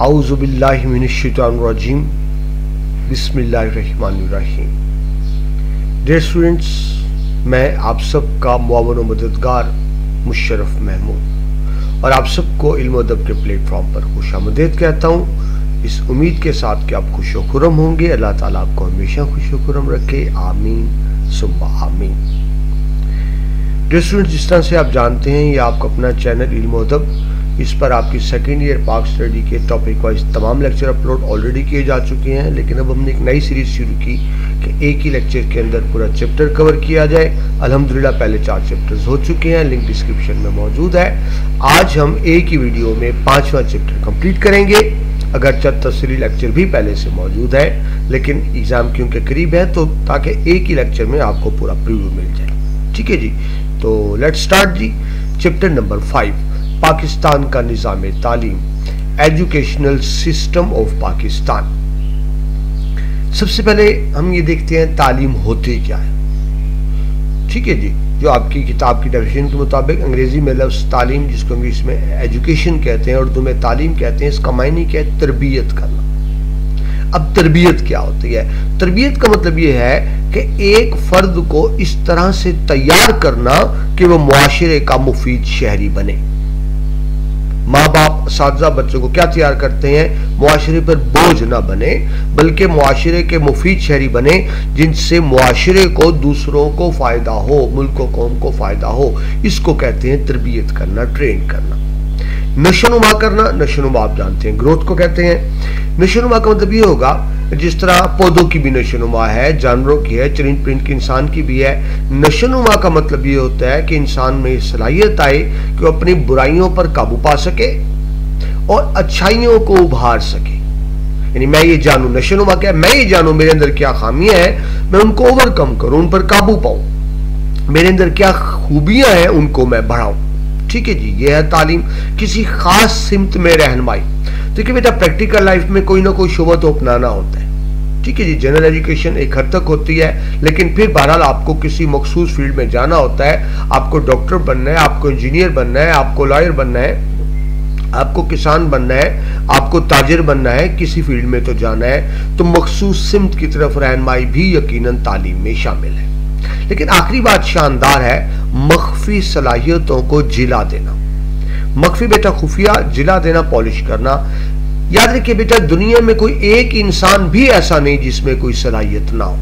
औज़ु बिल्लाहि मिनश्शैतानिर्रजीम बिस्मिल्लाहिर्रहमानिर्रहीम। Dear students, मैं आप सबका मुआवन व मददगार मुशर्रफ महमूद और आप सबको इल्म व अदब के प्लेटफॉर्म पर खुशामदीद कहता हूँ, इस उम्मीद के साथ कि आप खुश व खुर्रम होंगे। अल्लाह ताला आपको हमेशा खुश व खुर्रम रखे, आमीन सुम्मा आमीन। डियर स्टूडेंट्स, जिस तरह से आप जानते हैं, ये आपका अपना चैनल इल्म व अदब, इस पर आपकी सेकेंड ईयर पाक स्टडी के टॉपिक वाइज तमाम लेक्चर अपलोड ऑलरेडी किए जा चुके हैं, लेकिन अब हमने एक नई सीरीज शुरू की कि एक ही लेक्चर के अंदर पूरा चैप्टर कवर किया जाए। अल्हम्दुलिल्लाह पहले 4 चैप्टर्स हो चुके हैं, लिंक डिस्क्रिप्शन में मौजूद है। आज हम एक ही वीडियो में 5वां चैप्टर कंप्लीट करेंगे। अगर तफसीली लेक्चर भी पहले से मौजूद है, लेकिन एग्जाम क्योंकि करीब है, तो ताकि एक ही लेक्चर में आपको पूरा प्रीव्यू मिल जाए। ठीक है जी, तो लेट्स स्टार्ट जी। चैप्टर नंबर 5, पाकिस्तान का निज़ाम तालीम, एजुकेशनल सिस्टम ऑफ पाकिस्तान। सबसे पहले हम ये देखते हैं तालीम होती क्या है। ठीक है जी, जो आपकी किताब की डेफिनेशन के मुताबिक अंग्रेजी में लफ्ज़ तालीम, जिसको इंग्लिश में एजुकेशन कहते हैं, उर्दू में तालीम कहते हैं, इसका मायने क्या है? तरबियत करना। अब तरबियत क्या होती है? तरबियत का मतलब ये है कि एक फर्द को इस तरह से तैयार करना कि वो मुआशरे का मुफीद शहरी बने। माँ बाप साथी बच्चों को क्या तैयार करते हैं? मुआशरे पर बोझ ना बने, बल्कि मुआशरे के मुफीद शहरी बने, जिनसे मुआशरे को, दूसरों को फायदा हो, मुल्क व कौम को फायदा हो। इसको कहते हैं तरबियत करना, ट्रेन करना। नशोनुमा करना, नशोनुमा आप जानते हैं ग्रोथ को कहते हैं। नशोनुमा का मतलब ये होगा, जिस तरह पौधों की भी नशोनुमा है, जानवरों की है, चरिंद परिंद की, इंसान की भी है। नशोनुमा का मतलब ये होता है कि इंसान में सलाहियत आए कि वो अपनी बुराइयों पर काबू पा सके और अच्छाइयों को उभार सके। यानी मैं ये जानूं, नशोनुमा क्या है? मैं ये जानूं मेरे अंदर क्या खामियां हैं, मैं उनको ओवरकम करूं, उन पर काबू पाऊं। मेरे अंदर क्या खूबियां हैं, उनको मैं बढ़ाऊं। ठीक है जी, ये है तालीम, किसी खास सिमत में रहनुमाई। देखिए बेटा, प्रैक्टिकल लाइफ में कोई ना कोई शोबा तो अपनाना होता है। ठीक है जी, जनरल एजुकेशन एक हद तक होती है, लेकिन फिर बहरहाल आपको किसी मखसूस फील्ड में जाना होता है। आपको डॉक्टर बनना है, आपको इंजीनियर बनना है, आपको लॉयर बनना है, आपको किसान बनना है, आपको ताजिर बनना है, किसी फील्ड में तो जाना है, तो मखसूस सिमत की तरफ रहनुमाई भी यकीनन तालीम में शामिल है। लेकिन आखिरी बात शानदार है, मख्फी सलाहियतों को जिला देना। मख्फी बेटा खुफिया, जिला देना, पॉलिश करना। याद रखिए बेटा, दुनिया में कोई एक इंसान भी ऐसा नहीं जिसमें कोई सलाहियत ना हो।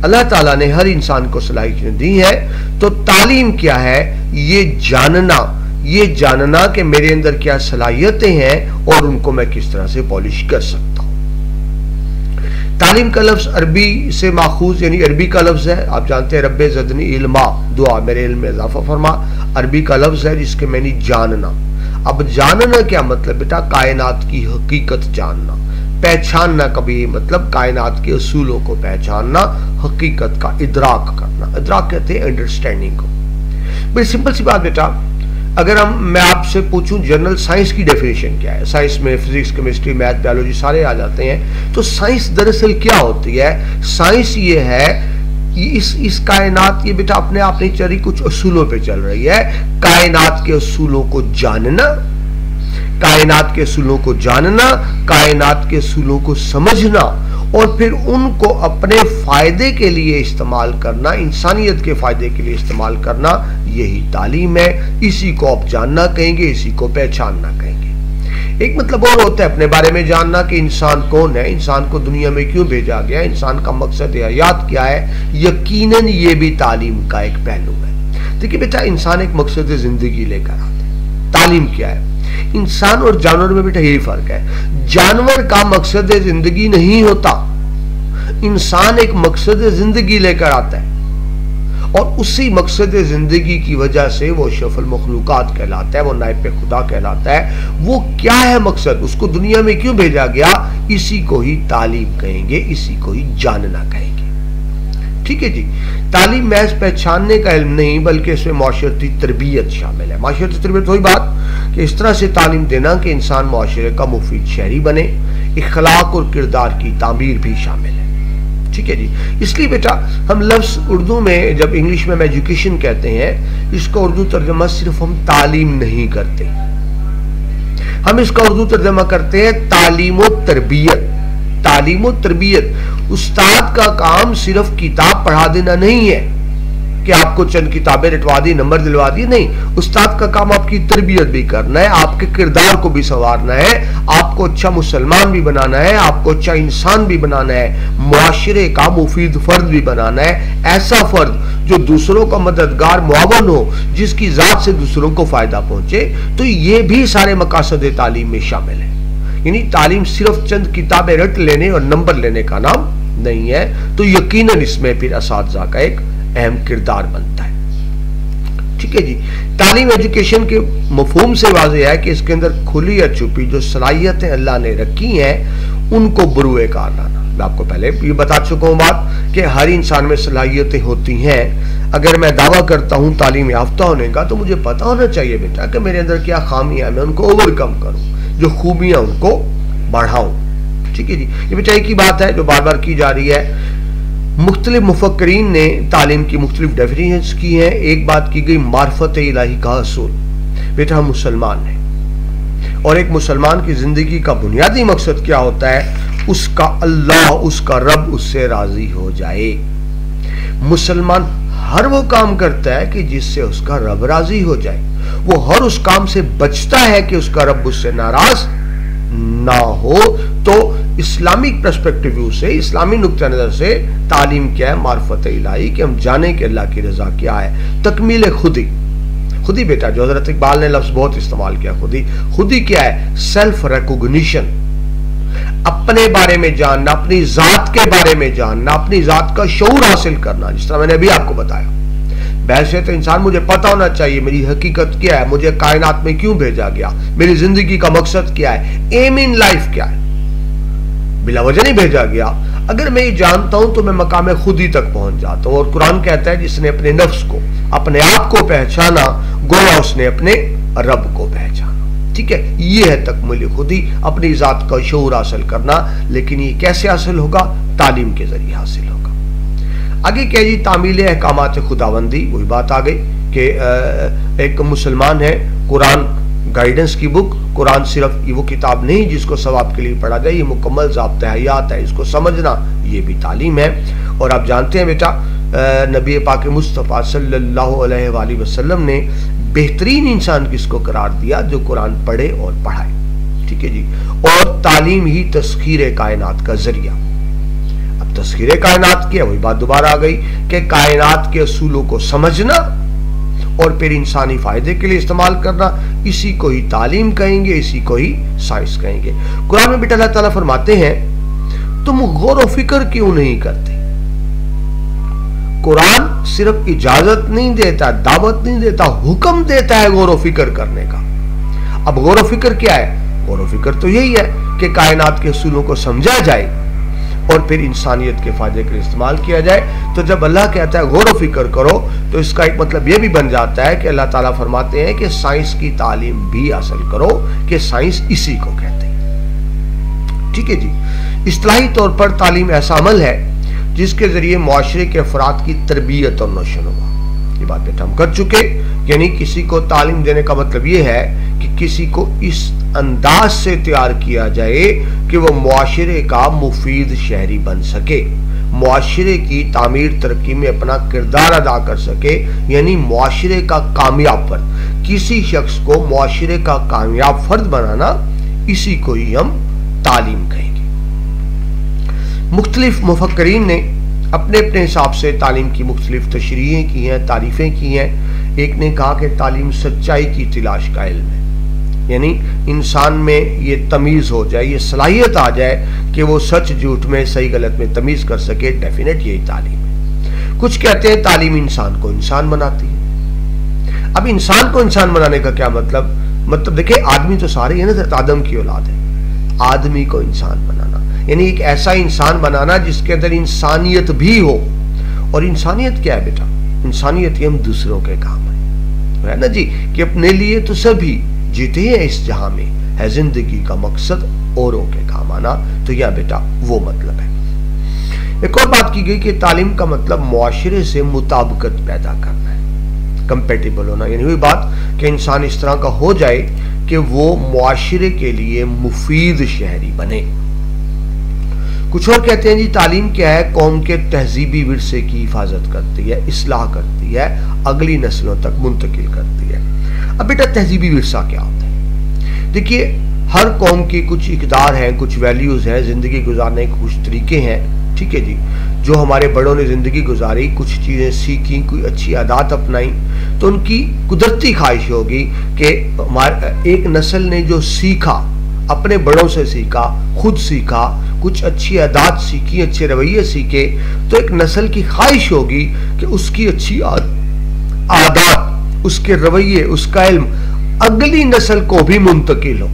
अल्लाह ताला ने हर इंसान को सलाहियत दी है। तो तालीम क्या है? ये जानना कि मेरे अंदर क्या सलाहियतें हैं और उनको मैं किस तरह से पॉलिश कर सकता हूं। तालीम का लफ्ज अरबी से माखूज, यानी अरबी का लफ्ज है, आप जानते हैं रब्बे ज़दनी इल्मा, दुआ मेरे इल्म में इजाफा फरमा। अरबी का लफ्ज है जिसके मैंने जानना। अब जानना क्या मतलब बेटा? कायनात की हकीकत जानना, पहचानना। कभी मतलब कायनात के असूलों को पहचानना, हकीकत का इदराक करना। इदराक कहते हैं अंडरस्टैंडिंग को। बड़ी सिंपल सी बात बेटा, अगर मैं आपसे पूछूं जनरल साइंस की डेफिनेशन क्या है? साइंस में फिजिक्स, केमिस्ट्री, मैथ, बायोलॉजी सारे आ जाते हैं। तो साइंस दरअसल क्या होती है? साइंस ये है, इस कायनात, ये बेटा अपने आप नहीं चल रही, कुछ असूलों पे चल रही है। कायनात के असूलों को जानना, कायनात के असूलों को जानना, कायनात के असूलों को समझना और फिर उनको अपने फायदे के लिए इस्तेमाल करना, इंसानियत के फायदे के लिए इस्तेमाल करना, यही तालीम है। इसी को आप जानना कहेंगे, इसी को पहचानना कहेंगे। एक मतलब और होता है अपने बारे में जानना कि इंसान कौन है, इंसान को दुनिया में क्यों भेजा गया, इंसान का मकसद हयात क्या है। यकीनन ये भी तालीम का एक पहलू है। देखिए बेटा, इंसान एक मकसद जिंदगी लेकर आता है। तालीम क्या है? इंसान और जानवर में बेटा यही फर्क है। जानवर का मकसद जिंदगी नहीं होता, इंसान एक मकसद जिंदगी लेकर आता है और उसी मकसद जिंदगी की वजह से वो शफल मखलूकात कहलाता है, वो नाइब खुदा कहलाता है। वो क्या है मकसद, उसको दुनिया में क्यों भेजा गया, इसी को ही तालीम कहेंगे, इसी को ही जानना कहेंगे। ठीक है जी, तालीम महज पहचानने का इल्म नहीं, बल्कि इसमें माशरती तरबियत शामिल है। माशरती तरबियत वही बात कि इस तरह से तालीम देना कि इंसान माशरे का मुफीद शहरी बने। इखलाक और किरदार की तामीर भी शामिल है। ठीक है जी, इसलिए बेटा हम लफ्ज उर्दू में, जब इंग्लिश में हम एजुकेशन कहते हैं, इसका उर्दू तर्जुमा सिर्फ हम तालीम नहीं करते, हम इसका उर्दू तर्जमा करते हैं तालीम व तरबियत। तालीम व तरबियत, उस्ताद का काम सिर्फ किताब पढ़ा देना नहीं है कि आपको चंद किताबें रटवा दी, नंबर दिलवा दिए, नहीं। उस्ताद का काम आपकी तरबियत भी करना है, आपके किरदार को भी संवारना है, आपको अच्छा मुसलमान भी बनाना है, आपको अच्छा इंसान भी बनाना है, मुआशरे का मुफीद फर्द भी बनाना है, ऐसा फर्द जो दूसरों का मददगार मुआवन हो, जिसकी जात से दूसरों को फायदा पहुंचे। तो ये भी सारे मकासद तालीम में शामिल है। यानी तालीम सिर्फ चंद किताबें रट लेने और नंबर लेने का नाम नहीं है। तो यकीनन इसमें फिर असातिज़ा का एक अहम किरदार बनता है। ठीक है जी। तालीम एजुकेशन के मफहूम से वाज़ेह है कि इसके अंदर खुली या छुपी जो सलाहियतें अल्लाह ने रखी हैं उनको बुरुए कार लाना। मैं आपको पहले ये बता चुका हूं बात कि हर इंसान में सलाहियतें होती हैं। अगर मैं दावा करता हूं तालीम याफ्ता होने का, तो मुझे पता होना चाहिए बेटा कि मेरे अंदर क्या खामियां, मैं उनको ओवरकम करूं, जो खूबियां उनको बढ़ाऊं। ठीक है जी। ये बेटा एक ही बात है जो बार बार की जा रही है। मुख्तलिफ मुफक्करीन ने तालीम की मुख्तलिफ डेफिनेशंस की हैं। एक बात की गई मार्फत इलाही का असूल। बेटा हम मुसलमान हैं और एक मुसलमान की जिंदगी का बुनियादी मकसद क्या होता है? उसका अल्लाह, उसका रब उससे राजी हो जाए। मुसलमान हर वो काम करता है कि जिससे उसका रब राजी हो जाए। वो हर उस काम से बचता है कि उसका रब उससे नाराज ना हो। तो इस्लामिक पर्सपेक्टिव से, इस्लामी नुक्ता नजर से तालीम क्या है? मार्फत इलाही, कि हम जाने कि अल्लाह की रजा क्या है। तकमील खुदी। खुदी बेटा जो हजरत इकबाल ने लफ्ज बहुत इस्तेमाल किया, खुदी। खुदी क्या है? सेल्फ रिकॉग्निशन, अपने बारे में जानना, अपनी जात के बारे में जानना, अपनी जात का शऊर हासिल करना। जिस तरह मैंने अभी आपको बताया, वैसे तो इंसान मुझे पता होना चाहिए मेरी हकीकत क्या है, मुझे कायनात में क्यों भेजा गया, मेरी जिंदगी का मकसद क्या है, एम इन लाइफ क्या है। बिला वजह नहीं भेजा गया। अगर मैं ये जानता हूं तो मैं मकाम खुदी तक पहुंच जाता हूं। और कुरान कहता है जिसने अपने नफ्स को, अपने आप को पहचाना, गोया उसने अपने रब को पहचाना। ठीक है, ये है तकमील खुदी, अपनी जात का शऊर हासिल करना। लेकिन ये कैसे हासिल होगा? तालीम के जरिए हासिल होगा। आगे क्या जी? तामील अहकामात खुदाबंदी। वही बात आ गई कि एक मुसलमान है, कुरान गाइडेंस की बुक। कुरान सिर्फ वो किताब नहीं जिसको सवाब के लिए पढ़ा जाए, ये मुकम्मल ज़ाब्ता हयात है, इसको समझना ये भी तालीम है। और आप जानते हैं बेटा, नबी पाक मुस्तफ़ा सल्लल्लाहु अलैहि वसल्लम ने बेहतरीन इंसान किसको करार दिया? जो कुरान पढ़े और पढ़ाए। ठीक है जी। और तालीम ही तस्खीर कायनात का जरिया। अब तस्खीर कायनात की वही बात दोबारा आ गई कि कायनात के असूलों को समझना और फिर इंसानी फायदे के लिए इस्तेमाल करना, इसी को ही तालीम कहेंगे, इसी को ही साइंस कहेंगे। कुरान में बेटा अल्लाह ताला फरमाते हैं, तुम गौर व फिक्र क्यों नहीं करते? कुरान सिर्फ इजाजत नहीं देता, दावत नहीं देता, हुक्म देता है गौर व फिक्र करने का। अब गौर व फिक्र क्या है? गौर व फिक्र तो यही है कि कायनात के असूलों को समझा जाए और फिर इंसानियत के फायदे के लिए इस्तेमाल किया जाए। तो जब अल्लाह कहता है गौर व फिक्र करो, तो इसका एक मतलब यह भी बन जाता है कि अल्लाह ताला फरमाते हैं कि साइंस की तालीम भी हासिल करो, कि साइंस इसी को कहते हैं। ठीक है जी। इस्तिलाही तौर पर तालीम ऐसा अमल है जिसके जरिए मुआशरे के अफराद की तरबियत और नशोनुमा। ये बात बेटा हम कर चुके। यानी किसी को तालीम देने का मतलब ये है कि किसी को इस अंदाज से तैयार किया जाए कि वो मुआशरे का मुफीद शहरी बन सके, मुआशरे की तामीर तरक्की में अपना किरदार अदा कर सके। यानी मुआशरे का कामयाब फर्द, किसी शख्स को मुआशरे का कामयाब फर्द बनाना, इसी को ही हम तालीम कहेंगे। मुख्तलिफ मुफक्करीन ने अपने अपने हिसाब से तालीम की मुख्तलिफ तशरीहें की हैं, तारीफें की हैं। एक ने कहा कि तालीम सच्चाई की तलाश का इल्म है, यानी इंसान में ये तमीज़ हो जाए, ये सलाहियत आ जाए कि वो सच झूठ में, सही गलत में तमीज़ कर सके। डेफिनेट यही तालीम है। कुछ कहते हैं तालीम इंसान को इंसान बनाती है। अब इंसान को इंसान बनाने का क्या मतलब? मतलब देखिए, आदमी तो सारे हैं ना, आदम की औलाद है। आदमी को इंसान बनाना यानी एक ऐसा इंसान बनाना जिसके अंदर इंसानियत भी हो। और इंसानियत क्या है बेटा? इंसानियत ही हम दूसरों के काम है ना जी, कि अपने लिए तो सभी जीते हैं इस जहां में, है जिंदगी का मकसद औरों के काम आना। तो यह बेटा वो मतलब है। एक और बात की गई कि तालीम का मतलब मुआशरे से मुताबिकत पैदा करना है, कंपेटिबल होना। यानी वही बात कि इंसान इस तरह का हो जाए कि वो मुआशरे के लिए मुफीद शहरी बने। कुछ और कहते हैं जी तालीम क्या है, कौम के तहजीबी विरसे की हिफाजत करती है, इस्लाह करती है, अगली नस्लों तक मुंतकिल करती है। अब बेटा तहजीबी विरसा क्या होता है? देखिए हर कौम की कुछ इकदार हैं, कुछ वैल्यूज हैं, जिंदगी गुजारने के कुछ तरीके हैं, ठीक है जी, जो हमारे बड़ों ने जिंदगी गुजारी, कुछ चीजें सीखी, कोई अच्छी आदत अपनाई, तो उनकी कुदरती ख्वाहिश होगी कि हमारे एक नस्ल ने जो सीखा, अपने बड़ों से सीखा, खुद सीखा, कुछ अच्छी आदत सीखी, अच्छे रवैये सीखे, तो एक नस्ल की ख्वाहिश होगी कि उसकी अच्छी आदत, उसके रवैये, उसका इल्म अगली नस्ल को भी मुंतकिल हो।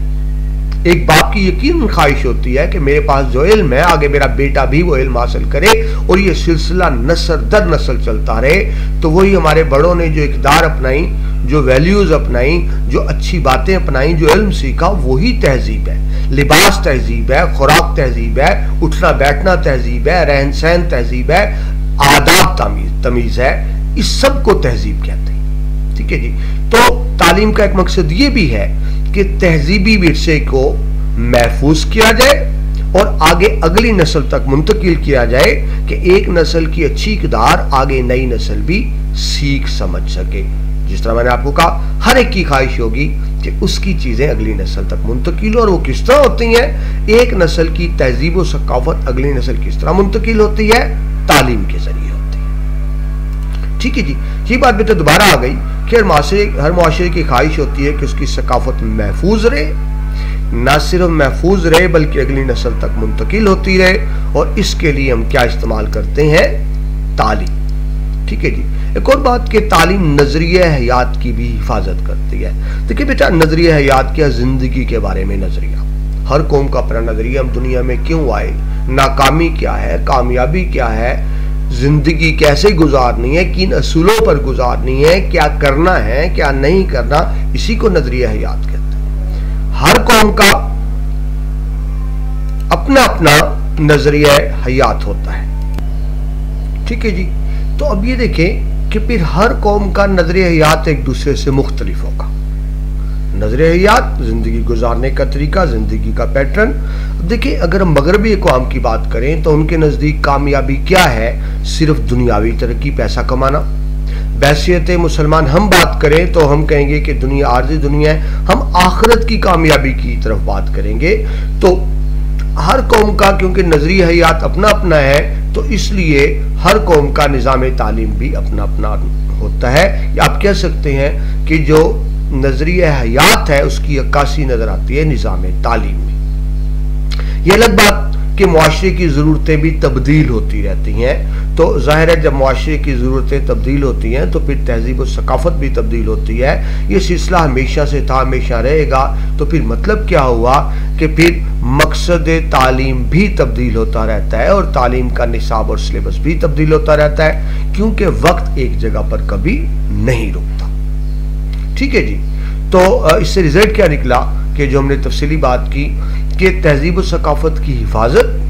एक बाप की यकीन ख्वाहिश होती है कि मेरे पास जो इल्म है आगे मेरा बेटा भी वो इल्म हासिल करे और ये सिलसिला नस्ल दर नस्ल चलता रहे। तो वही हमारे बड़ों ने जो इकदार अपनाई, जो वैल्यूज अपनाई, जो अच्छी बातें अपनाई, जो इल्म सीखा, वही तहजीब है। लिबास तहजीब है, खुराक तहजीब है, उठना बैठना तहजीब है, रहन सहन तहजीब है, आदाब तमीज है, इस सब को तहजीब कहते हैं, ठीक है जी। तो तालीम का एक मकसद ये भी है कि तहजीबी विरसे को महफूज किया जाए और आगे अगली नस्ल तक मुंतकिल किया जाए कि एक नस्ल की अच्छी इकदार आगे नई नस्ल भी सीख समझ सके। जिस तरह मैंने आपको कहा, हर एक की ख्वाहिश होगी कि उसकी चीजें अगली नस्ल तक मुंतकिल हो, और वो किस तरह होती हैं? एक नस्ल की तहजीब और सकाफत अगली नस्ल किस तरह मुंतकिल होती है? तालीम के जरिए होती है, ठीक है जी। ये बात भी तो दोबारा आ गई कि हर मुआशरे की ख्वाहिश होती है कि उसकी सकाफत महफूज रहे, ना सिर्फ महफूज रहे बल्कि अगली नस्ल तक मुंतकिल होती रहे, और इसके लिए हम क्या इस्तेमाल करते हैं? तालीम, ठीक है जी। एक और बात कि तालीम नजरिया हयात की भी हिफाजत करती है। देखिए बेटा, नजरिया हयात क्या? जिंदगी के बारे में नजरिया। हर कौम का अपना नजरिया, हम दुनिया में क्यों आए, नाकामी क्या है, कामयाबी क्या है, जिंदगी कैसे गुजारनी है, किन असूलों पर गुजारनी है, क्या करना है, क्या नहीं करना, इसी को नजरिया हयात कहते हैं। हर कौम का अपना अपना नजरिया हयात होता है, ठीक है जी। तो अब ये देखें कि फिर हर कौम का नजरिया हयात एक दूसरे से मुख्तलिफ होगा। नजरिया हयात, जिंदगी गुजारने का तरीका, जिंदगी का पैटर्न। देखिए अगर हम मगरबी अक़वाम की बात करें तो उनके नजदीक कामयाबी क्या है? सिर्फ दुनियावी तरक्की, पैसा कमाना। बैसियत मुसलमान हम बात करें तो हम कहेंगे कि दुनिया आर्जी दुनिया है, हम आखिरत की कामयाबी की तरफ बात करेंगे। तो हर कौम का क्योंकि नजरिया हयात अपना अपना है, तो इसलिए हर कौम का निज़ाम तालीम भी अपना अपना होता है। या आप कह सकते हैं कि जो नजरिया हयात है उसकी अक्कासी नजर आती है निज़ाम तालीम में। यह अलग बात कि मुआशरे की ज़रूरतें भी तब्दील होती रहती हैं, तो जाहिर है जब मुआशरे की ज़रूरतें तब्दील होती हैं तो फिर तहजीब और सकाफत भी तब्दील होती है। ये सिलसिला हमेशा से था, हमेशा रहेगा। तो फिर मतलब क्या हुआ कि फिर मकसद तालीम भी तब्दील होता रहता है और तालीम का निसाब और सिलेबस भी तब्दील होता रहता है, क्योंकि वक्त एक जगह पर कभी नहीं रुकता, ठीक है जी। तो इससे रिजल्ट क्या निकला कि जो हमने तफसीली बात की कि तहजीब और सकाफत की हिफाजत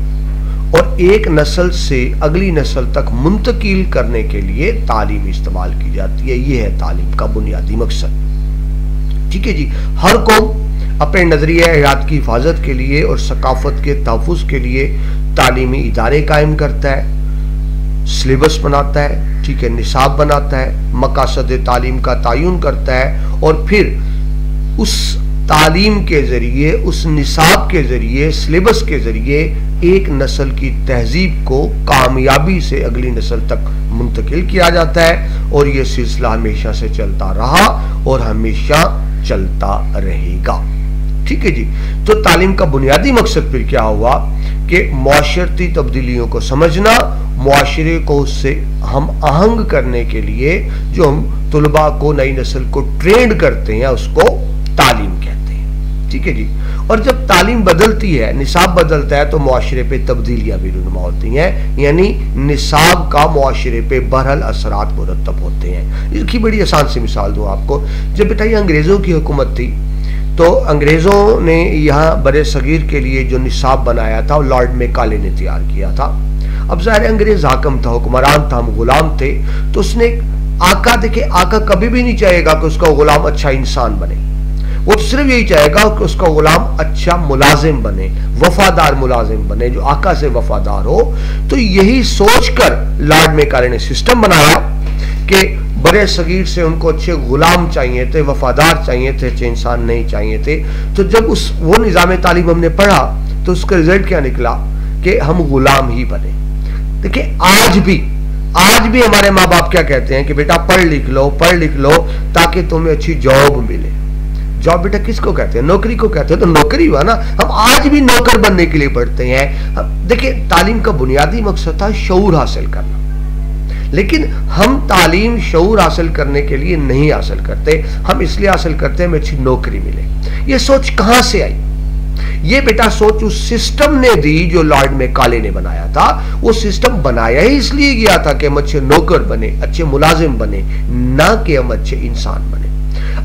और एक नस्ल से अगली नस्ल तक मुंतकिल करने के लिए तालीम इस्तेमाल की जाती है। यह है तालीम का बुनियादी मकसद, ठीक है जी। हर कौम अपने नजरिया हयात की हिफाजत के लिए और सकाफत के तहफ़्फ़ुज़ के लिए तालीमी इदारे कायम करता है, सिलेबस बनाता है, ठीक है, निसाब बनाता है, मकासद तालीम का तयन करता है, और फिर उस तालीम के जरिए, उस निसाब के जरिए, सिलेबस के जरिए एक नस्ल की तहजीब को कामयाबी से अगली नस्ल तक मुंतकिल किया जाता है। और यह सिलसिला हमेशा से चलता रहा और हमेशा चलता रहेगा, ठीक है जी। तो तालीम का बुनियादी मकसद फिर क्या हुआ कि मुआशरती तब्दीलियों को समझना, मुआशरे को उससे हम आहंग करने के लिए जो हम तुलबा को, नई नस्ल को ट्रेंड करते हैं उसको तालीम कहते हैं, ठीक है जी। और जब तालीम बदलती है, निसाब बदलता है, तो मुआशरे पे तब्दीलियां भी रूनुमा होती हैं, यानी निसाब का मुआशरे पे बहरहाल असरात मुरतब होते हैं। इसकी बड़ी आसान सी मिसाल दूं आपको। जब बेटा ये अंग्रेजों की हुकूमत थी तो अंग्रेजों ने यहाँ बरे सगीर के लिए जो निसाब बनाया था वो लॉर्ड मेकाले ने तैयार किया था। अब ज़ाहिर अंग्रेज हाकम था, हुक्मरान था, हम गुलाम थे, तो उसने आका, देखे आका कभी भी नहीं चाहेगा कि उसका गुलाम अच्छा इंसान बने, वो तो सिर्फ यही चाहेगा कि उसका गुलाम अच्छा मुलाजिम बने, वफादार मुलाजिम बने, जो आका से वफादार हो। तो यही सोचकर लॉर्ड मैकाले ने सिस्टम बनाया कि बड़े सगीर से उनको अच्छे गुलाम चाहिए थे, वफादार चाहिए थे, अच्छे इंसान नहीं चाहिए थे। तो जब वो निज़ाम तालीम हमने पढ़ा तो उसका रिजल्ट क्या निकला कि हम गुलाम ही बने। देखिए आज भी हमारे माँ बाप क्या कहते हैं कि बेटा पढ़ लिख लो ताकि तुम्हें अच्छी जॉब मिले। जॉब बेटा किसको कहते हैं? नौकरी को कहते हैं। तो नौकरी हुआ ना, हम आज भी नौकर बनने के लिए पढ़ते हैं। देखिए तालीम का बुनियादी मकसद था शऊर हासिल करना, लेकिन हम तालीम शऊर हासिल करने के लिए नहीं हासिल करते, हम इसलिए हासिल करते हैं हमें अच्छी नौकरी मिले। ये सोच कहां से आई? ये बेटा सोच उस सिस्टम ने दी जो लॉर्ड मैकाले ने बनाया था। वो सिस्टम बनाया ही इसलिए गया था कि हम अच्छे नौकर बने, अच्छे मुलाजिम बने, ना कि हम अच्छे इंसान बने।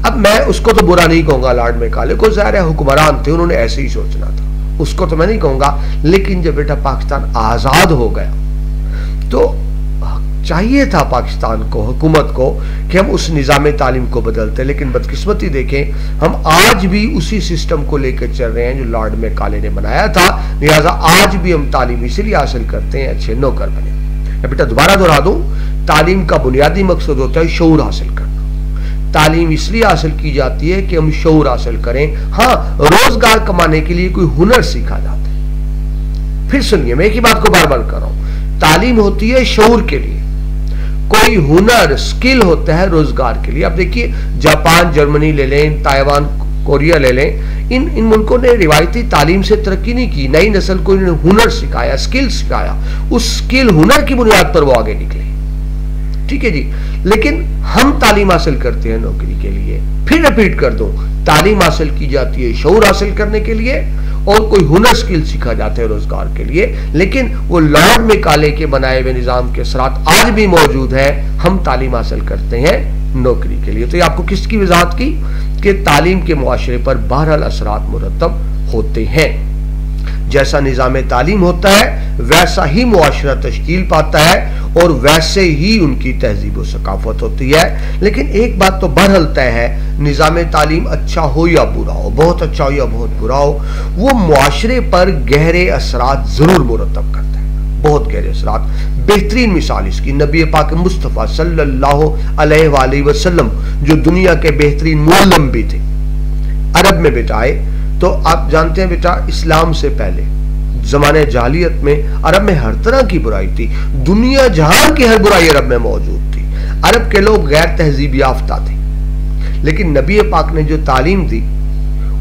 अब मैं उसको तो बुरा नहीं कहूंगा, लॉर्ड मैकाले को, ज़ाहिर है हुक्मरान थे, उन्होंने ऐसे ही सोचना था, उसको तो मैं नहीं कहूंगा। लेकिन जब बेटा पाकिस्तान आजाद हो गया तो चाहिए था पाकिस्तान को, हुकूमत को, कि हम उस निज़ाम तालीम को बदलते। लेकिन बदकिस्मती देखें, हम आज भी उसी सिस्टम को लेकर चल रहे हैं जो लॉर्ड मैकाले ने बनाया था। लिहाजा आज भी हम तालीम इसलिए हासिल करते हैं अच्छे नौकर बने। मैं बेटा दोबारा दोहरा दूं, तालीम का बुनियादी मकसद होता है शऊर हासिल करना। तालीम इसलिए हासिल की जाती है कि हम शऊर हासिल करें। हाँ, रोजगार कमाने के लिए कोई हुनर सीखा जाता है। फिर सुनिए, मैं एक ही बात को बार बार कर रहा हूं, तालीम होती है शऊर के लिए, कोई हुनर स्किल होता है रोजगार के लिए। अब देखिए जापान, जर्मनी ले लें, ताइवान, कोरिया ले लें, इन मुल्कों ने रिवायती तालीम से तरक्की नहीं की, नई नस्ल को इन्होंने हुनर सिखाया, स्किल सिखाया, उस स्किल हुनर की बुनियाद पर वो आगे निकले। ठीक है जी, लेकिन हम तालीम हासिल करते हैं नौकरी के लिए। फिर रिपीट कर दूं, तालीम हासिल की जाती है शऊर हासिल करने के लिए, और कोई हुनर स्किल सीखा जाता है रोजगार के लिए। लेकिन वो लॉर्ड मैकाले के बनाए हुए निजाम के असरात आज भी मौजूद है। हम तालीम हासिल करते हैं नौकरी के लिए। तो ये आपको किसकी वजाहत की कि तालीम के मुआशरे पर बहरहाल असरात मुरतब होते हैं। जैसा निजाम तालीम होता है वैसा ही मुआशरा तश्कील पाता है, और वैसे ही उनकी तहजीब व सकाफत होती है। लेकिन एक बात तो बहरहाल तय है, निजाम तालीम अच्छा हो या बुरा हो, बहुत अच्छा हो या बहुत बुरा हो, वो मुआशरे पर गहरे असरात जरूर मुरतब करता है, बहुत गहरे असरात। बेहतरीन मिसाल इसकी नबी पाक मुस्तफ़ा सल्लल्लाहु अलैहि वसल्लम, जो दुनिया के बेहतरीन मुअल्लिम भी थे, अरब में बेटा आए। तो आप जानते हैं बेटा, इस्लाम से पहले जमाने जाहिलियत में अरब में हर तरह की बुराई थी, दुनिया जहां की हर बुराई अरब में मौजूद थी। अरब के लोग गैर तहजीब याफ्ता थे, लेकिन नबी पाक ने जो तालीम दी,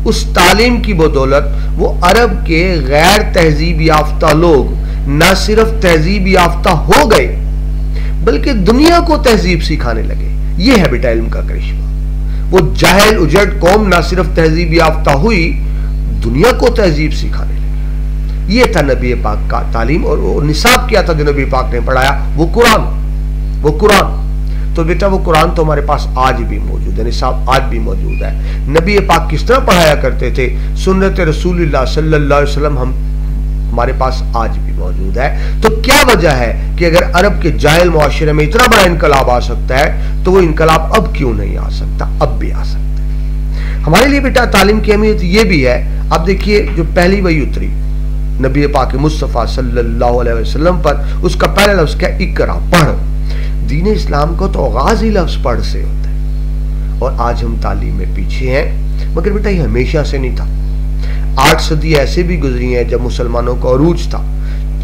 उस तालीम की बदौलत वो अरब के गैर तहजीब याफ्ता लोग न सिर्फ तहजीब याफ्ता हो गए, बल्कि दुनिया को तहजीब सिखाने लगे। ये है बेटा इल्म का करिश्मा। वो जाहिल उजड़ कौम न सिर्फ तहजीब याफ्ता हुई, दुनिया को तहजीब सिखाने लगी। ये था नबी पाक का तालीम, और वो निसाब किया था जो नबी पाक ने पढ़ाया, वो कुरान। तो बेटा वो कुरान तो हमारे पास आज भी मौजूद है, निसाब आज भी मौजूद है। नबी पाक किस तरह पढ़ाया करते थे, सुन्नत रसूलुल्लाह सल्लल्लाहु अलैहि वसल्लम हमारे पास आज भी मौजूद है। तो क्या वजह है कि अगर अरब के जाहिल मुआशरे में इतना बड़ा इनकलाब आ सकता है, तो वो इनकलाब अब क्यों नहीं आ सकता? अब भी आ सकता है। हमारे लिए बेटा तालीम की अहमियत ये भी है। अब देखिए, जो पहली वही उतरी नबी पाक मुस्तफ़ा सल्लल्लाहु अलैहि वसल्लम पर, उसका पहला लफ्ज क्या? इकरा, पढ़। दीन इस्लाम को तो आगाज ही लफ्ज पढ़ से होता है, और आज हम तालीम में पीछे हैं। मगर बेटा ये हमेशा से नहीं था। 8 सदी ऐसे भी गुजरी हैं जब मुसलमानों का अरूज था।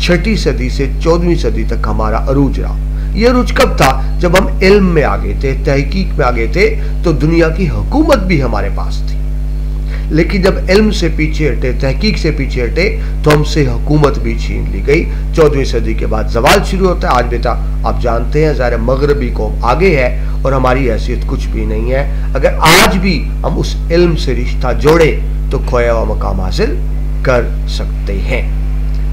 6ठी सदी से 14वीं सदी तक हमारा अरूज रहा। यह अरूज कब था? जब हम इल्म में आ गए थे, तहकीक में आ गए थे, तो दुनिया की हुकूमत भी हमारे पास थी। लेकिन जब इल्म से पीछे हटे, तहकीक से पीछे हटे, तो हमसे हुकूमत भी छीन ली गई। 14वीं सदी के बाद जवाल शुरू होता है। आज बेटा आप जानते हैं ज़ाहिर मगरबी कौम आगे है, और हमारी हैसियत कुछ भी नहीं है। अगर आज भी हम उस इल्म से रिश्ता जोड़े तो खोया हुआ मकाम हासिल कर सकते हैं।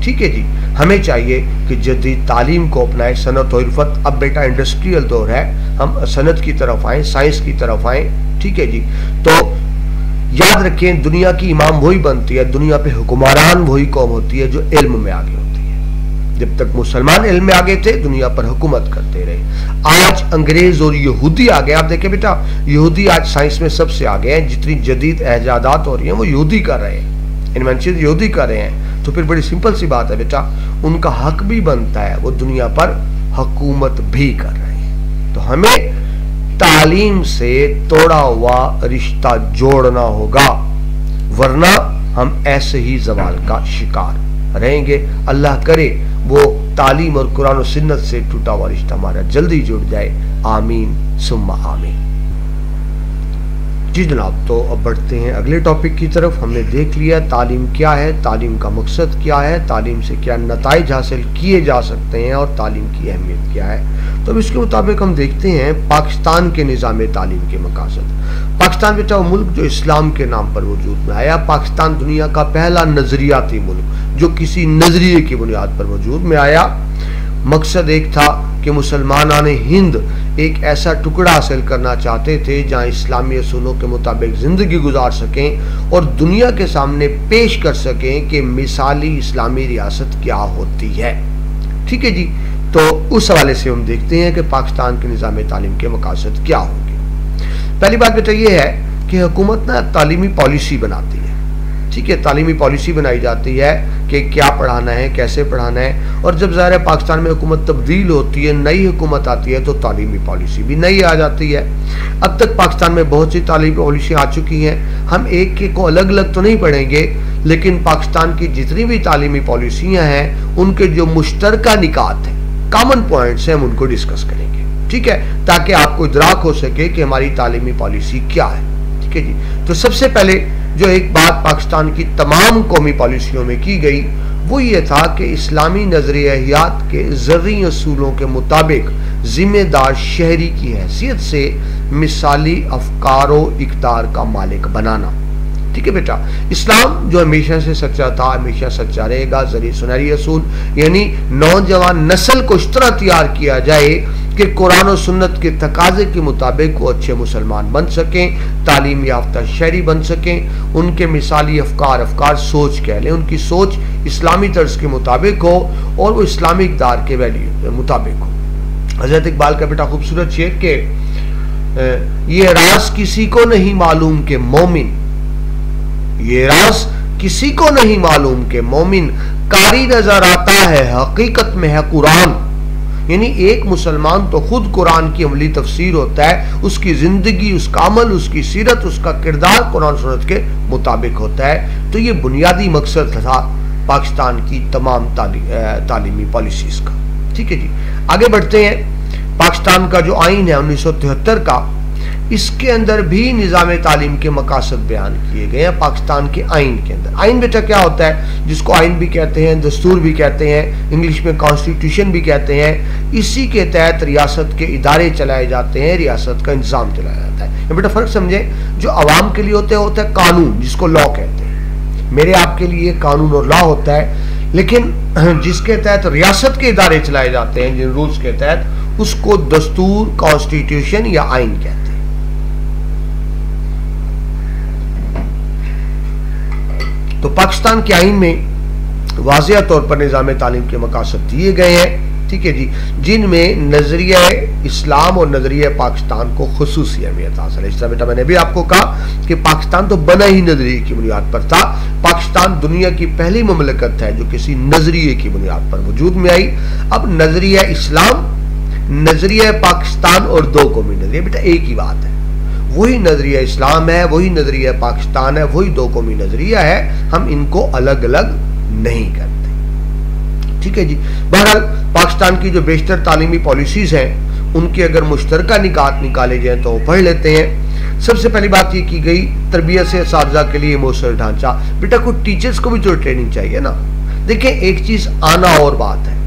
ठीक है जी, हमें चाहिए कि जदीद तालीम को अपनाएं, सनत और इरफत। अब बेटा इंडस्ट्रियल दौर है, हम सनत की तरफ आएँ, साइंस की तरफ आएँ। ठीक है जी, तो याद रखें दुनिया की इमाम वही बनती है, दुनिया पे हुक्मरान वही कौम होती है जो इल्म में आगे होती है। जब तक मुसलमान इल्म में आगे थे दुनिया पर हुकूमत करते रहे। आज अंग्रेज और यहूदी आ गए। आप देखें बेटा, यहूदी आज साइंस में सबसे आगे हैं। जितनी जदीद एजादात हो रही हैं वो यहूदी कर रहे हैं, इन्वेंशन यहूदी कर रहे हैं। तो फिर बड़ी सिंपल सी बात है बेटा, उनका हक भी बनता है, वो दुनिया पर हुकूमत भी कर रहे हैं। तो हमें तालीम से तोड़ा हुआ रिश्ता जोड़ना होगा, वरना हम ऐसे ही जवाल का शिकार रहेंगे। अल्लाह करे वो तालीम और कुरान और सुन्नत से टूटा हुआ रिश्ता हमारा जल्दी जुड़ जाए। आमीन सुम्मा आमीन। जी जनाब, तो अब बढ़ते हैं अगले टॉपिक की तरफ। हमने देख लिया तालीम क्या है, तालीम का मकसद क्या है, तालीम से क्या नताइज हासिल किए जा सकते हैं और तालीम की अहमियत क्या है। तो अब इसके मुताबिक हम देखते हैं पाकिस्तान के निज़ाम तालीम के मकासद। पाकिस्तान बेटा वो मुल्क जो इस्लाम के नाम पर वजूद में आया। पाकिस्तान दुनिया का पहला नजरियाती मुल्क जो किसी नजरिए की बुनियाद पर वजूद में आया। मकसद एक था कि मुसलमान हिंद एक ऐसा टुकड़ा हासिल करना चाहते थे जहां इस्लामी असूलों के मुताबिक ज़िंदगी गुजार सकें और दुनिया के सामने पेश कर सकें कि मिसाली इस्लामी रियासत क्या होती है। ठीक है जी, तो उस हवाले से हम देखते हैं कि पाकिस्तान के निज़ाम तालीम के मकासद क्या होंगे। पहली बात बेटा ये है कि हुकूमत ना तालीमी पॉलिसी बनाती है। ठीक है, तालीमी पॉलिसी बनाई जाती है कि क्या पढ़ाना है, कैसे पढ़ाना है। और जब ज़ाहिर है पाकिस्तान में हुकूमत तब्दील होती है, नई हुकूमत आती है, तो तालीमी पॉलिसी भी नई आ जाती है। अब तक पाकिस्तान में बहुत सी तालीमी पॉलिसी आ चुकी हैं। हम एक के को अलग अलग तो नहीं पढ़ेंगे, लेकिन पाकिस्तान की जितनी भी तालीमी पॉलिसियाँ हैं उनके जो मुश्तरका निकात हैं, कॉमन पॉइंट्स हैं, हम उनको डिस्कस करेंगे। ठीक है, ताकि आपको इदराक हो सके कि हमारी तालीमी पॉलिसी क्या है। ठीक है जी, तो सबसे पहले जो एक बात पाकिस्तान की तमाम कौमी पॉलिसियों में की गई वो ये था कि इस्लामी नज़रियात के ज़र्री असूलों के मुताबिक ज़िम्मेदार शहरी की हैसियत से मिसाली अफकार व इक़्तिदार का मालिक बनाना। ठीक है बेटा, इस्लाम जो हमेशा से सच्चा था हमेशा सच्चा रहेगा। ज़री सुनहरी असूल यानी नौजवान नस्ल को इस तरह तैयार किया जाए कि कुरान और सुन्नत के तकाजे के मुताबिक वो अच्छे मुसलमान बन सकें, तालीम याफ्ता शहरी बन सकें, उनके मिसाली अफकार सोच कह लें, उनकी सोच इस्लामी तर्ज के मुताबिक हो और वो इस्लामी इक़्तिदार के वैल्यू के मुताबिक हो। हज़रत इकबाल का बेटा खूबसूरत शेर के ये राज किसी को नहीं मालूम के मोमिन, ये राज किसी को नहीं मालूम के मोमिन, कारी नजर आता है हकीकत में है कुरान। यानी एक मुसलमान तो खुद कुरान की अमली तफसीर होता है, उसकी जिंदगी, उसका अमल, उसकी सीरत, उसका किरदार कुरान सुन्नत के मुताबिक होता है। तो ये बुनियादी मकसद था पाकिस्तान की तमाम तालीमी पॉलिसीज का। ठीक है जी, आगे बढ़ते हैं। पाकिस्तान का जो आइन है 1973 का, इसके अंदर भी निज़ाम तालीम के मकासद बयान किए गए हैं पाकिस्तान के आइन के अंदर। आइन बेटा क्या होता है, जिसको आइन भी कहते हैं, दस्तूर भी कहते हैं, इंग्लिश में कॉन्स्टिट्यूशन भी कहते हैं। इसी के तहत रियासत के इदारे चलाए जाते हैं, रियासत का इंतजाम चलाया जाता है। ये बेटा फ़र्क समझे, जो आवाम के लिए होता है कानून, जिसको लॉ कहते हैं। मेरे आपके लिए कानून और लॉ होता है, लेकिन जिसके तहत रियासत के इदारे चलाए जाते हैं, जिन रूल्स के तहत, उसको दस्तूर, कॉन्स्टिट्यूशन या आइन कहते हैं। तो पाकिस्तान के आइन में वाज़िया तौर पर निज़ाम तालीम के मकासद दिए गए हैं। ठीक है जी, जिनमें नज़रिया इस्लाम और नज़रिया पाकिस्तान को खुसूसी अहमियत हासिल है। इस तरह बेटा मैंने भी आपको कहा कि पाकिस्तान तो बना ही नज़रिए की बुनियाद पर था। पाकिस्तान दुनिया की पहली मुमलकत है जो किसी नज़रिए की बुनियाद पर वजूद में आई। अब नज़रिया इस्लाम, नज़रिया पाकिस्तान और दो कौमी नज़रिया बेटा एक ही बात है। वही नजरिया इस्लाम है, वही नजरिया पाकिस्तान है, वही दो कौमी नजरिया है, हम इनको अलग अलग नहीं करते। ठीक है जी, बहरहाल पाकिस्तान की जो बेशतर तालीमी पॉलिसीज हैं उनके अगर मुश्तरका निकात निकाले जाए तो पढ़ लेते हैं। सबसे पहली बात ये की गई तरबियत से असातिज़ा के लिए मौसर ढांचा। बेटा कुछ टीचर्स को भी तो ट्रेनिंग चाहिए ना। देखिए एक चीज आना और बात है,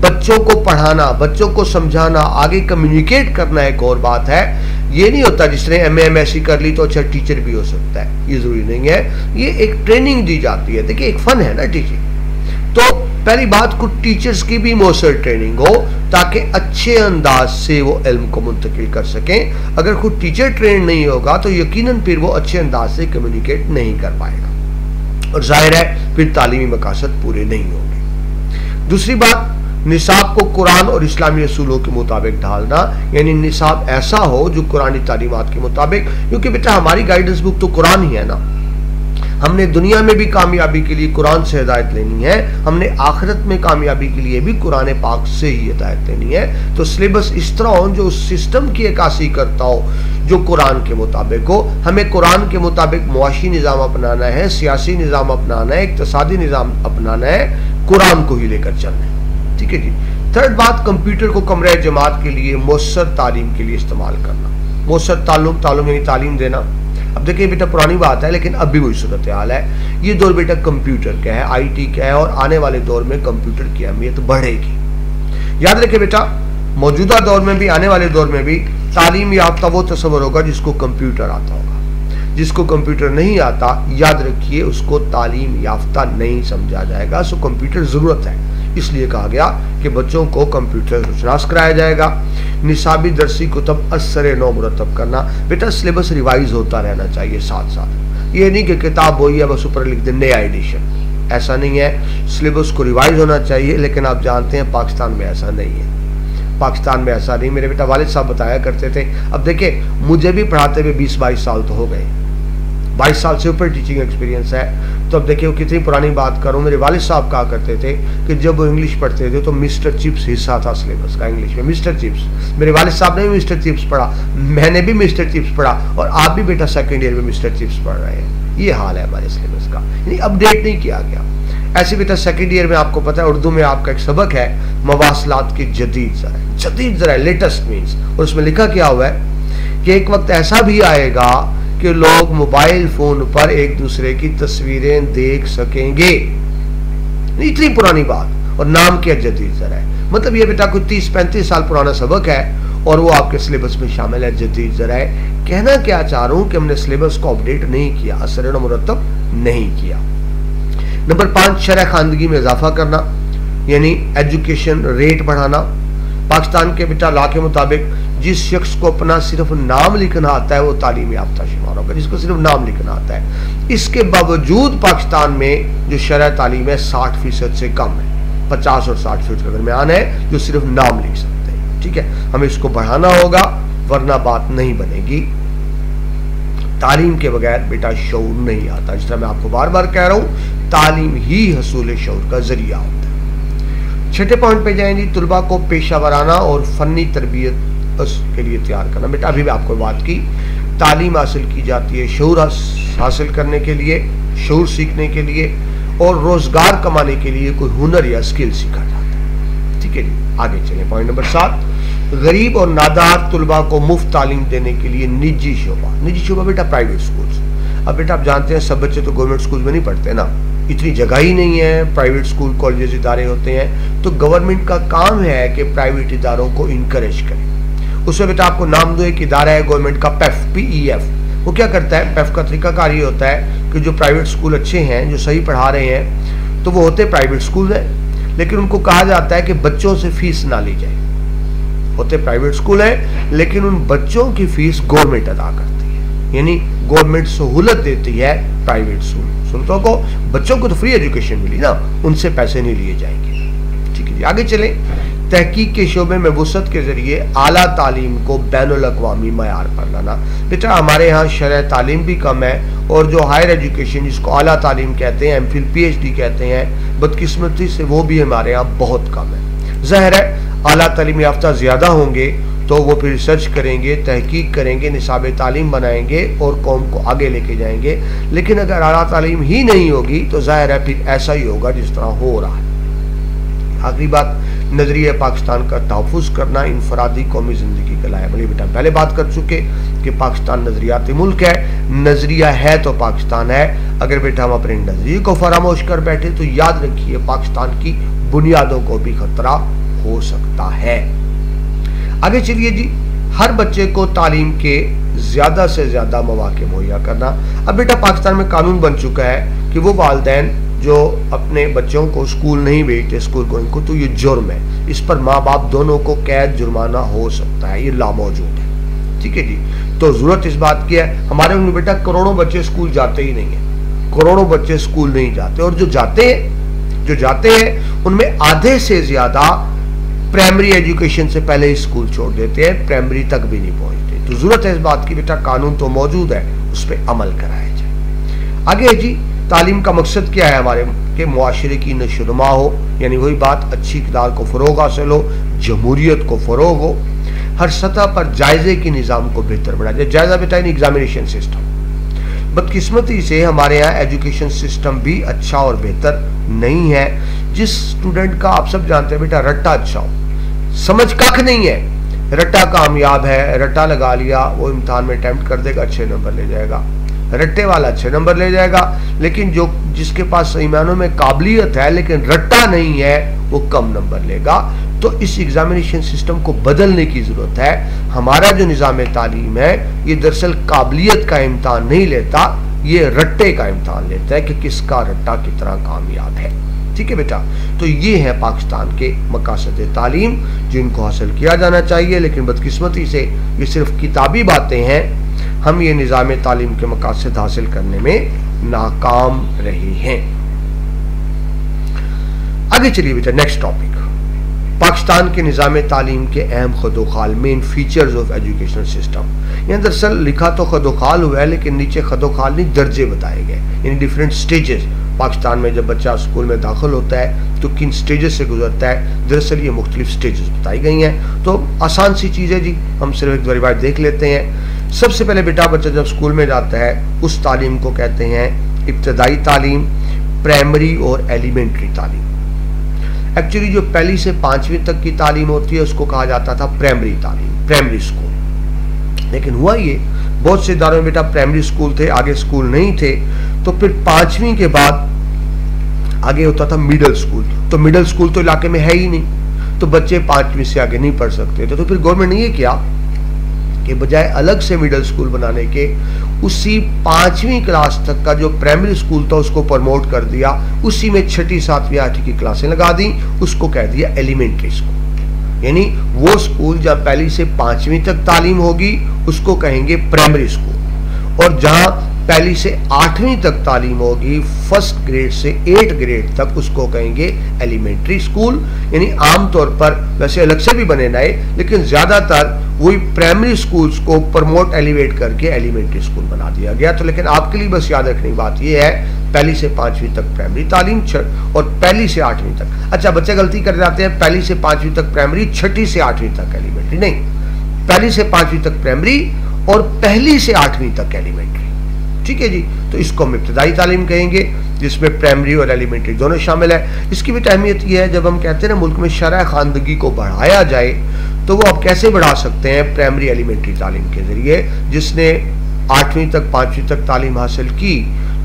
बच्चों को पढ़ाना, बच्चों को समझाना, आगे कम्युनिकेट करना एक और बात है। ये नहीं होता जिसने MA MSc कर ली तो अच्छा टीचर भी हो सकता है, ये जरूरी नहीं है। ये एक ट्रेनिंग दी जाती है। देखिए एक फन है ना टीचिंग। तो पहली बात कुछ टीचर्स की भी मौसर ट्रेनिंग हो ताकि अच्छे अंदाज से वो इल्म को मुंतकिल कर सकें। अगर खुद टीचर ट्रेन नहीं होगा तो यकीनन फिर वो अच्छे अंदाज से कम्युनिकेट नहीं कर पाएगा और जाहिर है फिर तालीमी मकासद पूरे नहीं होंगे। दूसरी बात, निसाब को कुरान और इस्लामी असूलों के मुताबिक ढालना, यानी निसाब ऐसा हो जो कुरानी तालीमात के मुताबिक, क्योंकि बेटा हमारी गाइडेंस बुक तो कुरान ही है ना। हमने दुनिया में भी कामयाबी के लिए कुरान से हिदायत लेनी है, हमने आखिरत में कामयाबी के लिए भी कुरान पाक से ही हिदायत लेनी है। तो सिलेबस इस तरह हो जो उस सिस्टम की अक्कासी करता हो जो कुरान के मुताबिक हो। हमें कुरान के मुताबिक मुआशी निज़ाम अपनाना है, सियासी निज़ाम अपनाना है, इक्तिसादी निज़ाम अपनाना है, कुरान को ही लेकर चलना है। ठीक है जी। थर्ड बात, कंप्यूटर को कमरे जमात के लिए मौसर तालीम के लिए इस्तेमाल करना। मौसर तालुम यानी तालीम देना। अब देखिए बेटा पुरानी बात है लेकिन अब भी वही सूरत हाल है। ये दौर बेटा कंप्यूटर का है, IT का है, और आने वाले दौर में कंप्यूटर की अहमियत बढ़ेगी। याद रखिए बेटा, मौजूदा दौर में भी आने वाले दौर में भी तालीम याफ्ता वो तस्वर होगा जिसको कंप्यूटर आता होगा। जिसको कंप्यूटर नहीं आता, याद रखिए उसको तालीम याफ्ता नहीं समझा जाएगा। सो कंप्यूटर जरूरत है, इसलिए कहा गया कि बच्चों को कंप्यूटर रुशनास कराया जाएगा। निसाबी दरसी कुतब असर नौ मुरतब करना। बेटा सिलेबस रिवाइज होता रहना चाहिए साथ साथ। ये नहीं कि किताब वही है बस ऊपर लिख दे नया एडिशन, ऐसा नहीं है। सिलेबस को रिवाइज होना चाहिए, लेकिन आप जानते हैं पाकिस्तान में ऐसा नहीं है। पाकिस्तान में ऐसा नहीं। मेरे बेटा वालिद साहब बताया करते थे। अब देखिए मुझे भी पढ़ाते हुए 20-22 साल तो हो गए, 22 साल से ऊपर टीचिंग एक्सपीरियंस है। तो अब देखिए वो कितनी पुरानी बात करूं। मेरे वालिद साहब कहा करते थे कि जब वो इंग्लिश पढ़ते थे तो मिस्टर चिप्स हिस्सा था सिलेबस का इंग्लिश में। मिस्टर चिप्स, मेरे वालिद साहब ने भी मिस्टर चिप्स पढ़ा, मैंने भी मिस्टर चिप्स पढ़ा, और आप भी बेटा सेकेंड ईयर में मिस्टर चिप्स पढ़ रहे हैं। ये हाल है हमारे सिलेबस का, यानी अपडेट नहीं किया गया। ऐसे बेटा सेकेंड ईयर में आपको पता है उर्दू में आपका एक सबक है मवासलात की जदीद ज़रा लेटेस्ट मीन्स, और उसमें लिखा क्या हुआ है कि एक वक्त ऐसा भी आएगा कि लोग मोबाइल फोन पर एक दूसरे की तस्वीरें देख सकेंगे। इतनी पुरानी बात, और नाम क्या जदीद ज़रा है। मतलब ये बेटा कोई 30-35 साल पुराना सबक है और वो आपके सिलेबस में शामिल है, जदीद ज़रा है। कहना क्या चाह रहा हूं कि हमने सिलेबस को अपडेट नहीं किया, असर मुरतब नहीं किया। नंबर 5, शरह खानदगी में इजाफा करना, यानी एजुकेशन रेट बढ़ाना। पाकिस्तान के बेटा लॉ के मुताबिक जिस शख्स को अपना सिर्फ नाम लिखना आता है वो तालीम याफ्ता शुमार होगा, जिसको सिर्फ नाम लिखना आता है। इसके बावजूद पाकिस्तान में जो शरह तालीम है 60% से कम है, 50 और 60% के दरमियान है जो सिर्फ नाम लिख सकते हैं। ठीक है, हमें इसको बढ़ाना होगा वरना बात नहीं बनेगी। तालीम के बगैर बेटा शऊर नहीं आता। जिस तरह मैं आपको बार बार कह रहा हूं, तालीम ही हसूल शऊर का जरिया होता है। छठे पॉइंट पे जाएंगे, तुलबा को पेशा वराना और फनी तरबियत के लिए तैयार करना। बेटा अभी भी आपको बात की, तालीम हासिल की जाती है शऊर हासिल करने के लिए, शऊर सीखने के लिए, और रोजगार कमाने के लिए कोई हुनर या स्किल सीखा जाता है। ठीक है जी, आगे चले। पॉइंट नंबर 7, गरीब और नादार तुलबा को मुफ्त तालीम देने के लिए निजी शोबा। निजी शोबा बेटा प्राइवेट स्कूल्स। अब बेटा आप जानते हैं सब बच्चे तो गवर्नमेंट स्कूल में नहीं पढ़ते ना, इतनी जगह ही नहीं है। प्राइवेट स्कूल कॉलेजेस इदारे होते हैं, तो गवर्नमेंट का काम है कि प्राइवेट इदारों को इनकरेज करे। उसमें बेटा आपको नाम दो, एक इदारा है गवर्नमेंट का PEF। वो क्या करता है, PEF का तरीकाकार ये होता है कि जो प्राइवेट स्कूल अच्छे हैं, जो सही पढ़ा रहे हैं, तो वो होते प्राइवेट स्कूल हैं, लेकिन उनको कहा जाता है कि बच्चों से फीस ना ली जाए। होते प्राइवेट स्कूल है लेकिन उन बच्चों की फीस गवर्नमेंट अदा करती है, यानी गवर्नमेंट सहूलत देती है प्राइवेट स्कूलों को। बच्चों को तो फ्री एजुकेशन मिली ना, उनसे पैसे नहीं लिए जाएंगे। ठीक है, आगे चले। तहकीक के शोबे में वुसअत के जरिए आला तालीम को बैनुल अक़वामी मयार पर लाना। बेटा हमारे यहाँ शरह तालीम भी कम है, और जो हायर एजुकेशन जिसको आला तालीम कहते हैं, MPhil PhD कहते हैं, बदकिस्मती से वो भी हमारे यहाँ बहुत कम है। ज़ाहिर है आला तालीम याफ्ता ज़्यादा होंगे तो वो फिर रिसर्च करेंगे, तहकीक करेंगे, निसाब तालीम बनाएंगे और कौम को आगे लेके जाएंगे। लेकिन अगर आला तालीम ही नहीं होगी तो ज़ाहिर है फिर ऐसा ही होगा जिस तरह हो रहा है। आखिरी बात, नजरिया पाकिस्तान का तहफ़्फ़ुज़ करना इनफरादी कौमी ज़िंदगी का लाया। बड़ी बेटा पहले बात कर चुके कि पाकिस्तान नजरियाती मुल्क है, नजरिया है तो पाकिस्तान है। अगर बेटा हम अपने नजरिए को फरामोश कर बैठे तो याद रखिए पाकिस्तान की बुनियादों को भी खतरा हो सकता है। आगे चलिए जी, हर बच्चे को तालीम के ज़्यादा से ज़्यादा मौके मुहैया करना। अब बेटा पाकिस्तान में कानून बन चुका है कि वो वालिदैन जो अपने बच्चों को स्कूल नहीं भेजते, स्कूल गोइंग को, तो ये जुर्म है। इस पर माँ बाप दोनों को कैद जुर्माना हो सकता है, ये ला मौजूद है। ठीक है जी, तो ज़रूरत इस बात की है। हमारे उनमें बेटा करोड़ों बच्चे स्कूल जाते ही नहीं है, करोड़ों बच्चे स्कूल नहीं जाते, और जो जाते हैं उनमें आधे से ज्यादा प्राइमरी एजुकेशन से पहले स्कूल छोड़ देते हैं, प्राइमरी तक भी नहीं पहुंचते। तो जरूरत है इस बात की बेटा कानून तो मौजूद है, उस पर अमल कराया जाए। आगे जी, तालीम का मकसद क्या है हमारे के मुआशरे की नशोनुमा हो, यानी वही बात, अच्छी किरदार को फरोग हासिल हो, जमहूरियत को फरोग हो, हर सतह पर जायजे के निज़ाम को बेहतर बनाया जाए। जायजा बेटा एग्जामिनेशन सिस्टम, बदकिस्मती से हमारे यहाँ एजुकेशन सिस्टम भी अच्छा और बेहतर नहीं है। जिस स्टूडेंट का आप सब जानते हैं बेटा रट्टा अच्छा हो, समझ कख नहीं है, रट्टा कामयाब है, रट्टा लगा लिया, वो इम्तिहान में अटेम्प्ट कर देगा, अच्छे नंबर ले जाएगा, रट्टे वाला अच्छे नंबर ले जाएगा। लेकिन जो जिसके पास सही मायनों में काबिलियत है लेकिन रट्टा नहीं है, वो कम नंबर लेगा। तो इस एग्जामिनेशन सिस्टम को बदलने की जरूरत है। हमारा जो निज़ाम तालीम है ये दरअसल काबिलियत का इम्तिहान नहीं लेता, ये रट्टे का इम्तिहान लेता है कि किसका रट्टा कितना कामयाब है। ठीक है बेटा, तो ये है पाकिस्तान के मकासद तालीम जिनको हासिल किया जाना चाहिए, लेकिन बदकिस्मती से ये सिर्फ किताबी बातें हैं। हम ये निज़ाम तालीम के मकासद हासिल करने में नाकाम रहे हैं। आगे चलिए बेटा, नेक्स्ट टॉपिक, पाकिस्तान के निज़ाम तालीम के अहम खदोखाल, main features of educational system. यहाँ दरअसल लिखा तो खदोखाल हुआ है, लेकिन नीचे खदोखाल नहीं दर्जे बताए गए, यानी डिफरेंट स्टेजेस। पाकिस्तान में जब बच्चा स्कूल में दाखिल होता है तो किन स्टेजेस से गुजरता है, दरअसल ये मुख्तलिफ स्टेजेस बताई गई हैं। तो आसान सी चीज़ है जी, हम सिर्फ एक दो बार देख लेते हैं। सबसे पहले बेटा बच्चा जब स्कूल में जाता है उस तालीम को कहते हैं इब्तदाई तालीम, प्राइमरी और एलिमेंट्री तालीम। एक्चुअली जो पहली से 5वीं तक की तालीम होती है उसको कहा जाता था प्राइमरी तालीम, प्राइमरी स्कूल। लेकिन हुआ ये, बहुत से इदारों में बेटा प्राइमरी स्कूल थे, आगे स्कूल नहीं थे, तो फिर 5वीं के बाद आगे होता था मिडिल स्कूल। तो मिडिल स्कूल तो इलाके में है ही नहीं, तो बच्चे 5वीं से आगे नहीं पढ़ सकते थे। तो फिर गवर्नमेंट ने ये किया कि बजाय अलग से मिडिल स्कूल बनाने के, उसी 5वीं क्लास तक का जो प्राइमरी स्कूल था उसको प्रमोट कर दिया, उसी में 6ठी 7वीं 8वीं की क्लासें लगा दी, उसको कह दिया एलिमेंट्री स्कूल। यानी वो स्कूल जहाँ पहली से 5वीं तक तालीम होगी उसको कहेंगे प्राइमरी स्कूल, और जहाँ पहली से 8वीं तक तालीम होगी, फर्स्ट ग्रेड से 8th ग्रेड तक, उसको कहेंगे एलिमेंट्री स्कूल। यानी आमतौर पर वैसे अलग से भी बने नए, लेकिन ज्यादातर वही प्राइमरी स्कूल्स को प्रमोट एलिवेट करके एलिमेंट्री स्कूल बना दिया गया। तो लेकिन आपके लिए बस याद रखने की बात यह है, पहली से 5वीं तक प्राइमरी तालीम और पहली से 8वीं तक। अच्छा, बच्चे गलती कर जाते हैं, पहली से 5वीं तक प्राइमरी, 6ठी से 8वीं तक एलिमेंट्री। नहीं, पहली से 5वीं तक प्राइमरी और पहली से 8वीं तक एलिमेंट्री। ठीक है जी, तो इसको हम इब्तदाई तालीम कहेंगे, जिसमें प्राइमरी और एलिमेंट्री दोनों शामिल है। इसकी भी अहमियत यह है, जब हम कहते हैं ना मुल्क में शरह खानदगी को बढ़ाया जाए, तो वो आप कैसे बढ़ा सकते हैं? प्राइमरी एलिमेंट्री तालीम के जरिए। जिसने 8वीं तक 5वीं तक तालीम हासिल की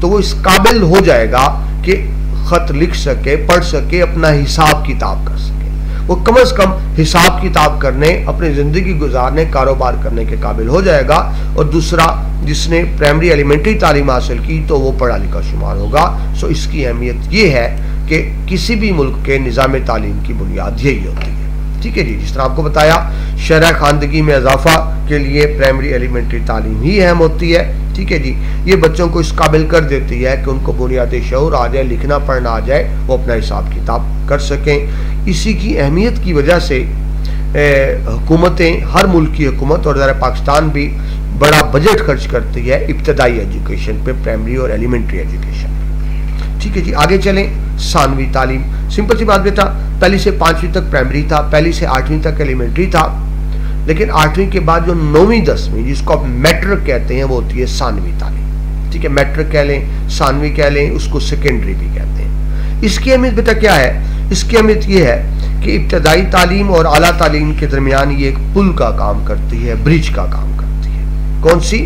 तो वो इस काबिल हो जाएगा कि खत लिख सके, पढ़ सके, अपना हिसाब किताब कर सके। वो कम से कम हिसाब किताब करने, अपनी जिंदगी गुजारने, कारोबार करने के काबिल हो जाएगा। और दूसरा, जिसने प्राइमरी एलिमेंट्री तालीम हासिल की तो वो पढ़ा लिखा शुमार होगा। सो इसकी अहमियत ये है कि किसी भी मुल्क के निज़ाम तालीम की बुनियाद यही होती है। ठीक है जी, जिस तरह आपको बताया, शरह खानदगी में इजाफा के लिए प्राइमरी एलिमेंट्री तालीम ही अहम होती है। ठीक है जी, ये बच्चों को इस काबिल कर देती है कि उनको बुनियादी शऊर आ जाए, लिखना पढ़ना आ जाए, वो अपना हिसाब किताब कर सकें। इसी की अहमियत की वजह से हुकूमतें, हर मुल्क की हुकूमत और ज़रा पाकिस्तान भी बड़ा बजट खर्च करती है इब्तदाई एजुकेशन पे, प्राइमरी और एलिमेंट्री एजुकेशन। ठीक है जी, आगे चलें। सानवी तालीम, सिंपल सी बात बेटा, पहली से 5वीं तक प्राइमरी था, पहली से 8वीं तक एलिमेंट्री था, लेकिन 8वीं के बाद जो 9वीं 10वीं, जिसको आप मैट्रिक कहते हैं, वो होती है सानवी तालीम। ठीक है, मैट्रिक कह लें, सानवी कह लें, उसको सेकेंडरी भी कहते हैं। इसकी अहमियत बेटा क्या है? इसकी अहमियत ये है कि इब्तदाई तालीम और आला तालीम के दरमियान ये एक पुल का काम करती है, ब्रिज का काम करती है। कौन सी?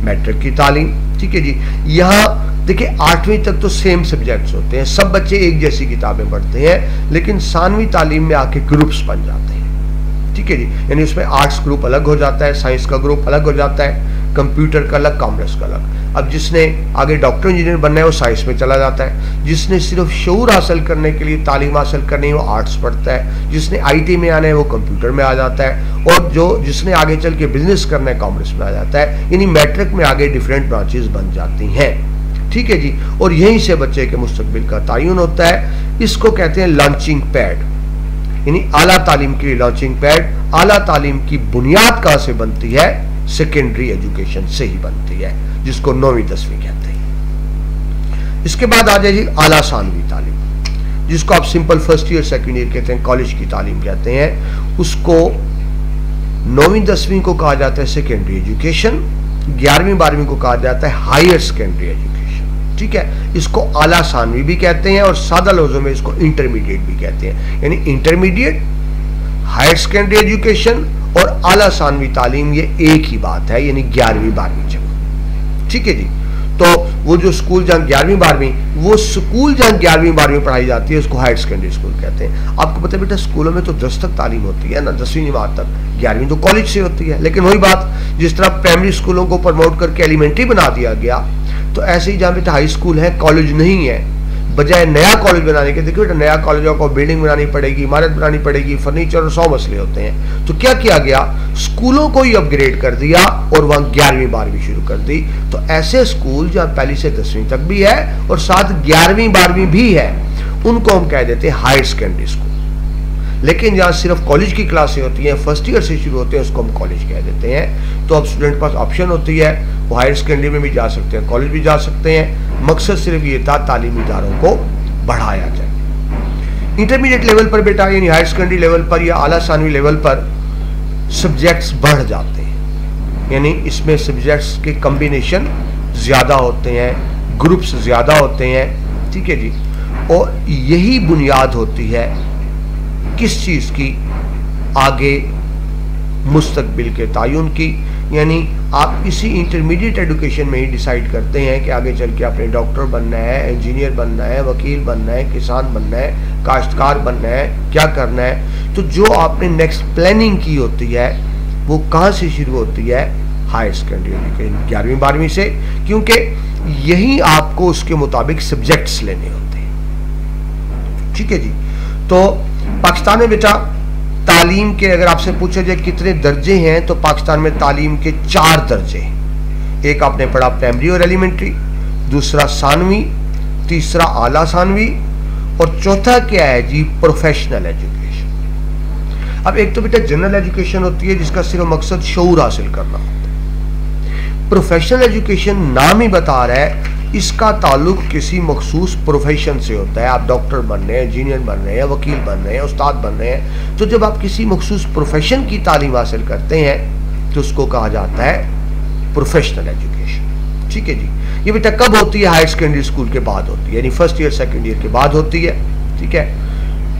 मैट्रिक की तालीम। ठीक है जी, यहाँ देखिए 8वीं तक तो सेम सब्जेक्ट्स होते हैं, सब बच्चे एक जैसी किताबें पढ़ते हैं, लेकिन सानवी तालीम में आके ग्रुप्स बन जाते हैं। ठीक है जी, यानी उसमें आर्ट्स ग्रुप अलग हो जाता है, साइंस का ग्रुप अलग हो जाता है, कंप्यूटर का अलग, कॉमर्स का अलग। अब जिसने आगे डॉक्टर इंजीनियर बनना है वो साइंस में चला जाता है, जिसने सिर्फ शऊर हासिल करने के लिए तालीम हासिल करनी है वो आर्ट्स पढ़ता है, जिसने IT में आना है वो कंप्यूटर में आ जाता है, और जिसने आगे चल के बिजनेस करना है कॉमर्स में आ जाता है। यानी मैट्रिक में आगे डिफरेंट ब्रांचेस बन जाती हैं। ठीक है जी, और यहीं से बच्चे के मुस्तकबिल का तयन होता है इसको कहते हैं लॉन्चिंग पैड, यानी आला तालीम के लिए लॉन्चिंग पैड। आला तालीम की बुनियाद कहां से बनती है? सेकेंडरी एजुकेशन से ही बनती है, जिसको 9वीं 10वीं कहते हैं। इसके बाद आ जाएगी आला सानवी तालीम, जिसको आप simple first year second year कहते हैं, कॉलेज की तालीम कहते हैं। उसको 9वीं 10वीं को कहा जाता है सेकेंडरी एजुकेशन, 11वीं 12वीं को कहा जाता है हायर सेकेंडरी एजुकेशन। ठीक है, इसको आला सानवी भी कहते हैं और सादा लफ्जों में इसको इंटरमीडिएट भी कहते हैं। यानी इंटरमीडिएट, हायर सेकेंडरी एजुकेशन और आला सानवी तालीम ये एक ही बात है, यानी 11वीं 12वीं जगह। ठीक है जी। तो वो जो स्कूल जहाँ 11वीं 12वीं, वो स्कूल जहाँ 11वीं 12वीं पढ़ाई जाती है उसको हायर सेकेंडरी स्कूल कहते हैं। आपको पता है बेटा, स्कूलों में तो 10 तक तालीम होती है ना, 10वीं जमात तक, 11वीं तो कॉलेज से होती है। लेकिन वही बात, जिस तरह प्राइमरी स्कूलों को प्रमोट करके एलिमेंट्री बना दिया गया, तो ऐसे ही जहाँ बेटा हाई स्कूल है, कॉलेज नहीं है, बजाय नया कॉलेज बनाने के, देखिए बेटा नया कॉलेजों को बिल्डिंग बनानी पड़ेगी, इमारत बनानी पड़ेगी, फर्नीचर और 100 मसले होते हैं। तो क्या किया गया, स्कूलों को ही अपग्रेड कर दिया और वहां 11वीं 12वीं शुरू कर दी। तो ऐसे स्कूल जहां पहली से 10वीं तक भी है और साथ 11वीं 12वीं भी है, उनको हम कह देते हैं हायर सेकेंडरी स्कूल। लेकिन जहां सिर्फ कॉलेज की क्लासें होती हैं, फर्स्ट ईयर से शुरू होते हैं, उसको हम कॉलेज कह देते हैं। तो अब स्टूडेंट के पास ऑप्शन होती है, वो हायर सेकेंडरी में भी जा सकते हैं, कॉलेज भी जा सकते हैं। मकसद सिर्फ ये था तालीमी इदारों को बढ़ाया जाए। इंटरमीडिएट लेवल पर बेटा, यानी हायर सेकेंडरी लेवल पर या आला सानवी लेवल पर सब्जेक्ट्स बढ़ जाते हैं, यानी इसमें सब्जेक्ट्स के कॉम्बिनेशन ज्यादा होते हैं, ग्रुप्स ज्यादा होते हैं। ठीक है जी। और यही बुनियाद होती है किस चीज की? आगे मुस्तकबिल के तयन की। यानी आप इसी इंटरमीडिएट एजुकेशन में ही डिसाइड करते हैं कि आगे चल के आपने डॉक्टर बनना है, इंजीनियर बनना है, वकील बनना है, किसान बनना है, काश्तकार बनना है, क्या करना है। तो जो आपने नेक्स्ट प्लानिंग की होती है वो कहाँ से शुरू होती है? हायर सेकेंडरी एजुकेशन, 11वीं 12वीं से, क्योंकि यही आपको उसके मुताबिक सब्जेक्ट्स लेने होते हैं। ठीक है जी। तो पाकिस्तान में बेटा तालीम के, अगर आपसे पूछा जाए कितने दर्जे हैं, तो पाकिस्तान में तालीम के 4 दर्जे हैं। एक आपने पढ़ा प्राइमरी और एलिमेंट्री, दूसरा सानवी, तीसरा आला सानवी और चौथा क्या है जी? Professional education. अब एक तो बेटा जनरल एजुकेशन होती है जिसका सिर्फ मकसद शऊर हासिल करना होता है। प्रोफेशनल एजुकेशन नाम ही बता रहा है, इसका ताल्लुक किसी मखसूस प्रोफेशन से होता है। आप डॉक्टर बन रहे हैं, इंजीनियर बन रहे हैं, वकील बन रहे हैं, उस्ताद बन रहे हैं। तो जब आप किसी मखसूस प्रोफेशन की तालीम हासिल करते हैं तो उसको कहा जाता है प्रोफेशनल एजुकेशन। ठीक है जी। ये बेटा कब होती है? हायर सेकेंडरी स्कूल के बाद होती है, यानी फर्स्ट ईयर सेकेंड ईयर के बाद होती है। ठीक है।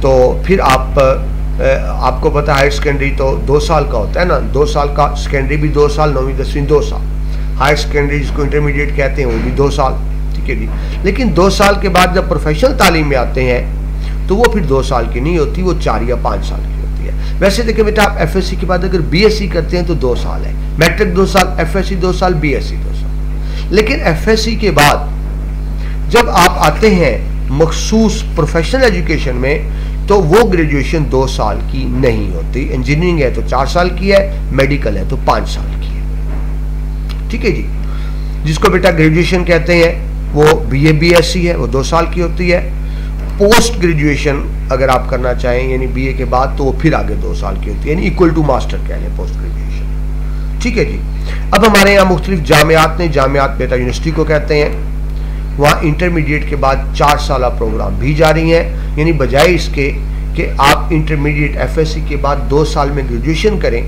तो फिर आपको पता है हायर सेकेंडरी तो 2 साल का होता है ना, 2 साल का, सेकेंडरी भी 2 साल, 9वीं 10वीं 2 साल, हायर सेकेंडरी जिसको इंटरमीडिएट कहते हैं वो भी 2 साल। ठीक है जी। लेकिन 2 साल के बाद जब प्रोफेशनल तालीम में आते हैं तो वो फिर 2 साल की नहीं होती, वो 4 या 5 साल की होती है। वैसे देखिए बेटा, आप एफएससी के बाद अगर बीएससी करते हैं तो 2 साल है, मैट्रिक 2 साल, एफएससी 2 साल, बीएससी 2 साल। लेकिन एफएससी के बाद जब आप आते हैं मखसूस प्रोफेशनल एजुकेशन में तो वो ग्रेजुएशन 2 साल की नहीं होती। इंजीनियरिंग है तो 4 साल की है, मेडिकल है तो 5 साल की है। ठीक है जी। जिसको बेटा ग्रेजुएशन कहते हैं वो बीए बीएससी है, वो 2 साल की होती है। पोस्ट ग्रेजुएशन अगर आप करना चाहें यानी बीए के बाद, तो वो फिर आगे 2 साल की होती है, यानी इक्वल टू मास्टर कह लें पोस्ट ग्रेजुएशन। ठीक है जी। अब हमारे यहाँ मुख्तलिफ जामियात ने, जामियात बेटा यूनिवर्सिटी को कहते हैं, वहाँ इंटरमीडिएट के बाद 4 साल प्रोग्राम भी जारी हैं। यानी बजाय इसके कि आप इंटरमीडिएट एफएससी के बाद 2 साल में ग्रेजुएशन करें,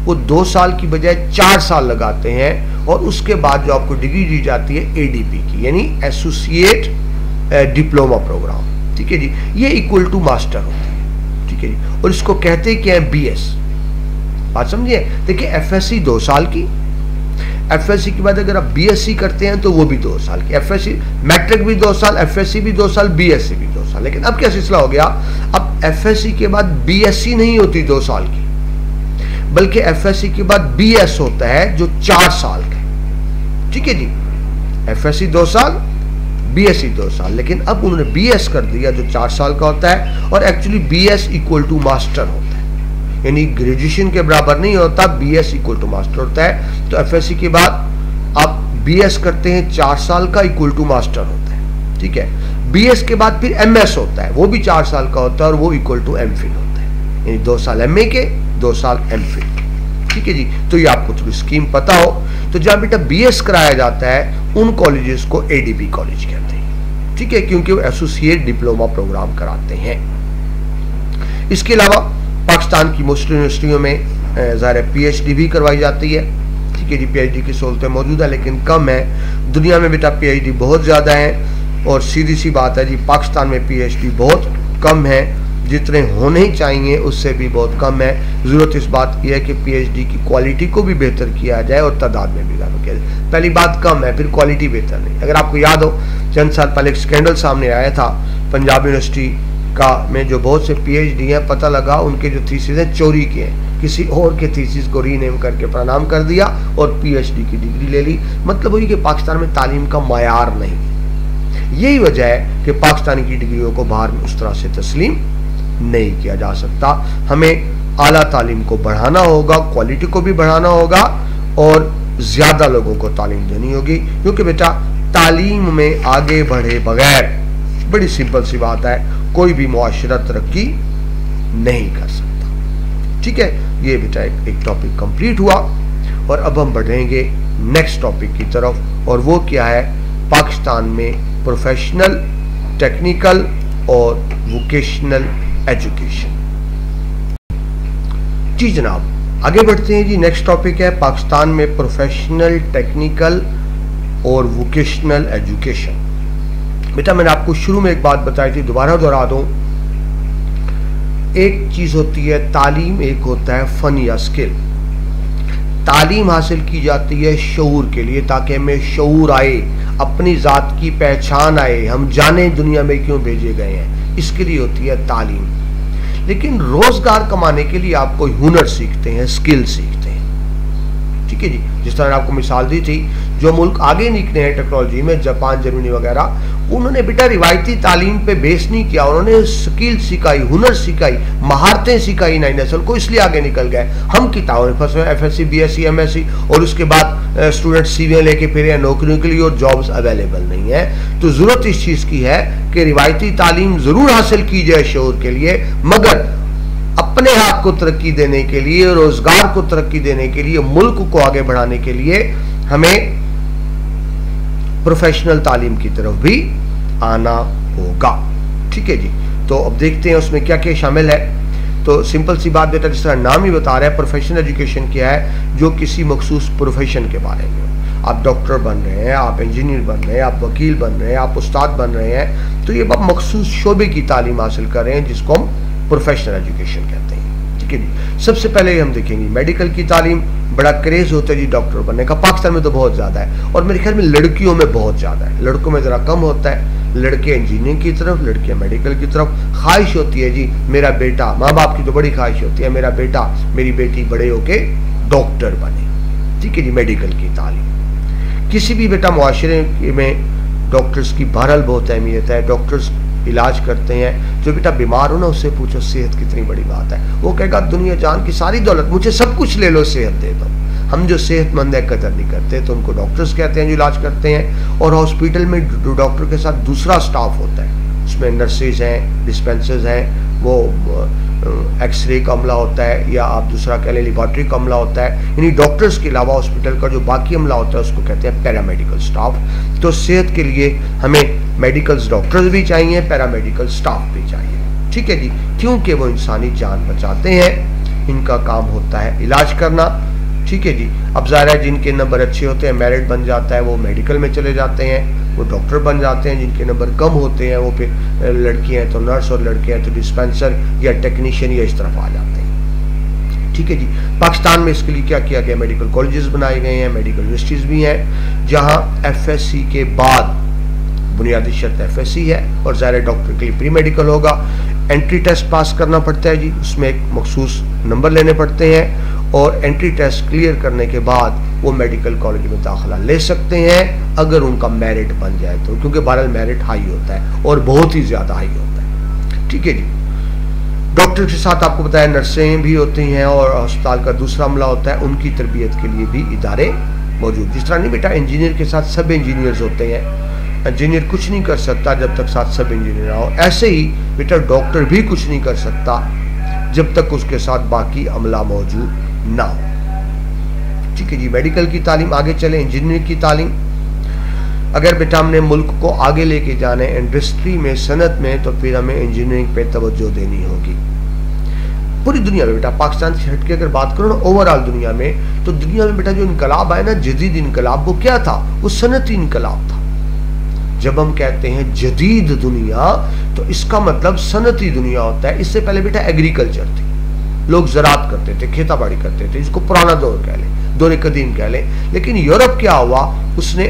वो 2 साल की बजाय 4 साल लगाते हैं और उसके बाद जो आपको डिग्री दी जाती है एडीपी की, यानी एसोसिएट डिप्लोमा प्रोग्राम। ठीक है जी। ये इक्वल टू मास्टर होती है। ठीक है जी। और इसको कहते क्या है? बीएस। बात समझिए। देखिए एफएससी 2 साल की, एफएससी के बाद अगर आप बीएससी करते हैं तो वो भी 2 साल की, एफएससी मैट्रिक भी 2 साल, एफएससी भी 2 साल, बीएससी भी 2 साल। लेकिन अब क्या सिलसिला हो गया, अब एफएससी के बाद बीएससी नहीं होती 2 साल की, बल्कि एफएससी के बाद बीएस होता है जो 4 साल का है। ठीक है जी। एफएससी 2 साल, बीएससी 2 साल, लेकिन अब उन्होंने बीएस कर दिया जो 4 साल का होता है। और actually BS equal to master होता है, यानी ग्रेजुएशन के बराबर नहीं होता, बीएस इक्वल टू मास्टर होता है। तो एफएससी के बाद आप बीएस करते हैं 4 साल का, इक्वल टू मास्टर होता है। ठीक है। बीएस के बाद फिर एमएस होता है, वो भी 4 साल का होता है और वो इक्वल टू एमफिल होता है, यानी 2 साल एमए के 2 साल एमफिल। ठीक है जी, तो ये आपको थोड़ी स्कीम पता हो। तो जहां बेटा बीएस कराया जाता है उन कॉलेजेस को एडीबी कॉलेज कहते हैं। ठीक है, क्योंकि वो एसोसिएट डिप्लोमा प्रोग्राम कराते हैं। इसके अलावा पाकिस्तान की मोस्ट यूनिवर्सिटियों में ज़ाहिर पीएचडी भी करवाई जाती है। ठीक है जी, पीएचडी की सहूलतें मौजूद है लेकिन कम है। दुनिया में बेटा पीएचडी बहुत ज़्यादा है और सीधी सी बात है जी, पाकिस्तान में पीएचडी बहुत कम है, जितने होने ही चाहिए उससे भी बहुत कम है। ज़रूरत इस बात की है कि पीएचडी की क्वालिटी को भी बेहतर किया जाए और तादाद में भी इजाफा किया जाए। पहली बात कम है, फिर क्वालिटी बेहतर नहीं। अगर आपको याद हो, चंद साल पहले एक स्कैंडल सामने आया था पंजाब यूनिवर्सिटी का में जो बहुत से पीएचडी हैं, पता लगा उनके जो थीसिस हैं चोरी किए हैं, किसी और के थीसिस को रीनेम करके प्रणाम कर दिया और पीएचडी की डिग्री ले ली। मतलब हुई कि पाकिस्तान में तालीम का मयार नहीं। यही वजह है कि पाकिस्तान की डिग्रियों को बाहर में उस तरह से तस्लीम नहीं किया जा सकता। हमें आला तालीम को बढ़ाना होगा, क्वालिटी को भी बढ़ाना होगा और ज़्यादा लोगों को तालीम देनी होगी, क्योंकि बेटा तालीम में आगे बढ़े बगैर, बड़ी सिंपल सी बात है, कोई भी मुआशरा तरक्की नहीं कर सकता। ठीक है, ये बेटा एक टॉपिक कंप्लीट हुआ और अब हम बढ़ेंगे नेक्स्ट टॉपिक की तरफ, और वो क्या है, पाकिस्तान में प्रोफेशनल, टेक्निकल और वोकेशनल एजुकेशन। जी जनाब, आगे बढ़ते हैं जी। नेक्स्ट टॉपिक है पाकिस्तान में प्रोफेशनल, टेक्निकल और वोकेशनल एजुकेशन। बेटा मैंने आपको शुरू में एक बात बताई थी, दोबारा दोहरा दूं। एक चीज होती है तालीम, एक होता है फन या स्किल। तालीम हासिल की जाती है शऊर के लिए, ताकि हमें शऊर आए, अपनी ज़ात की पहचान आए, हम जाने दुनिया में क्यों भेजे गए हैं, इसके लिए होती है तालीम। लेकिन रोजगार कमाने के लिए आप कोई हुनर सीखते हैं, स्किल सीखते हैं। ठीक है जी, जिस तरह आपको मिसाल दी थी, जो मुल्क आगे निकले हैं टेक्नोलॉजी में, जापान, जर्मनी वगैरह, उन्होंने बेटा रिवायती तालीम पे बेस नहीं किया, उन्होंने स्किल सिखाई, हुनर सिखाई, महारतें सिखाई नई नस्ल को, इसलिए आगे निकल गए। हम किताबों में फंसे, एफएससी, बीएससी, एमएससी और उसके बाद स्टूडेंट सीवीए लेके फिर या नौकरियों के लिए और जॉब्स अवेलेबल नहीं है। तो जरूरत इस चीज की है कि रिवायती तालीम जरूर हासिल की जाए शऊर के लिए, मगर अपने आप को तरक्की देने के लिए, रोजगार को तरक्की देने के लिए, मुल्क को आगे बढ़ाने के लिए हमें प्रोफेशनल तालीम की तरफ भी आना होगा। ठीक है जी, तो अब देखते हैं उसमें क्या क्या शामिल है। तो सिंपल सी बात बेटा, जिस तरह नाम ही बता रहा है, प्रोफेशनल एजुकेशन क्या है, जो किसी मखसूस प्रोफेशन के बारे में हो। आप डॉक्टर बन रहे हैं, आप इंजीनियर बन रहे हैं, आप वकील बन रहे हैं, आप उस्ताद बन रहे हैं, तो ये आप मखसूस शोबे की तालीम हासिल कर रहे हैं, जिसको हम प्रोफेशनल एजुकेशन कहते हैं। ठीक है जी, सबसे पहले हम देखेंगे मेडिकल की तालीम। बड़ा क्रेज होता है जी डॉक्टर बनने का, पाकिस्तान में तो बहुत ज़्यादा है, और मेरे ख्याल में लड़कियों में बहुत ज़्यादा है, लड़कों में ज़रा कम होता है। लड़के इंजीनियरिंग की तरफ, लड़कियां मेडिकल की तरफ। ख्वाहिश होती है जी मेरा बेटा, माँ बाप की तो बड़ी ख्वाहिश होती है, मेरा बेटा, मेरी बेटी बड़े होके डॉक्टर बने। ठीक है जी, मेडिकल की तालीम। किसी भी बेटा मुआशरे में डॉक्टर्स की बहरहाल बहुत अहमियत है। डॉक्टर्स इलाज करते हैं, जो बेटा बीमार हो ना उससे पूछो सेहत कितनी बड़ी बात है, वो कहेगा दुनिया जान की सारी दौलत, मुझे सब कुछ ले लो, सेहत दे दो। हम जो सेहतमंद है कदर नहीं करते, तो उनको डॉक्टर्स कहते हैं जो इलाज करते हैं। और हॉस्पिटल में डॉक्टर के साथ दूसरा स्टाफ होता है, उसमें नर्सेज हैं, डिस्पेंसर्स हैं, वो एक्सरे का अमला होता है, या आप दूसरा कह लें लेबॉर्ट्री का अमला होता है। यानी डॉक्टर्स के अलावा हॉस्पिटल का जो बाकी अमला होता है उसको कहते हैं पैरामेडिकल स्टाफ। तो सेहत के लिए हमें मेडिकल डॉक्टर्स भी चाहिए, पैरामेडिकल स्टाफ भी चाहिए। ठीक है जी, क्योंकि वो इंसानी जान बचाते हैं, इनका काम होता है इलाज करना। ठीक है जी, अब ज़ाहिर है जिनके नंबर अच्छे होते हैं, मेरिट बन जाता है, वो मेडिकल में चले जाते हैं, वो डॉक्टर बन जाते हैं। जिनके नंबर कम होते हैं वो फिर लड़कियां हैं तो नर्स, और लड़के हैं तो डिस्पेंसर या टेक्नीशियन या इस तरफ आ जाते हैं। ठीक है जी, पाकिस्तान में इसके लिए क्या किया गया, मेडिकल कॉलेजेस बनाए गए हैं, मेडिकल यूनिवर्सिटीज़ भी हैं, जहाँ एफएससी के बाद बुनियादी शर्त एफएससी है, और ज़ाहिर डॉक्टर के लिए प्री मेडिकल होगा। एंट्री टेस्ट पास करना पड़ता है जी, उसमें एक मखसूस नंबर लेने पड़ते हैं, और एंट्री टेस्ट क्लियर करने के बाद वो मेडिकल कॉलेज में दाखिला ले सकते हैं, अगर उनका मेरिट बन जाए तो, क्योंकि बहरहाल मेरिट हाई होता है और बहुत ही ज़्यादा हाई होता है। ठीक है जी, डॉक्टर के साथ आपको बताया नर्सें भी होती हैं, और अस्पताल का दूसरा अमला होता है, उनकी तरबियत के लिए भी इदारे मौजूद। जिस तरह नहीं बेटा इंजीनियर के साथ सब इंजीनियर्स होते हैं, इंजीनियर कुछ नहीं कर सकता जब तक साथ सब इंजीनियर हो। ऐसे ही बेटा डॉक्टर भी कुछ नहीं कर सकता जब तक उसके साथ बाकी अमला मौजूद ना हो। ठीक है जी, मेडिकल की तालीम आगे चले, इंजीनियरिंग की तालीम। अगर बेटा हमने मुल्क को आगे लेके जाना है इंडस्ट्री में, सनत में, तो फिर हमें इंजीनियरिंग पे तवज्जो देनी होगी। पूरी दुनिया में बेटा, पाकिस्तान से हट के अगर बात करो ना ओवरऑल दुनिया में, तो दुनिया में बेटा जो इनकलाब आया ना, जदीद इनकलाब, वो क्या था? वो सनती इनकलाब था। जब हम कहते हैं जदीद दुनिया, तो इसका मतलब सनती दुनिया होता है। इससे पहले बेटा एग्रीकल्चर थी, लोग ज़राअत करते थे, खेताबाड़ी करते थे, इसको पुराना दौर कह लें, दौर कदीम कह लें। लेकिन यूरोप क्या हुआ, उसने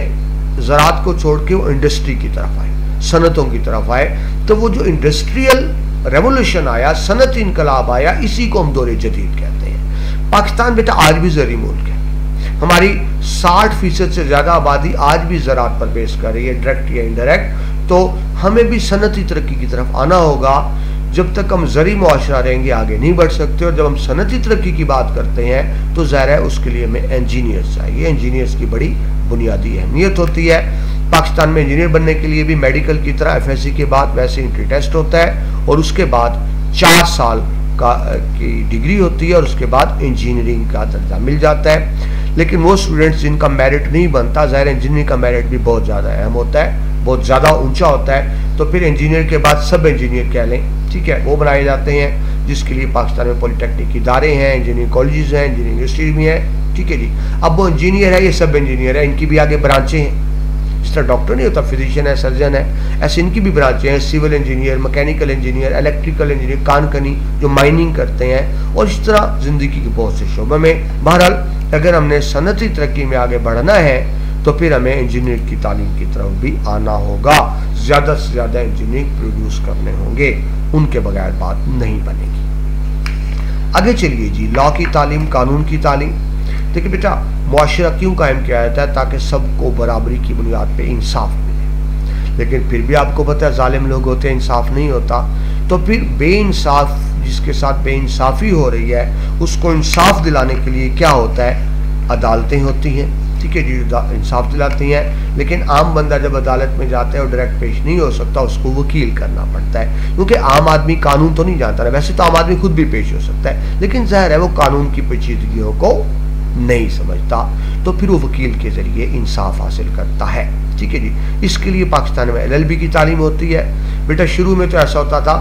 ज़राअत को छोड़ के वो इंडस्ट्री की तरफ आए, सनतों की तरफ आए। तो वो जो इंडस्ट्रियल रेवोल्यूशन आया, सनत इनकलाब आया, इसी को हम दौरे जदीद कहते हैं। पाकिस्तान बेटा आज भी ज़री मुल्क है, हमारी 60% से ज़्यादा आबादी आज भी ज़राअत पर बेस कर रही है, डायरेक्ट या इनडायरेक्ट। तो हमें भी सनती तरक्की की तरफ आना होगा। जब तक हम ज़री मुआशरा रहेंगे आगे नहीं बढ़ सकते। और जब हम सनती तरक्की की बात करते हैं तो ज़ाहिर है उसके लिए हमें इंजीनियर्स चाहिए। इंजीनियर्स की बड़ी बुनियादी अहमियत होती है। पाकिस्तान में इंजीनियर बनने के लिए भी मेडिकल की तरह FSC के बाद वैसे एंट्री टेस्ट होता है, और उसके बाद 4 साल की डिग्री होती है, और उसके बाद इंजीनियरिंग का दर्जा मिल जाता है। लेकिन वो स्टूडेंट्स जिनका मेरिट नहीं बनता, ज़ाहिर इंजीनियरिंग का मेरिट भी बहुत ज़्यादा अहम होता है, बहुत ज़्यादा ऊंचा होता है। तो फिर इंजीनियर के बाद सब इंजीनियर कह लें, ठीक है, वो बनाए जाते हैं, जिसके लिए पाकिस्तान में पॉलिटेक्निक इदारे हैं, इंजीनियरिंग कॉलेजेस हैं, इंजीनियरिंग यूनिवर्सिटी भी हैं। ठीक है जी, अब वो इंजीनियर है, ये सब इंजीनियर है, इनकी भी आगे ब्रांचें हैं। जिस तरह डॉक्टर नहीं होता, फिजिशियन है, सर्जन है, ऐसे इनकी भी ब्रांचें हैं, civil engineer, mechanical engineer, electrical engineer, कानकनी जो माइनिंग करते हैं, और इस तरह ज़िंदगी के बहुत से शोबों में। बहरहाल अगर हमने सनती तरक्की में आगे बढ़ना है तो फिर हमें इंजीनियर की तालीम की तरफ भी आना होगा। ज़्यादा से ज़्यादा इंजीनियर प्रोड्यूस करने होंगे, उनके बगैर बात नहीं बनेगी। आगे चलिए जी, लॉ की तालीम, कानून की तालीम। देखिए बेटा, मुआशरा क्यों कायम किया जाता है? ताकि सबको बराबरी की बुनियाद पे इंसाफ मिले। लेकिन फिर भी आपको पता है जालिम लोग होते हैं, इंसाफ नहीं होता। तो फिर बेइंसाफ, जिसके साथ बेइंसाफ़ी हो रही है, उसको इंसाफ दिलाने के लिए क्या होता है? अदालतें होती हैं, ठीक है जी, इंसाफ दिलाती हैं। लेकिन आम बंदा जब अदालत में जाता है और डायरेक्ट पेश नहीं हो सकता, उसको वकील करना पड़ता है, क्योंकि आम आदमी कानून तो नहीं जानता। वैसे तो आम आदमी खुद भी पेश हो सकता है, लेकिन ज़ाहिर है वो कानून की पेचीदगियों को नहीं समझता, तो फिर वो वकील के ज़रिए इंसाफ हासिल करता है। ठीक है जी, इसके लिए पाकिस्तान में LLB की तालीम होती है। बेटा शुरू में तो ऐसा होता था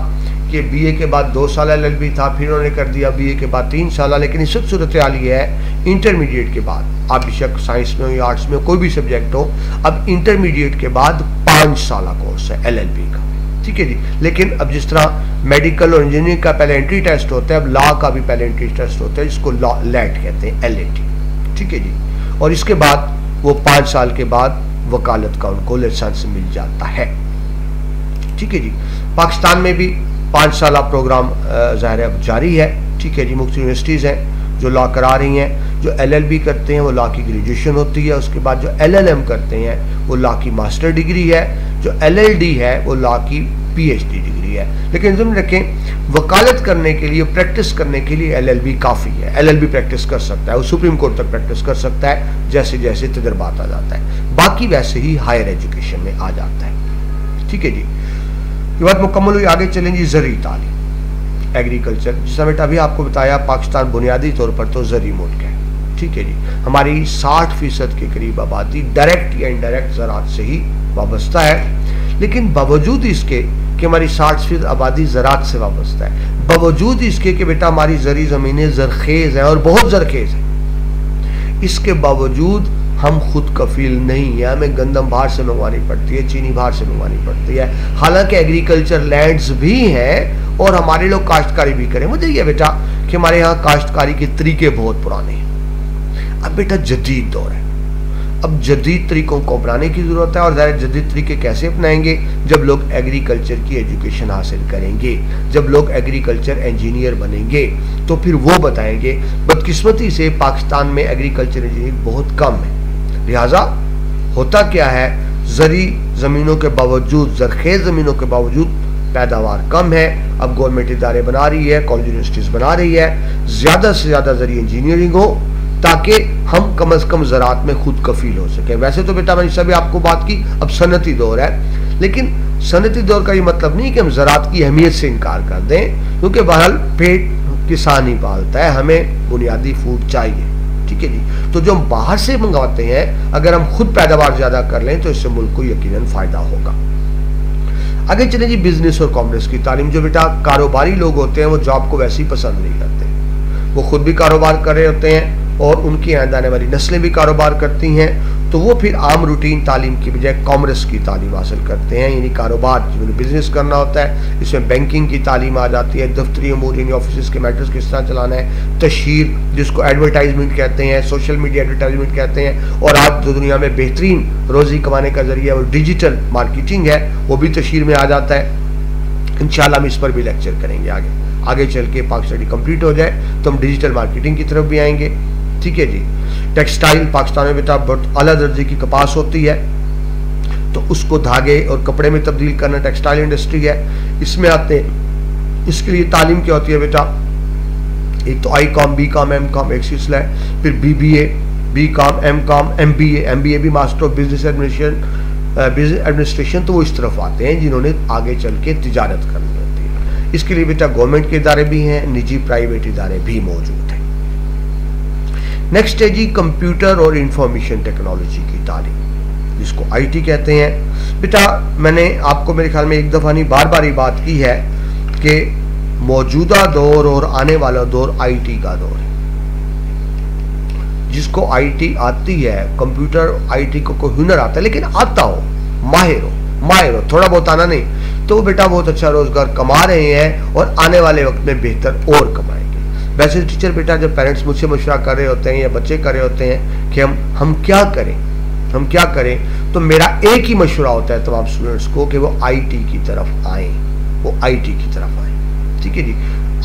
कि BA के बाद 2 साल LLB था, फिर उन्होंने कर दिया BA के बाद 3 साल। लेकिन इस वक्त सूरत हाल ये है, इंटरमीडिएट के बाद, आप बेशक साइंस में हो या आर्ट्स में, कोई भी सब्जेक्ट हो, अब इंटरमीडिएट के बाद 5 साल कोर्स है LLB का। ठीक है जी, लेकिन अब जिस तरह मेडिकल और इंजीनियरिंग का पहले एंट्री टेस्ट होता है, अब लॉ का भी पहले एंट्री टेस्ट होता है, जिसको लॉ लैट कहते हैं, LAT। ठीक है जी, और इसके बाद वो 5 साल के बाद वकालत का उनको लाइसेंस मिल जाता है। ठीक है जी, पाकिस्तान में भी 5 साल प्रोग्राम ज़ाहिर अब जारी है। ठीक है जी, मुख्तलिफ यूनिवर्सिटीज़ हैं जो लॉ करा रही हैं। जो LLB करते हैं वो लॉ की ग्रेजुएशन होती है, उसके बाद जो LLM करते हैं वो लॉ की मास्टर डिग्री है, जो LLD है वो लॉ की PhD डिग्री है। लेकिन ज़रूर रखें, वकालत करने के लिए, प्रैक्टिस करने के लिए LLB काफ़ी है। LLB प्रैक्टिस कर सकता है, वो सुप्रीम कोर्ट तक प्रैक्टिस कर सकता है, जैसे जैसे तजर्बात आ जाता है। बाकी वैसे ही हायर एजुकेशन में आ जाता है। ठीक है जी, ये बात मुकम्मल हुई। आगे चलेंगे ज़री तालीम, एग्रीकल्चर। जिसमें बेटा अभी आपको बताया, पाकिस्तान बुनियादी तौर पर तो ज़री मुल्क है। ठीक है जी, हमारी 60% के करीब आबादी डायरेक्ट या इनडायरेक्ट ज़राअत से ही वाबस्ता है। लेकिन बावजूद इसके कि हमारी 60% आबादी ज़राअत से वाबस्ता है, बावजूद इसके कि बेटा हमारी ज़री ज़मीनें ज़रखेज़ हैं और बहुत ज़रखेज़ हैं, इसके बावजूद हम खुद कफील नहीं है। हमें गंदम बाहर से मंगवानी पड़ती है, चीनी बाहर से मंगवानी पड़ती है। हालांकि एग्रीकल्चर लैंड्स भी हैं और हमारे लोग काश्तकारी भी करें। मुझे ये बेटा कि हमारे यहाँ काश्तकारी के तरीके बहुत पुराने हैं। अब बेटा जदीद दौर है, अब जदीद तरीकों को अपनाने की ज़रूरत है। और ज़ाहिर जदीद तरीके कैसे अपनाएंगे? जब लोग एग्रीकल्चर की एजुकेशन हासिल करेंगे, जब लोग एग्रीकल्चर इंजीनियर बनेंगे, तो फिर वो बताएंगे। बदकिस्मती से पाकिस्तान में एग्रीकल्चर इंजीनियरिंग बहुत कम है। लिहाजा होता क्या है, ज़री ज़मीनों के बावजूद, ज़रखेज़ ज़मीनों के बावजूद पैदावार कम है। अब गवर्नमेंट इदारे बना रही है, कॉलेज यूनिवर्सिटीज़ बना रही है, ज़्यादा से ज़्यादा ज़री इंजीनियरिंग हो ताकि हम कम से कम ज़राअत में खुद कफील हो सके। वैसे तो बेटा मैंने सभी आपको बात की, अब सनती दौर है, लेकिन सनती दौर का ये मतलब नहीं कि हम ज़राअत की अहमियत से इनकार कर दें, क्योंकि बहरहाल पेट किसान ही पालता है, हमें बुनियादी फूड चाहिए। ठीक है जी। तो जो हम बाहर से मंगवाते हैं, अगर हम खुद पैदावार ज्यादा कर लें तो इससे मुल्क को यकीनन फायदा होगा। आगे चले जी, बिजनेस और कॉमर्स की तालीम। जो बेटा कारोबारी लोग होते हैं वो जॉब को वैसे ही पसंद नहीं करते, वो खुद भी कारोबार कर रहे होते हैं और उनकी आने वाली नस्लें भी कारोबार करती हैं, तो वो फिर आम रूटीन तालीम की बजाय कॉमर्स की तालीम हासिल करते हैं, यानी कारोबार जिन्होंने बिजनेस करना होता है, इसमें बैंकिंग की तालीम आ जाती है, दफ्तरी अमूर यानी ऑफिस के मैटर्स किस तरह चलाना है, तशहीर जिसको एडवर्टाइजमेंट कहते हैं, सोशल मीडिया एडवर्टाइजमेंट कहते हैं, और आज जो दुनिया में बेहतरीन रोजी कमाने का जरिया वो डिजिटल मार्केटिंग है, वो भी तशहीर में आ जाता है। इंशाल्लाह हम इस पर भी लेक्चर करेंगे आगे चल के। पाक स्टडी कंप्लीट हो जाए तो हम डिजिटल मार्केटिंग की तरफ भी आएंगे। ठीक है जी। टेक्सटाइल, पाकिस्तान में बेटा बहुत आला दर्जे की कपास होती है, तो उसको धागे और कपड़े में तब्दील करना टेक्सटाइल इंडस्ट्री है। इसमें आते हैं, इसके लिए तालीम क्या होती है बेटा, एक तो I com, B com, M com एक सिलसिला है, फिर BBA, B com, M com, MBA भी मास्टर ऑफ बिजनेस एडमिनिस्ट्रेशन, तो वो इस तरफ आते हैं जिन्होंने आगे चल के तिजारत करनी होती है। इसके लिए बेटा गवर्नमेंट के इदारे भी हैं, निजी प्राइवेट इदारे भी मौजूद हैं। नेक्स्ट है जी कंप्यूटर और इंफॉर्मेशन टेक्नोलॉजी की तालीम, जिसको IT कहते हैं। बेटा मैंने आपको मेरे ख्याल में एक दफ़ा नहीं बार बार ये बात की है कि मौजूदा दौर और आने वाला दौर IT का दौर है। जिसको IT आती है, कंप्यूटर IT को कोई हुनर आता है, लेकिन आता हो, माहिर हो, थोड़ा बहुत आना नहीं, तो बेटा बहुत अच्छा रोजगार कमा रहे हैं और आने वाले वक्त में बेहतर और कमाएंगे। वैसे टीचर बेटा जब पेरेंट्स मुझसे मशवरा कर रहे होते हैं या बच्चे कर रहे होते हैं कि हम क्या करें, तो मेरा एक ही मशवरा होता है तमाम स्टूडेंट्स को कि वो IT की तरफ आए, ठीक है जी।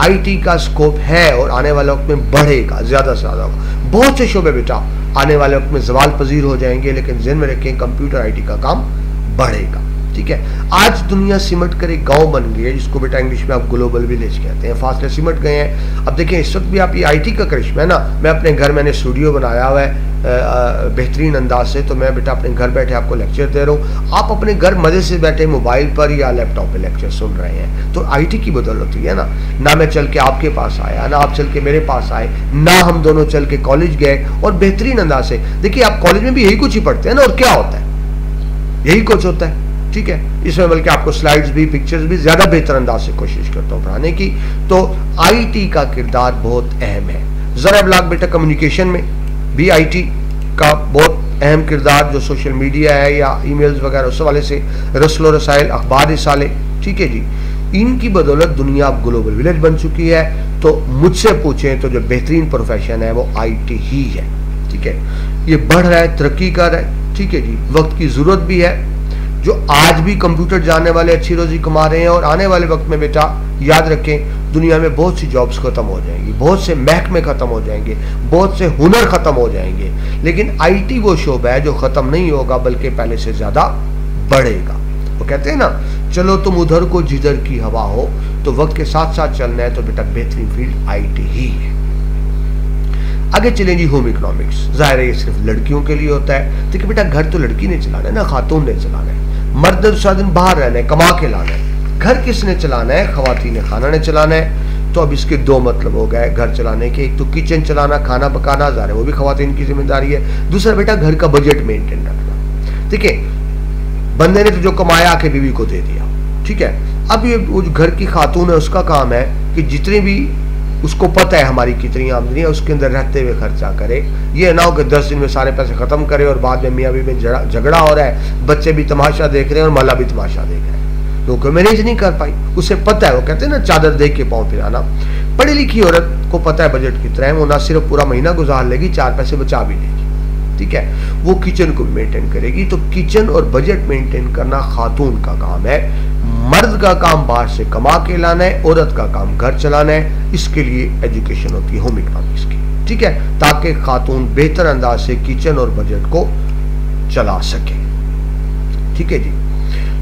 IT का स्कोप है और आने वाले वक्त में बढ़ेगा, ज्यादा से ज्यादा। बहुत से शोबे बेटा आने वाले वक्त में ज़वाल पजीर हो जाएंगे, लेकिन ज़हन में रखें कंप्यूटर IT का काम बढ़ेगा। ठीक है। आज दुनिया सिमट कर एक गांव बन गई है, जिसको बेटा इंग्लिश में आप ग्लोबल विलेज कहते हैं। फासले सिमट गए हैं। अब देखें इस वक्त भी आप ये IT का करिश्मा है ना। मैं अपने घर, मैंने स्टूडियो बनाया हुआ है बेहतरीन अंदाज से, तो मैं बेटा अपने घर बैठे आपको लेक्चर दे रहा हूँ। आप अपने घर मजे से बैठे मोबाइल पर या लैपटॉप पे लेक्चर सुन रहे हैं, तो IT की बदौलत हुई है ना मैं चल के आपके पास आया, ना आप चल के मेरे पास आए, ना हम दोनों चल के कॉलेज गए और बेहतरीन अंदाज से। देखिए आप कॉलेज में भी यही कुछ ही पढ़ते हैं ना, और क्या होता है, यही कुछ होता है। ठीक है। इसमें बल्कि आपको स्लाइड्स भी, पिक्चर्स भी ज्यादा बेहतर अंदाज से कोशिश करता हूँ पढ़ाने की। तो IT का किरदार बहुत अहम है। जरा ब्लॉग बेटा कम्युनिकेशन में भी IT का बहुत अहम किरदार, जो सोशल मीडिया है या ईमेल्स वगैरह उस वाले से, रस्लो रसाइल, अखबार रिसाले, ठीक है जी, इनकी बदौलत दुनिया अब ग्लोबल विलेज बन चुकी है। तो मुझसे पूछें तो जो बेहतरीन प्रोफेशन है वो IT ही है। ठीक है। ये बढ़ रहा है, तरक्की कर रहा है। ठीक है जी। वक्त की जरूरत भी है। जो आज भी कंप्यूटर जानने वाले अच्छी रोजी कमा रहे हैं, और आने वाले वक्त में बेटा याद रखें दुनिया में बहुत सी जॉब्स खत्म हो जाएंगी, बहुत से महकमे खत्म हो जाएंगे, बहुत से हुनर खत्म हो जाएंगे, लेकिन IT वो शोबा है जो खत्म नहीं होगा बल्कि पहले से ज्यादा बढ़ेगा। वो कहते हैं ना, चलो तुम उधर को जिधर की हवा हो, तो वक्त के साथ साथ चलना है तो बेटा बेहतरीन फील्ड IT ही है। आगे चलें जी होम इकोनॉमिक्स। जाहिर है ये सिर्फ लड़कियों के लिए होता है। देखिए बेटा घर तो लड़की ने चलाना है ना, खातून ने चलाना है। मर्द ने सारा दिन बाहर रहना है, कमा के लाना है। घर किसने चलाना है? खवातीन ने खाना ने चलाना है। तो अब इसके दो मतलब हो गए घर चलाने के। एक तो किचन चलाना, खाना पकाना, ज़ाहिर है वो भी खवातीन की जिम्मेदारी है। दूसरा बेटा घर का बजट मेंटेन रखना। ठीक है, बंदे ने तो जो कमाया आके बीवी को दे दिया। ठीक है, अब ये वो घर की खातून है, उसका काम है कि जितने भी उसको पता है हमारी कितनी आमदनी है, उसके अंदर रहते हुए खर्चा करे। ये ना हो कि 10 दिन में सारे पैसे खत्म करे और बाद में मियाँ बीवी में झगड़ा हो रहा है, बच्चे भी तमाशा देख रहे हैं और मौला भी तमाशा देख रहे हैं, क्योंकि मैनेज नहीं कर पाई। उसे पता है, वो कहते हैं ना चादर देख के पाँव फिराना। पढ़ी लिखी औरत को पता है बजट कितना है, वो ना सिर्फ पूरा महीना गुजार लेगी, 4 पैसे बचा भी लेगी। ठीक है, वो किचन को मेंटेन करेगी। तो किचन और बजट मेंटेन करना खातून का काम है। मर्द का काम बाहर से कमा के लाना है, औरत का काम घर चलाना है। इसके लिए एजुकेशन होती है होम इकोनॉमिक्स की। ठीक है, ताकि खातून बेहतर अंदाज से किचन और बजट को चला सके। ठीक है जी।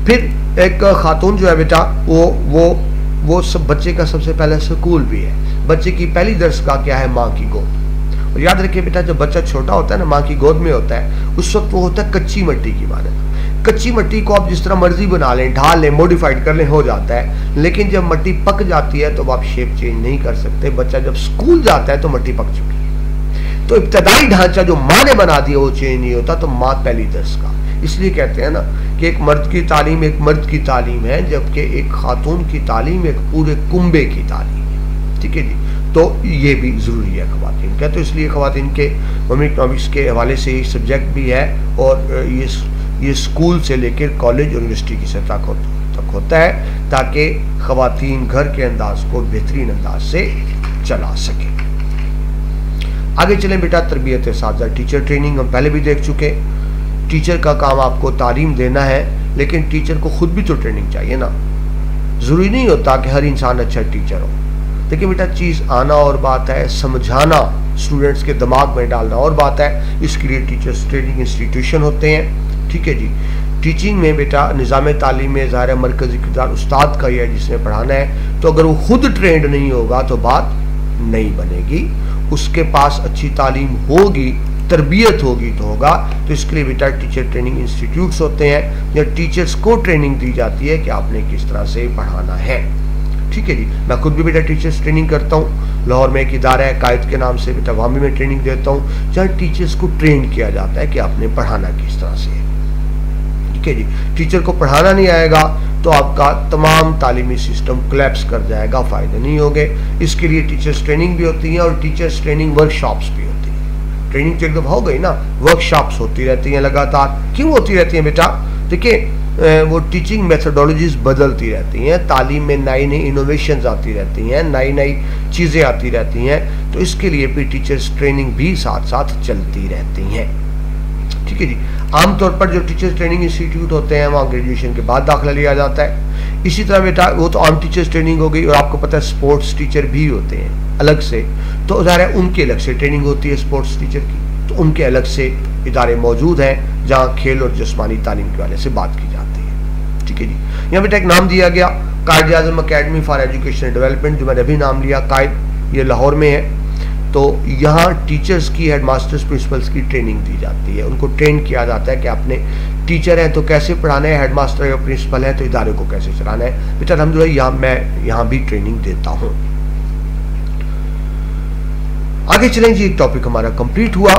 फिर एक खातून जो है बेटा वो सब बच्चे का सबसे पहले स्कूल भी है। बच्चे की पहली दरसगाह क्या है? माँ की गोद। और याद रखिए बेटा, जब बच्चा छोटा होता है ना, माँ की गोद में होता है, उस वक्त वो होता है कच्ची मिट्टी की मानत। कच्ची मिट्टी को आप जिस तरह मर्जी बना लें, ढाल लें, मॉडिफाइड कर लें, हो जाता है। लेकिन जब मिट्टी पक जाती है तो आप शेप चेंज नहीं कर सकते। बच्चा जब स्कूल जाता है तो मिट्टी पक चुकी है। तो इब्तदाई ढांचा जो माँ ने बना दिया वो चेंज नहीं होता, तो माँ पहली दर्स का। इसलिए कहते हैं ना कि एक मर्द की तालीम एक मर्द की तालीम है, जबकि एक खातून की तालीम एक पूरे कुंबे की तालीम है। ठीक है जी, तो ये भी जरूरी है खवातीन का। तो इसलिए खवातीन के मम्मी इकनॉमिक्स के हवाले से सब्जेक्ट भी है, और ये स्कूल से लेकर कॉलेज और यूनिवर्सिटी की सतह तक होता है, ताकि खवातीन घर के अंदाज को बेहतरीन अंदाज से चला सके। आगे चलें बेटा, तरबियत साजा, टीचर ट्रेनिंग हम पहले भी देख चुके। टीचर का काम आपको तालीम देना है, लेकिन टीचर को खुद भी तो ट्रेनिंग चाहिए ना। जरूरी नहीं होता कि हर इंसान अच्छा टीचर हो। देखिए बेटा, चीज़ आना और बात है, समझाना स्टूडेंट्स के दिमाग में डालना और बात है। इसके लिए टीचर्स ट्रेनिंग इंस्टीट्यूशन होते हैं। ठीक है जी, टीचिंग में बेटा निज़ाम तालीम में ज़ाहिर मरकज़ी किरदार उस्ताद का ही है जिसने पढ़ाना है। तो अगर वो खुद ट्रेंड नहीं होगा तो बात नहीं बनेगी। उसके पास अच्छी तालीम होगी, तरबियत होगी तो होगा। तो इसके लिए बेटा टीचर ट्रेनिंग इंस्टीट्यूट्स होते हैं, या टीचर्स को ट्रेनिंग दी जाती है कि आपने किस तरह से पढ़ाना है। ठीक है जी, मैं खुद भी बेटा टीचर्स ट्रेनिंग करता हूँ। लाहौर में एक इदारा है कायद के नाम से, बेटा वहाँ भी मैं ट्रेनिंग देता हूँ, जहाँ टीचर्स को ट्रेन किया जाता है कि आपने पढ़ाना किस तरह से है। ठीक है जी, टीचर को पढ़ाना नहीं आएगा तो आपका तमाम तालीमी सिस्टम कोलैप्स कर जाएगा, फायदे नहीं होंगे। इसके लिए टीचर्स ट्रेनिंग भी होती है और टीचर्स ट्रेनिंग वर्कशॉप्स भी होती है। ट्रेनिंग तो एकदम हो गई ना, वर्कशॉप्स होती रहती हैं लगातार। क्यों होती रहती हैं बेटा? देखिए, वो टीचिंग मेथडोलॉजीज बदलती रहती हैं, तालीम में नई नई इनोवेशंस आती रहती हैं, नई नई चीज़ें आती रहती हैं। तो इसके लिए भी टीचर्स ट्रेनिंग भी साथ साथ चलती रहती हैं। ठीक है जी, आमतौर पर जो टीचर्स ट्रेनिंग इंस्टीट्यूट होते हैं वहाँ ग्रेजुएशन के बाद दाखिला लिया जाता है। इसी तरह बेटा वो तो आम टीचर्स ट्रेनिंग हो गई, और आपको पता है स्पोर्ट्स टीचर भी होते हैं अलग से। तो ज़ाहिर है उनकी अलग से ट्रेनिंग होती है स्पोर्ट्स टीचर की, तो उनके अलग से इदारे मौजूद हैं जहाँ खेल और जिस्मानी तालीम के वाले से बात की जाती है। ठीक है जी, यहाँ बेटा एक नाम दिया गया, कायद आज़म अकेडमी फॉर एजुकेशनल डेवलपमेंट, जो मैंने अभी नाम लिया कायद, ये लाहौर में है। तो यहाँ टीचर्स की, हेड मास्टर्स, प्रिंसिपल्स की ट्रेनिंग दी जाती है। उनको ट्रेन किया जाता है कि आपने टीचर हैं तो कैसे पढ़ाना है, हेड मास्टर या प्रिंसिपल है तो इदारे को कैसे चलाना है। बेटा अल्हम्दुलिल्लाह मैं यहाँ भी ट्रेनिंग देता हूँ। आगे चलें जी, एक टॉपिक हमारा कंप्लीट हुआ।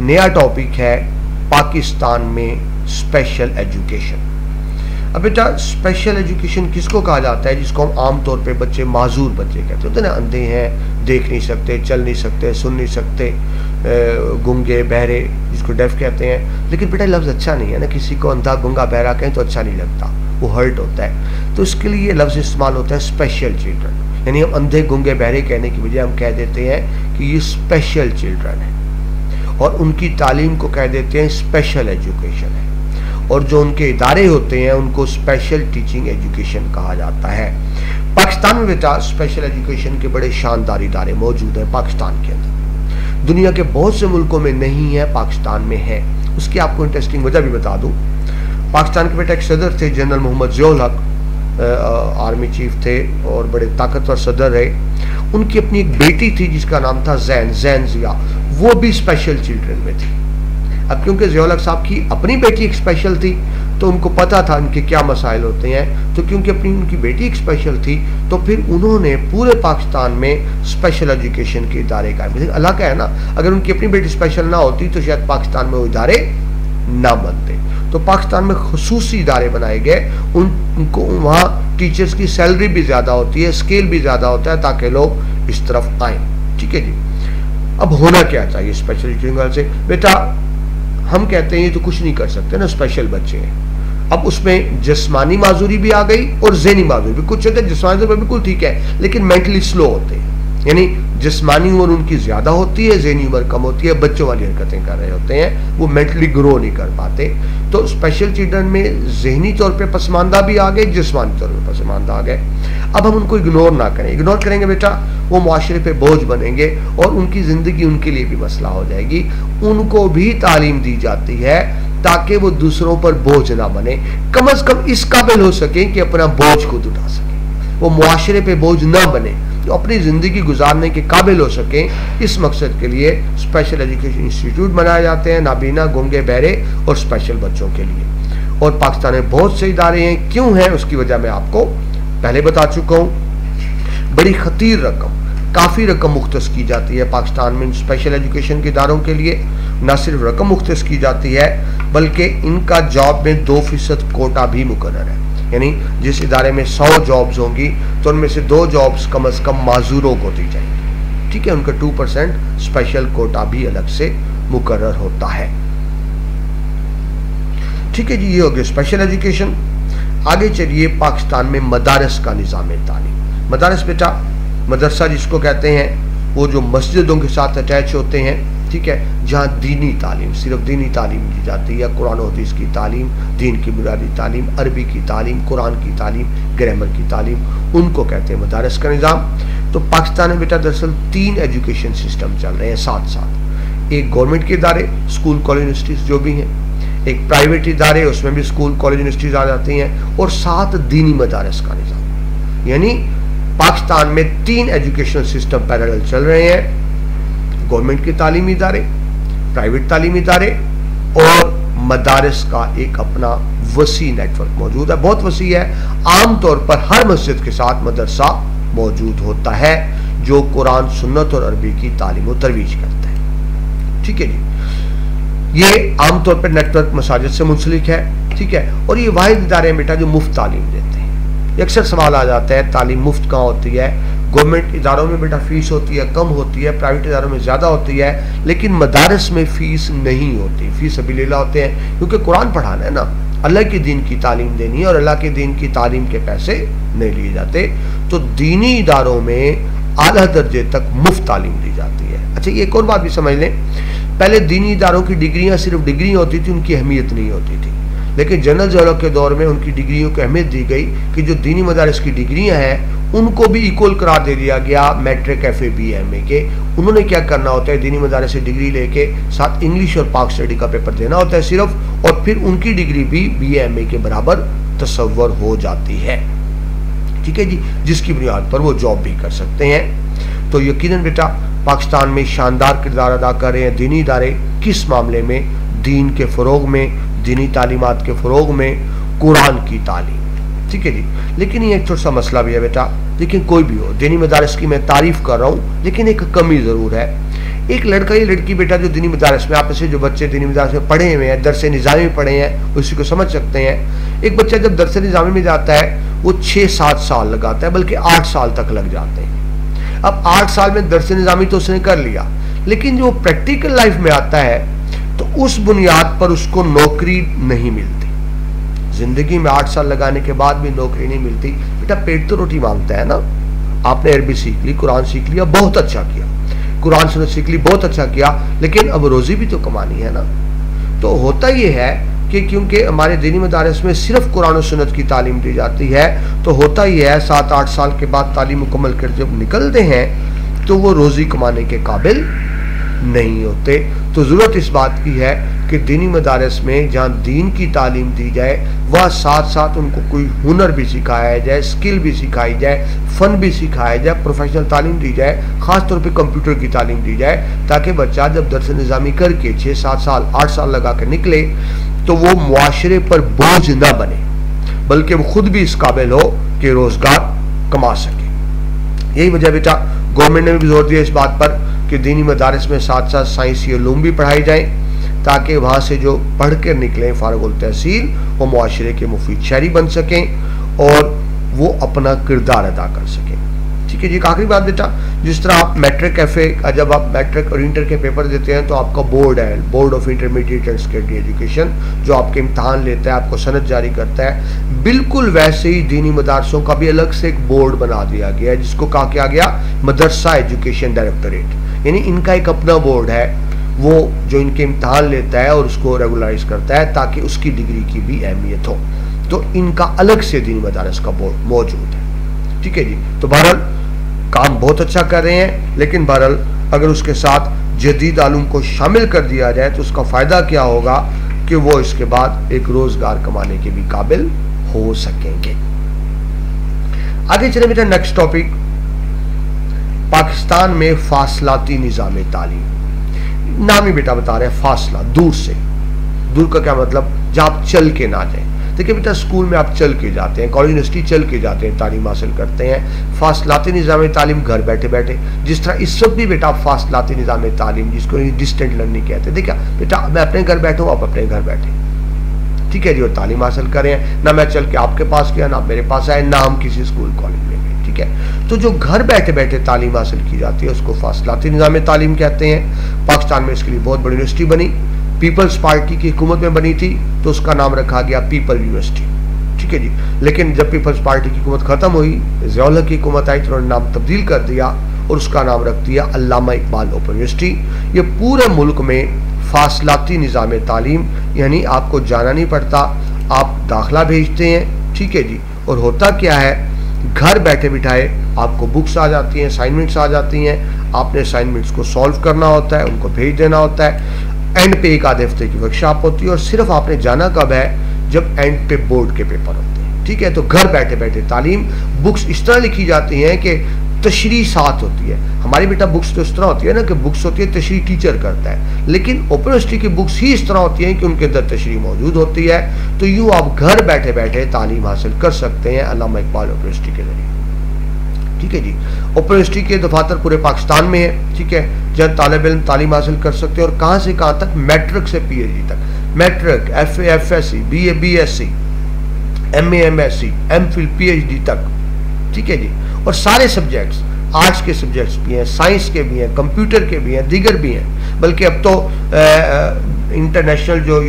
नया टॉपिक है पाकिस्तान में स्पेशल एजुकेशन। अब बेटा स्पेशल एजुकेशन किसको कहा जाता है? जिसको हम आमतौर पे बच्चे, माजूर बच्चे कहते होते हैं ना, अंधे हैं, देख नहीं सकते, चल नहीं सकते, सुन नहीं सकते, गुंगे बहरे, जिसको डेफ कहते हैं। लेकिन बेटा लफ्ज़ अच्छा नहीं है ना, किसी को अंधा गुंगा बहरा कहें तो अच्छा नहीं लगता, वो हर्ट होता है। तो इसके लिए ये लफ्ज़ इस्तेमाल होता है स्पेशल चिल्ड्रन, यानी हम अंधे गुंगे बहरे कहने की बजाय हम कह देते हैं कि ये स्पेशल चिल्ड्रन है, और उनकी तालीम को कह देते हैं स्पेशल एजुकेशन है। और जो उनके इदारे होते हैं उनको स्पेशल टीचिंग एजुकेशन कहा जाता है। पाकिस्तान में बेटा स्पेशल एजुकेशन के बड़े शानदार इदारे मौजूद हैं पाकिस्तान के अंदर। दुनिया के बहुत से मुल्कों में नहीं है, पाकिस्तान में है। उसकी आपको इंटरेस्टिंग वजह भी बता दूं। पाकिस्तान के बेटा एक सदर थे जनरल मोहम्मद ज़ियाउल हक, आर्मी चीफ थे और बड़े ताकतवर सदर रहे। उनकी अपनी एक बेटी थी जिसका नाम था जैन ज़िया, वो भी स्पेशल चिल्ड्रन में थी। अब क्योंकि ज़ियाउल हक साहब की अपनी बेटी एक स्पेशल थी तो उनको पता था इनके क्या मसाइल होते हैं। तो क्योंकि अपनी उनकी बेटी एक स्पेशल थी तो फिर उन्होंने पूरे पाकिस्तान में स्पेशल एजुकेशन के इदारे कायम किए। अल्लाह का है ना, अगर उनकी अपनी बेटी स्पेशल ना होती तो शायद पाकिस्तान में वो इदारे ना बनते। तो पाकिस्तान में खुसूसी इदारे बनाए गए, उनको वहाँ टीचर्स की सैलरी भी ज़्यादा होती है, स्केल भी ज़्यादा होता है ताकि लोग इस तरफ आएँ। ठीक है जी, अब होना क्या चाहिए स्पेशल एजुकेशन से? बेटा हम कहते हैं ये तो कुछ नहीं कर सकते ना, स्पेशल बच्चे हैं। अब उसमें जिस्मानी माजूरी भी आ गई और ज़हनी माजूरी भी। कुछ होते हैं जिस्मानी तो बिल्कुल ठीक है लेकिन मेंटली स्लो होते हैं, यानी जिस्मानी उम्र उनकी ज़्यादा होती है, ज़हनी उम्र कम होती है, बच्चों वाली हरकतें कर रहे होते हैं, वो मेंटली ग्रो नहीं कर पाते। तो स्पेशल चिल्ड्रन में ज़हनी तौर पे पसमानदा भी आ गए, जिस्मानी तौर पे पसमानदा आ गए। अब हम उनको इग्नोर ना करें, इग्नोर करेंगे बेटा वो माशरे पे बोझ बनेंगे और उनकी ज़िंदगी उनके लिए भी मसला हो जाएगी। उनको भी तालीम दी जाती है ताकि वो दूसरों पर बोझ ना बने, कम अज़ कम इस काबिल हो सके कि अपना बोझ खुद उठा सके, वो मुआशरे पे बोझ ना बने। जो अपनी ज़िंदगी गुजारने के काबिल हो सकें, इस मकसद के लिए स्पेशल एजुकेशन इंस्टीट्यूट बनाए जाते हैं, नाबीना, गूंगे, बहरे और स्पेशल बच्चों के लिए। और पाकिस्तान में बहुत से इदारे हैं। क्यों हैं उसकी वजह मैं आपको पहले बता चुका हूँ। बड़ी खतीर रकम, काफ़ी रकम मुख्तस की जाती है पाकिस्तान में स्पेशल एजुकेशन के इदारों के लिए। न सिर्फ रकम मुख्तस की जाती है बल्कि इनका जॉब में 2% कोटा भी मुकर्रर है। यानी जिस इदारे में 100 जॉब्स होंगी तो उनमें से 2 जॉब्स कम से कम माजूरों को दी जाएंगी। ठीक है, उनका 2% स्पेशल कोटा भी अलग से मुकर्रर होता है। ठीक है जी, ये हो गया स्पेशल एजुकेशन। आगे चलिए पाकिस्तान में मदारस का निज़ाम तालीम। मदारस बेटा, मदरसा जिसको कहते हैं वो जो मस्जिदों के साथ अटैच होते हैं, ठीक है, जहाँ दीनी तालीम, सिर्फ दीनी तालीम दी जाती है, कुरान और हदीस की तालीम, दीन की बुनियादी तालीम, अरबी की तालीम, कुरान की तालीम, ग्रामर की तालीम, उनको कहते हैं मदारस का निज़ाम। तो पाकिस्तान में बेटा दरअसल 3 एजुकेशन सिस्टम चल रहे हैं साथ साथ। एक गवर्नमेंट के इदारे, स्कूल, कॉलेज, यूनिवर्सिटीज़ जो भी हैं, एक प्राइवेट इदारे, उसमें भी स्कूल, कॉलेज, यूनिवर्सिटीज़ आ जाती हैं, और 7 दीनी मदारस का निज़ाम। यानी पाकिस्तान में 3 एजुकेशनल सिस्टम पैरेलल चल रहे हैं। गवर्नमेंट के तालीमी इदारे, प्राइवेट तालीमी इदारे और मदारस का एक अपना वसी नेटवर्क मौजूद है, बहुत वसी है। आमतौर पर हर मस्जिद के साथ मदरसा मौजूद होता है जो कुरान, सुन्नत और अरबी की तालीम और तरवीज करता है। ठीक है जी, ये आमतौर पर नेटवर्क मसाजिद से मुंसलिक है। ठीक है, और ये वाहिद इदारे बेटा जो मुफ्त तालीम देते हैं। अक्सर सवाल आ जाता है तालीम मुफ्त कहाँ होती है। गवर्नमेंट इदारों में बेटा फीस होती है, कम होती है, प्राइवेट इदारों में ज़्यादा होती है, लेकिन मदारस में फ़ीस नहीं होती। फ़ीस अबीलेला होते हैं क्योंकि कुरान पढ़ाना है ना, अल्लाह के दीन की तालीम देनी है और अल्लाह के दीन की तालीम के पैसे नहीं लिए जाते। तो दीनी इदारों में आला दर्जे तक मुफ्त तालीम दी जाती है। अच्छा, ये एक और बात भी समझ लें, पहले दीनी इदारों की डिग्रियाँ सिर्फ डिग्री होती थी, उनकी अहमियत नहीं होती थी। लेकिन जनरल ज़रूरत के दौर में उनकी डिग्रियों को अहमियत दी गई कि जो दीनी मदारस की डिग्रियां हैं उनको भी इक्वल करार दे दिया गया मैट्रिक, FA, BA, MA के। उन्होंने क्या करना होता है, दीनी मदारस से डिग्री लेके साथ इंग्लिश और पाक स्टडी का पेपर देना होता है सिर्फ, और फिर उनकी डिग्री भी BA, MA के बराबर तस्वर हो जाती है। ठीक है जी, जिसकी बुनियाद पर वो जॉब भी कर सकते हैं। तो यकीनन बेटा पाकिस्तान में शानदार किरदार अदा कर रहे हैं दीनी इदारे। किस मामले में? दीन के फ़रोग में, दीनी तालीमात के फ़रोग में, कुरान की तालीम। ठीक है जी, लेकिन ये एक थोड़ा सा मसला भी है बेटा। लेकिन कोई भी हो, दीनी मदारस की मैं तारीफ़ कर रहा हूँ, लेकिन एक कमी ज़रूर है। एक लड़का या लड़की बेटा जो दीनी मदारस में, आप से जो बच्चे दीनी मदारस में पढ़े हुए हैं, दरस निज़ामी में पढ़े हैं, उसी को समझ सकते हैं। एक बच्चा जब दरस निज़ामी में जाता है वो 6-7 साल लगाता है, बल्कि 8 साल तक लग जाते हैं। अब 8 साल में दरस निज़ामी तो उसने कर लिया, लेकिन जो प्रैक्टिकल लाइफ में आता है तो उस बुनियाद पर उसको नौकरी नहीं मिलती। जिंदगी में 8 साल लगाने के बाद भी नौकरी नहीं मिलती। बेटा पेट तो रोटी मांगता है ना। आपने अरबी सीख ली, कुरान सीख लिया, बहुत अच्छा किया, कुरान सुन्नत सीख ली, बहुत अच्छा किया, लेकिन अब रोजी भी तो कमानी है ना। तो होता ये है कि क्योंकि हमारे दीनी मदारस में सिर्फ कुरान और सुन्नत की तालीम दी जाती है, तो होता ये है 7-8 साल के बाद तालीम मुकम्मल कर जब निकलते हैं तो वो रोजी कमाने के काबिल नहीं होते। तो ज़रूरत इस बात की है कि दीनी मदारस में जहाँ दीन की तालीम दी जाए वहाँ साथ साथ उनको कोई हुनर भी सिखाया जाए, स्किल भी सिखाई जाए, फ़न भी सिखाया जाए, प्रोफेशनल तालीम दी जाए, ख़ास तौर पे कंप्यूटर की तालीम दी जाए, ताकि बच्चा जब दरस निज़ामी करके 6-7 साल 8 साल लगा कर निकले तो वो मुआशरे पर बोझ न बने, बल्कि वो खुद भी इस काबिल हो कि रोज़गार कमा सके। यही वजह बेटा गवर्नमेंट ने भी जोर दिया इस बात पर कि दीनी मदारस में साथ साथ साइंसी उलूम भी पढ़ाई जाए, ताकि वहाँ से जो पढ़ कर निकलें फारगुल तहसील वो मुआशरे के मुफीद शहरी बन सकें और वो अपना किरदार अदा कर सकें। ठीक है जी, एक आखिरी बात बेटा, जिस तरह आप मैट्रिक, FA, जब आप मैट्रिक और इंटर के पेपर देते हैं तो आपका बोर्ड है, board of intermediate and secondary education, जो आपके इम्तहान लेता है, आपको सनद जारी करता है। बिल्कुल वैसे ही दीनी मदारसों का भी अलग से एक बोर्ड बना दिया गया है, जिसको कहा किया गया मदरसा एजुकेशन डायरेक्टरेट। यानी इनका एक अपना बोर्ड है, वो जो इनके इम्तहान लेता है और उसको रेगुलराइज करता है ताकि उसकी डिग्री की भी अहमियत हो। तो इनका अलग से दीनी मदारस का बोर्ड मौजूद है। ठीक है जी, तो बहरहाल काम बहुत अच्छा कर रहे हैं, लेकिन बहरहाल अगर उसके साथ जदीद आलूम को शामिल कर दिया जाए तो उसका फ़ायदा क्या होगा कि वो इसके बाद एक रोज़गार कमाने के भी काबिल हो सकेंगे। आगे चले बेटा नेक्स्ट टॉपिक, पाकिस्तान में फासलाती निज़ाम तालीम, नाम ही बेटा बता रहे हैं, फासला, दूर से। दूर का क्या मतलब, जहाँ आप चल के ना जाएं। देखिए बेटा, स्कूल में आप चल के जाते हैं, कॉलेज यूनिवर्सिटी चल के जाते हैं, तालीम हासिल करते हैं। फासलाती निज़ाम तालीम घर बैठे बैठे, जिस तरह इस वक्त भी बेटा फासलाती निज़ाम तालीम, जिसको डिस्टेंट लर्निंग कहते हैं। देखिए बेटा, मैं अपने घर बैठा हूँ, आप अपने घर बैठे, ठीक है जी, और तालीम हासिल करें। ना मैं चल के आपके पास गया, ना मेरे पास आए, ना हम किसी स्कूल कॉलेज में गए, ठीक है। तो जो घर बैठे बैठे तालीम हासिल की जाती है उसको फासलाती निज़ाम तालीम कहते हैं। पाकिस्तान में इसके लिए बहुत बड़ी यूनिवर्सिटी बनी, पीपल्स पार्टी की हुकूमत में बनी थी, तो उसका नाम रखा गया पीपल यूनिवर्सिटी, ठीक है जी। लेकिन जब पीपल्स पार्टी की हुकूमत खत्म हुई, ज़िया-उल-हक की हुकूमत आई, तो उन्होंने नाम तब्दील कर दिया और उसका नाम रख दिया अल्लामा इकबाल ओपन यूनिवर्सिटी। ये पूरे मुल्क में फासलाती निज़ाम तालीम, यानी आपको जाना नहीं पड़ता, आप दाखिला भेजते हैं, ठीक है जी। और होता क्या है, घर बैठे बिठाए आपको बुक्स आ जाती हैं, असाइनमेंट्स आ जाती हैं, आपने असाइनमेंट्स को सॉल्व करना होता है, उनको भेज देना होता है। एंड पे एक आधे हफ्ते की वर्कशॉप होती है, और सिर्फ आपने जाना कब है, जब एंड पे बोर्ड के पेपर होते हैं, ठीक है। तो घर बैठे बैठे तालीम, बुक्स इस तरह लिखी जाती हैं कि तशरीह साथ होती है। हमारी बेटा बुक्स तो इस तरह होती है ना कि बुक्स होती है, तशरीह टीचर करता है, लेकिन ओपन यूनिवर्सिटी की बुक्स ही इस तरह होती हैं कि उनके अंदर तशरीह मौजूद होती है। तो यूँ आप घर बैठे बैठे तालीम हासिल कर सकते हैं अल्लामा इकबाल ओपन यूनिवर्सिटी के जरिए, ठीक है जी। ओपन यूनिवर्सिटी के दफातर पूरे पाकिस्तान में है, ठीक है, जहाँ तालिब इल्म तालीम हासिल कर सकते हैं। और कहाँ से कहाँ तक, मैट्रिक से PhD तक, matric, FA FSc, BA BSc, MA MSc, MPhil PhD तक, ठीक है जी। और सारे सब्जेक्ट्स, आर्ट्स के सब्जेक्ट्स भी हैं, साइंस के भी हैं, कंप्यूटर के भी हैं, दीगर भी हैं। बल्कि अब तो इंटरनेशनल जो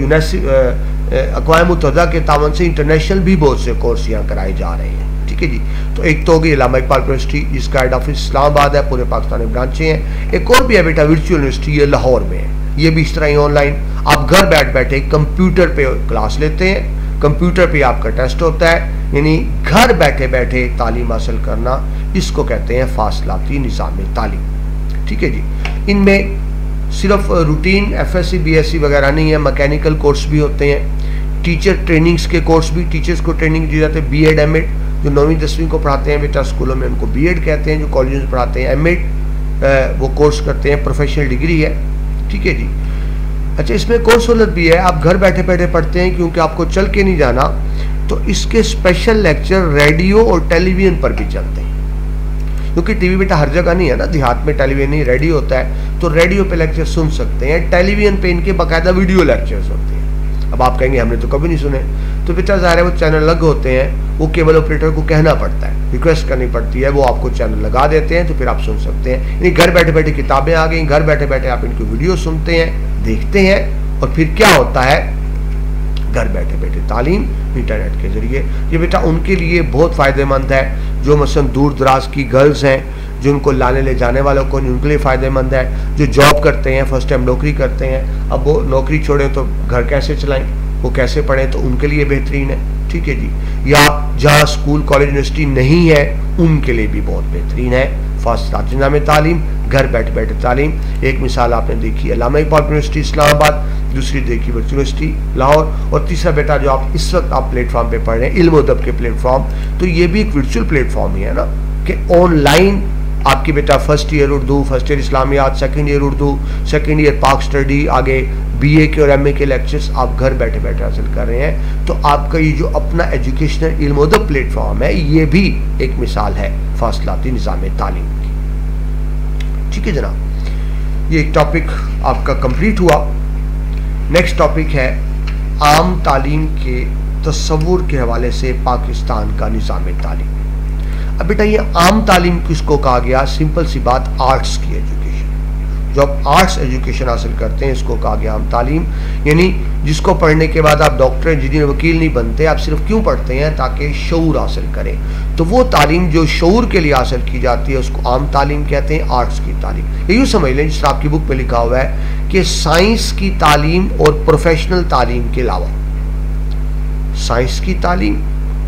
अक़वाम मुत्तहिदा के तावन से इंटरनेशनल भी बहुत से कोर्स यहाँ कराए जा रहे हैं, ठीक है जी। तो एक तो होगी अल्लामा इकबाल यूनिवर्सिटी, जिसका हेड ऑफिस इस्लामाबाद है, पूरे पाकिस्तान में ब्रांचें हैं। एक और भी है बेटा वर्चुअल यूनिवर्सिटी, ये लाहौर में है, ये भी इस तरह ही ऑनलाइन, आप घर बैठ बैठे कंप्यूटर पे क्लास लेते हैं, कंप्यूटर पे आपका टेस्ट होता है, यानी घर बैठे बैठे तालीम हासिल करना, इसको कहते हैं फासलाती निज़ाम तालीम, ठीक है जी। इनमें सिर्फ रूटीन FSc BSc वगैरह नहीं है, मैकेनिकल कोर्स भी होते हैं, टीचर ट्रेनिंग्स के कोर्स भी, टीचर्स को ट्रेनिंग दी जाती है। B.Ed M.Ed जो 9वीं 10वीं को पढ़ाते हैं बेटा स्कूलों में, उनको B.Ed कहते हैं, जो कॉलेज में पढ़ाते हैं M.Ed वो कोर्स करते हैं, प्रोफेशनल डिग्री है, ठीक है जी। अच्छा, इसमें कौन सहूलत भी है, आप घर बैठे बैठे पढ़ते हैं, क्योंकि आपको चल के नहीं जाना, तो इसके स्पेशल लेक्चर रेडियो और टेलीविजन पर भी चलते हैं। क्योंकि टीवी बेटा हर जगह नहीं है ना, देहात में टेलीविजन नहीं, रेडियो होता है, तो रेडियो पे लेक्चर सुन सकते हैं। टेलीविजन पे इनके बाकायदा वीडियो लेक्चर्स होते हैं। अब आप कहेंगे हमने तो कभी नहीं सुने, तो बेटा ज़ाहिर है वो चैनल अलग होते हैं, वो केबल ऑपरेटर को कहना पड़ता है, रिक्वेस्ट करनी पड़ती है, वो आपको चैनल लगा देते हैं, तो फिर आप सुन सकते हैं। यानी घर बैठे बैठे किताबें आ गई, घर बैठे बैठे आप इनकी वीडियो सुनते हैं, देखते हैं, और फिर क्या होता है, घर बैठे बैठे तालीम इंटरनेट के जरिए। ये बेटा उनके लिए बहुत फ़ायदेमंद है, जो मसलन दूर दराज की गर्ल्स हैं, जो उनको लाने ले जाने वालों को, उनके लिए फ़ायदेमंद है। जो जॉब करते हैं, फर्स्ट टाइम नौकरी करते हैं, अब वो नौकरी छोड़ें तो घर कैसे चलाएं, वो कैसे पढ़ें, तो उनके लिए बेहतरीन है, ठीक है जी। या जहाँ स्कूल कॉलेज यूनिवर्सिटी नहीं है, उनके लिए भी बहुत बेहतरीन है फासलाती निज़ाम तालीम, घर बैठे बैठे तालीम। एक मिसाल आपने देखी अल्लामा इकबाल यूनिवर्सिटी इस्लामाबाद, दूसरी देखी वर्चुअल यूनिवर्सिटी लाहौर, और तीसरा बेटा जो आप इस वक्त आप प्लेटफॉर्म पे पढ़ रहे हैं, इल्म व अदब के प्लेटफॉर्म, तो ये भी एक वर्चुअल प्लेटफॉर्म ही है ना, कि ऑनलाइन आपकी बेटा first year Urdu, first year इस्लामियात, second year Urdu, second year Pak study, आगे BA के और MA के लेक्चर्स आप घर बैठे बैठे हासिल कर रहे हैं। तो आपका ये जो अपना एजुकेशनल इल्म व अदब प्लेटफॉर्म है, ये भी एक मिसाल है फासलाती निज़ाम तालीम की, ठीक है जनाब। ये एक टॉपिक आपका कंप्लीट हुआ। नेक्स्ट टॉपिक है आम तालीम के तस्वुर के हवाले से पाकिस्तान का निज़ाम तालीम। अब बेटा ये आम तालीम किसको कहा गया, सिंपल सी बात, आर्ट्स की एजुकेशन, जो आप आर्ट्स एजुकेशन हासिल करते हैं इसको कहा गया आम तालीम। यानी जिसको पढ़ने के बाद आप डॉक्टर, इंजीनियर, वकील नहीं बनते, आप सिर्फ क्यों पढ़ते हैं, ताकि शऊर हासिल करें। तो वो तालीम जो शऊर के लिए हासिल की जाती है उसको आम तालीम कहते हैं, आर्ट्स की तालीम। ये यूँ समझ लें जिस आपकी बुक पे लिखा हुआ है कि साइंस की तालीम और प्रोफेशनल तालीम के अलावा, साइंस की तालीम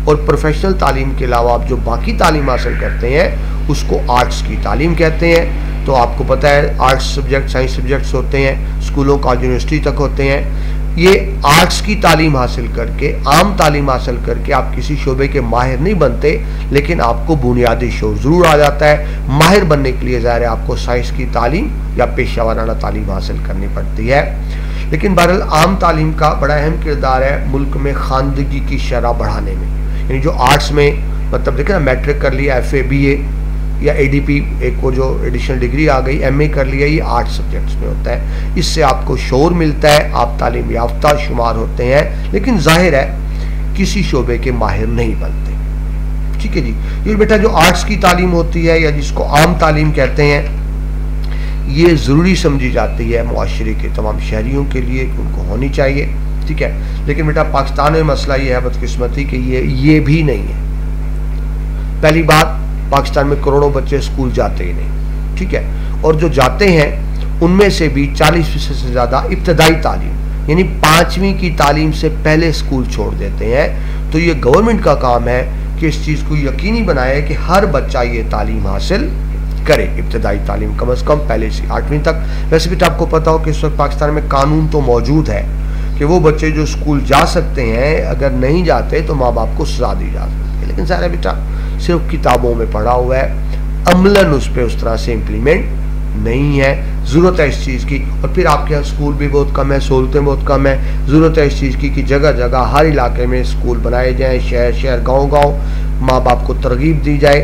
और प्रोफेशनल तालीम के अलावा आप जो बाकी तालीम हासिल करते हैं उसको आर्ट्स की तालीम कहते हैं। तो आपको पता है आर्ट्स सब्जेक्ट, साइंस सब्जेक्ट्स होते हैं, स्कूलों कॉलेज यूनिवर्सिटी तक होते हैं। ये आर्ट्स की तालीम हासिल करके, आम तालीम हासिल करके आप किसी शोबे के माहिर नहीं बनते, लेकिन आपको बुनियादी शोर जरूर आ जाता है। माहिर बनने के लिए ज़ाहिर है आपको साइंस की तालीम या पेशा वाराना तालीम हासिल करनी पड़ती है। लेकिन बहरहाल आम तालीम का बड़ा अहम किरदार है मुल्क में खानदगी की शरह बढ़ाने में। यानी जो आर्ट्स में मतलब देखें ना, मैट्रिक कर लिया, FA BA या ADP, एक वो जो एडिशनल डिग्री आ गई, MA कर लिया, ये 8 सब्जेक्ट्स में होता है। इससे आपको शोर मिलता है, आप तालीम याफ्ता शुमार होते हैं, लेकिन जाहिर है किसी शोबे के माहिर नहीं बनते। ठीक है जी। ये बेटा जो आर्ट्स की तालीम होती है या जिसको आम तालीम कहते हैं, ये ज़रूरी समझी जाती है मुआशरे के तमाम शहरियों के लिए, उनको होनी चाहिए। ठीक है। लेकिन बेटा पाकिस्तान में मसला ये है बदकिस्मती कि ये भी नहीं है। पहली बात, पाकिस्तान में करोड़ों बच्चे स्कूल जाते ही नहीं। ठीक है। और जो जाते हैं उनमें से भी 40% से ज़्यादा इब्तदाई तालीम यानी 5वीं की तालीम से पहले स्कूल छोड़ देते हैं। तो ये गवर्नमेंट का काम है कि इस चीज़ को यकीनी बनाए कि हर बच्चा ये तालीम हासिल करे, इब्तदाई तालीम कम से कम पहले से 8वीं तक। वैसे भी आपको पता हो कि इस वक्त पाकिस्तान में कानून तो मौजूद है कि वो बच्चे जो स्कूल जा सकते हैं, अगर नहीं जाते तो माँ बाप को सजा दी जा सकती है। लेकिन सारा बेटा सिर्फ किताबों में पढ़ा हुआ है, अमलन उस पर उस तरह से इम्प्लीमेंट नहीं है। ज़रूरत है इस चीज़ की। और फिर आपके यहाँ स्कूल भी बहुत कम है, सहूलतें बहुत कम है। ज़रूरत है इस चीज़ की कि जगह जगह हर इलाके में स्कूल बनाए जाएँ, शहर शहर गाँव गाँव माँ बाप को तरगीब दी जाए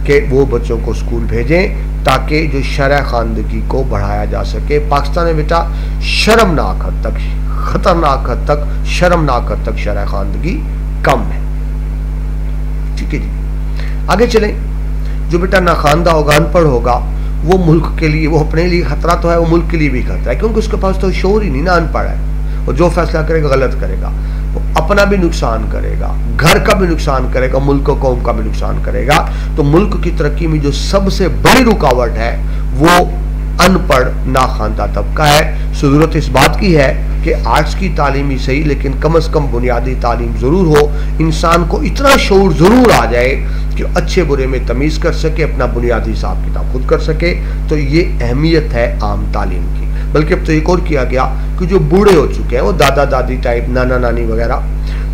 कि वो बच्चों को स्कूल भेजें, ताकि जो शरह खानदगी को बढ़ाया जा सके। पाकिस्तान में बेटा शर्मनाक हद तक, खतरनाक हद तक, शर्मनाक हद तक शरह खानदगी कम है। ठीक है जी। आगे चलें। जो बेटा नाखानदा होगा, अनपढ़ होगा, वो मुल्क के लिए, वो अपने लिए खतरा तो है, वो मुल्क के लिए भी खतरा है, क्योंकि उसके पास तो शोर ही नहीं ना, अनपढ़ है। और जो फैसला करेगा गलत करेगा, वो अपना भी नुकसान करेगा, घर का भी नुकसान करेगा, मुल्क कौम का भी नुकसान करेगा। तो मुल्क की तरक्की में जो सबसे बड़ी रुकावट है वो अनपढ़ नाखानदा तबका है। जरूरत इस बात की है कि आर्ट्स की तालीम ही सही, लेकिन कम से कम बुनियादी तालीम जरूर हो। इंसान को इतना शऊर जरूर आ जाए कि अच्छे बुरे में तमीज कर सके, अपना बुनियादी हिसाब किताब खुद कर सके। तो ये अहमियत है आम तालीम की। बल्कि अब तो एक और किया गया कि जो बूढ़े हो चुके हैं, वो दादा दादी टाइप, नाना नानी वगैरह,